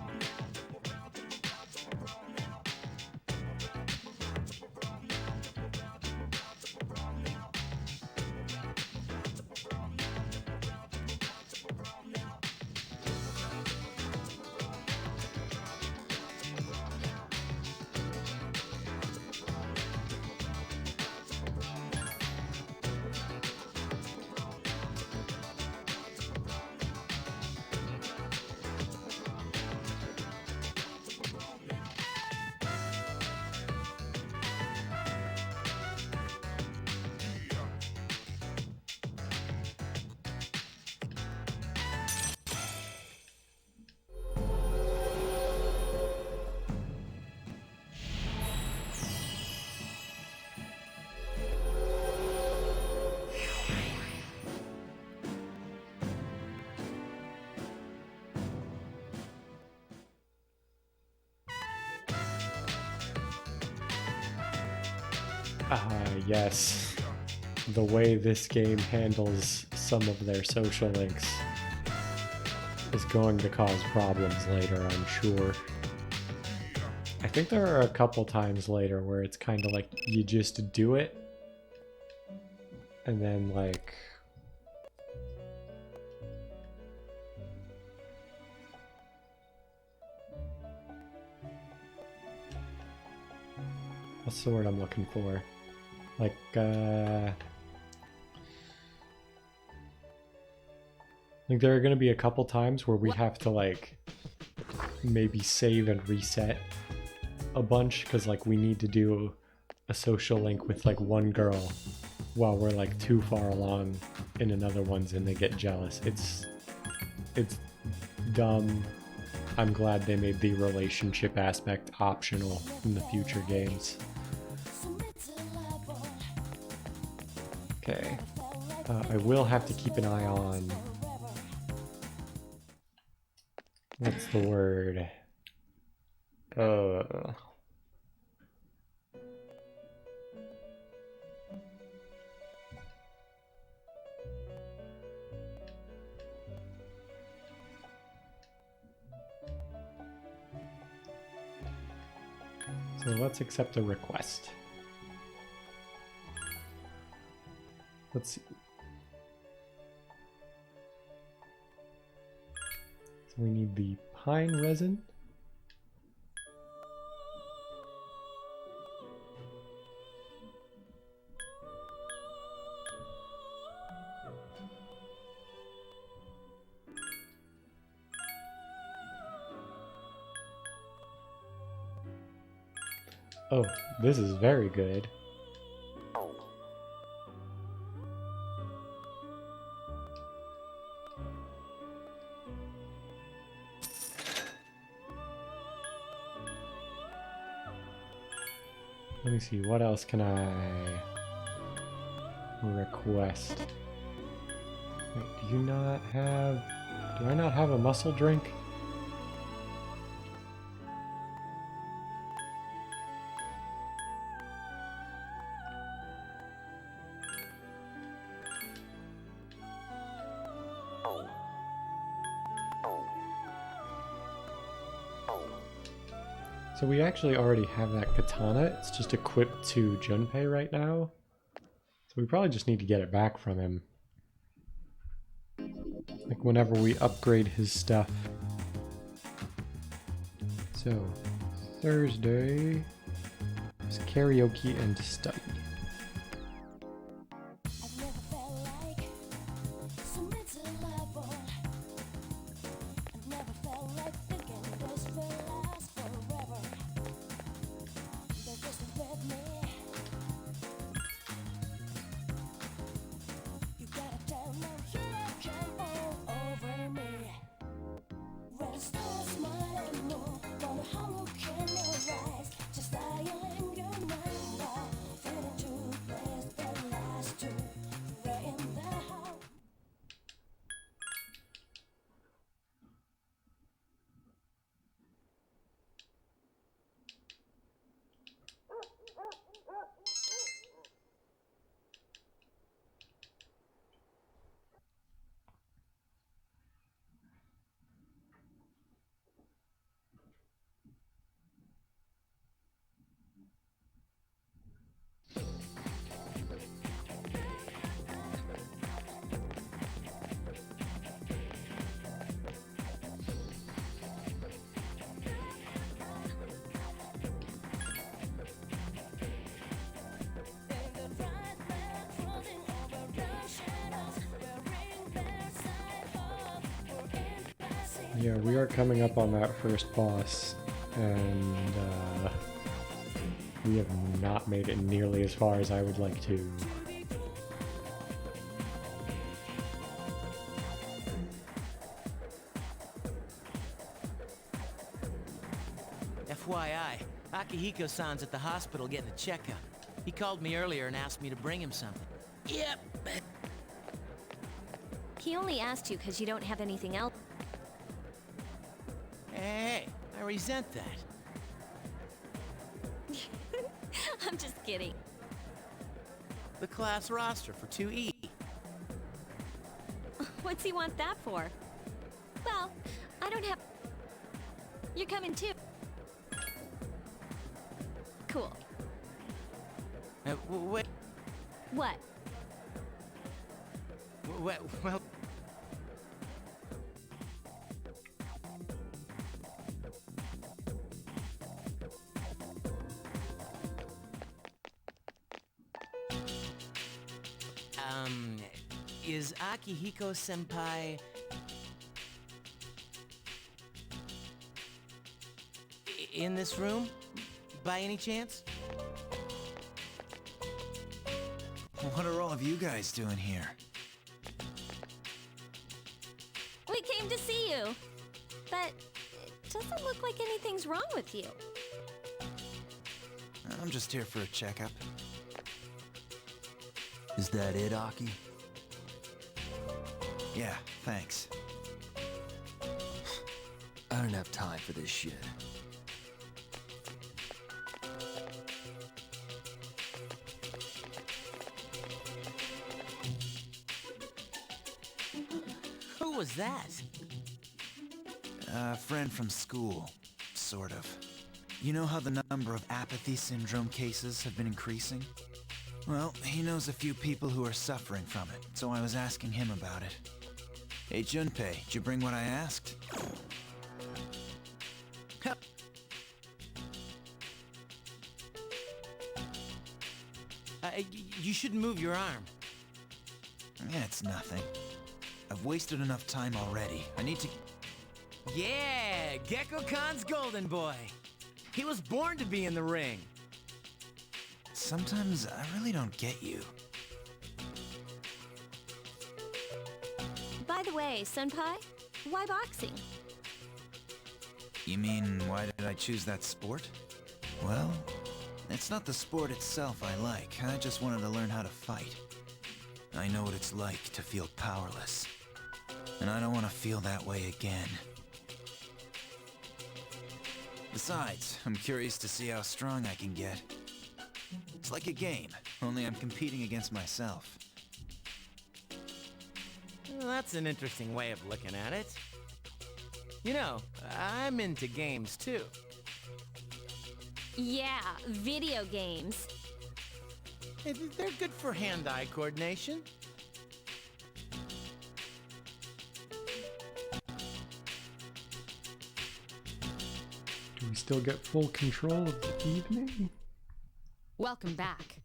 Yes. The way this game handles some of their social links is going to cause problems later, I'm sure. I think there are a couple times later where it's kind of like you just do it and then like what's the word I'm looking for? Like, there are going to be a couple times where we have to, like, maybe save and reset a bunch, because, like, we need to do a social link with, like, one girl while we're, like, too far along in another one's and they get jealous. It's dumb. I'm glad they made the relationship aspect optional in the future games. Okay, I will have to keep an eye on, what's the word, so let's accept a request. Let's see. So we need the pine resin. Oh, this is very good. Let me see, what else can I request? Wait, do I not have a muscle drink? So we actually already have that katana. It's just equipped to Junpei right now. So we probably just need to get it back from him. Like whenever we upgrade his stuff. So, Thursday is karaoke and study. I've never felt like submit to level. I've never felt like thinking this will last forever. They're just with me. You gotta tell them here come all over me. When stars smile and more, wonder how low can your rise? Just dial in your mind now. Feeling to place that last two. Right in the heart. Yeah, we are coming up on that first boss, and we have not made it nearly as far as I would like to. FYI, Akihiko-san's at the hospital getting a checkup. He called me earlier and asked me to bring him something. Yep. He only asked you because you don't have anything else. Hey, I resent that. I'm just kidding. The class roster for 2E. What's he want that for? Well, I don't have... You're coming too. Cool. Wait, What? well... Is Akihiko-senpai... in this room? By any chance? What are all of you guys doing here? We came to see you. But it doesn't look like anything's wrong with you. I'm just here for a checkup. Is that it, Aki? Yeah, thanks. I don't have time for this shit. Who was that? A friend from school, sort of. You know how the number of apathy syndrome cases have been increasing? Well, he knows a few people who are suffering from it, so I was asking him about it. Hey, Junpei, did you bring what I asked? You shouldn't move your arm. Yeah, it's nothing. I've wasted enough time already. I need to... Yeah, Gecko-Khan's golden boy. He was born to be in the ring. Sometimes I really don't get you. By the way, Senpai, why boxing? You mean, why did I choose that sport? Well, it's not the sport itself I like. I just wanted to learn how to fight. I know what it's like to feel powerless. And I don't want to feel that way again. Besides, I'm curious to see how strong I can get. It's like a game, only I'm competing against myself. Well, that's an interesting way of looking at it. You know, I'm into games too. Yeah, video games. They're good for hand-eye coordination. Do we still get full control of the evening? Welcome back.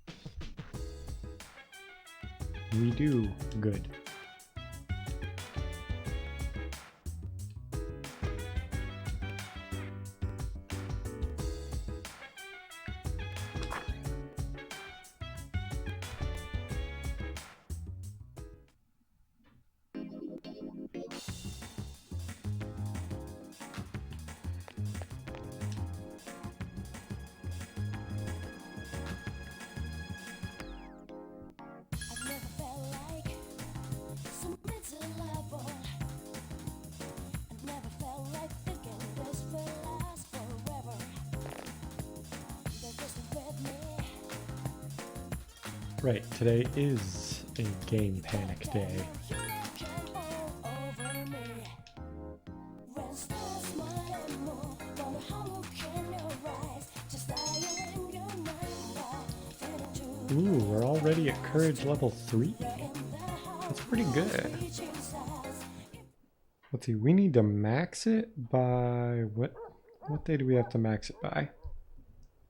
We do. Good. I've never felt like some mid-level. I've never felt like thinking this will last forever. They're just with me. Right, today is a game panic day. You came all over me. When stars smile and move, wonder how look in your eyes. Just lying in your mind. Feeling too Ooh, we're already at courage level 3? That's pretty good. Let's see, we need to max it by what day do we have to max it by?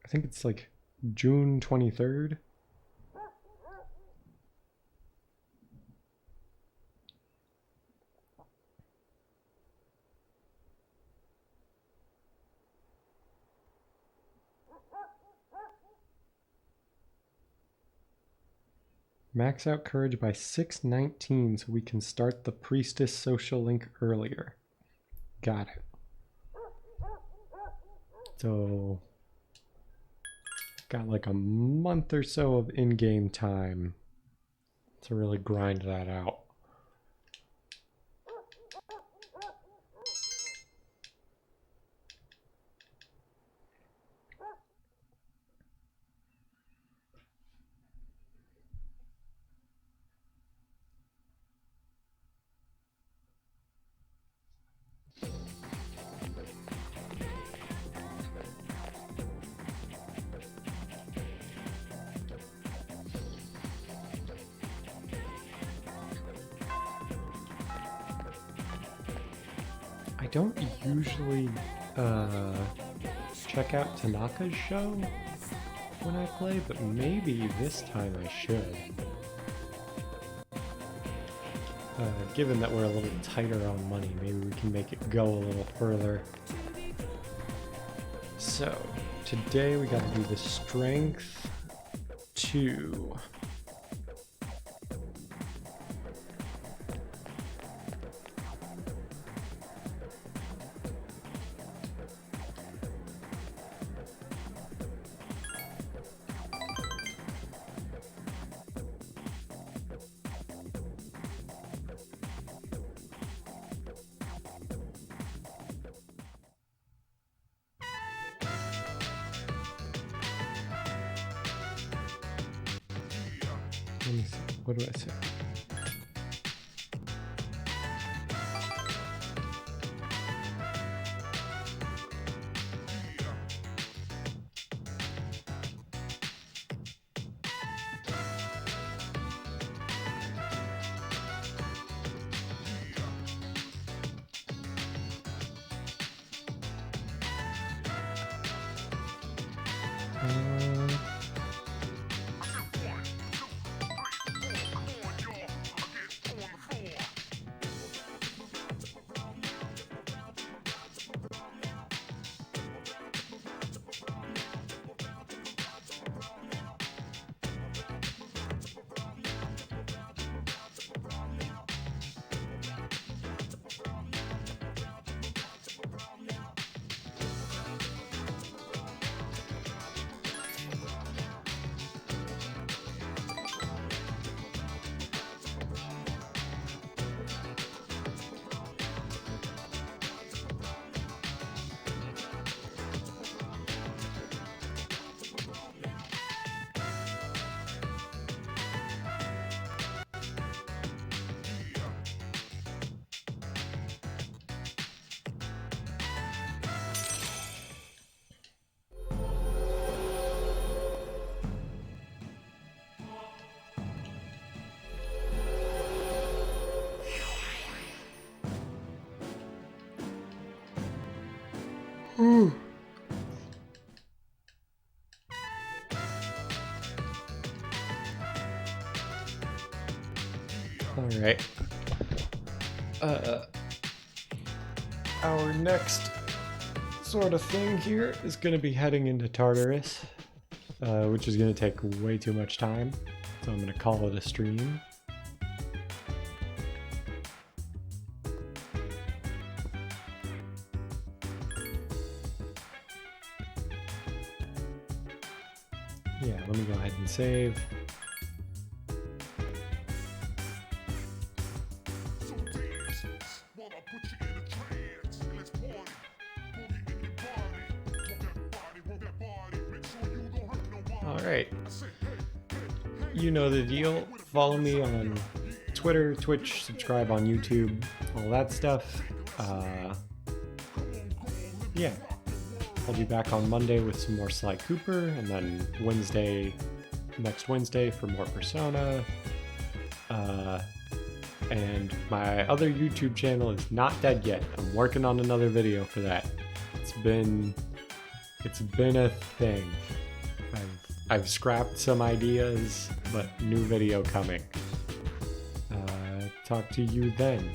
I think it's like June 23rd. Max out courage by 619 so we can start the priestess social link earlier. Got it. So, got like a month or so of in-game time to really grind that out. I don't usually check out Tanaka's show when I play, but maybe this time I should. Given that we're a little tighter on money, maybe we can make it go a little further. So, today we gotta do the strength 2. Let me see. What do I say? Alright. Our next sort of thing here is going to be heading into Tartarus, which is going to take way too much time, so I'm going to call it a stream. Yeah, let me go ahead and save. Alright. You know the deal. Follow me on Twitter, Twitch, subscribe on YouTube, all that stuff. Yeah. I'll be back on Monday with some more Sly Cooper, and then next Wednesday for more Persona. And my other YouTube channel is not dead yet. I'm working on another video for that. It's been a thing. I've scrapped some ideas, but new video coming. Talk to you then.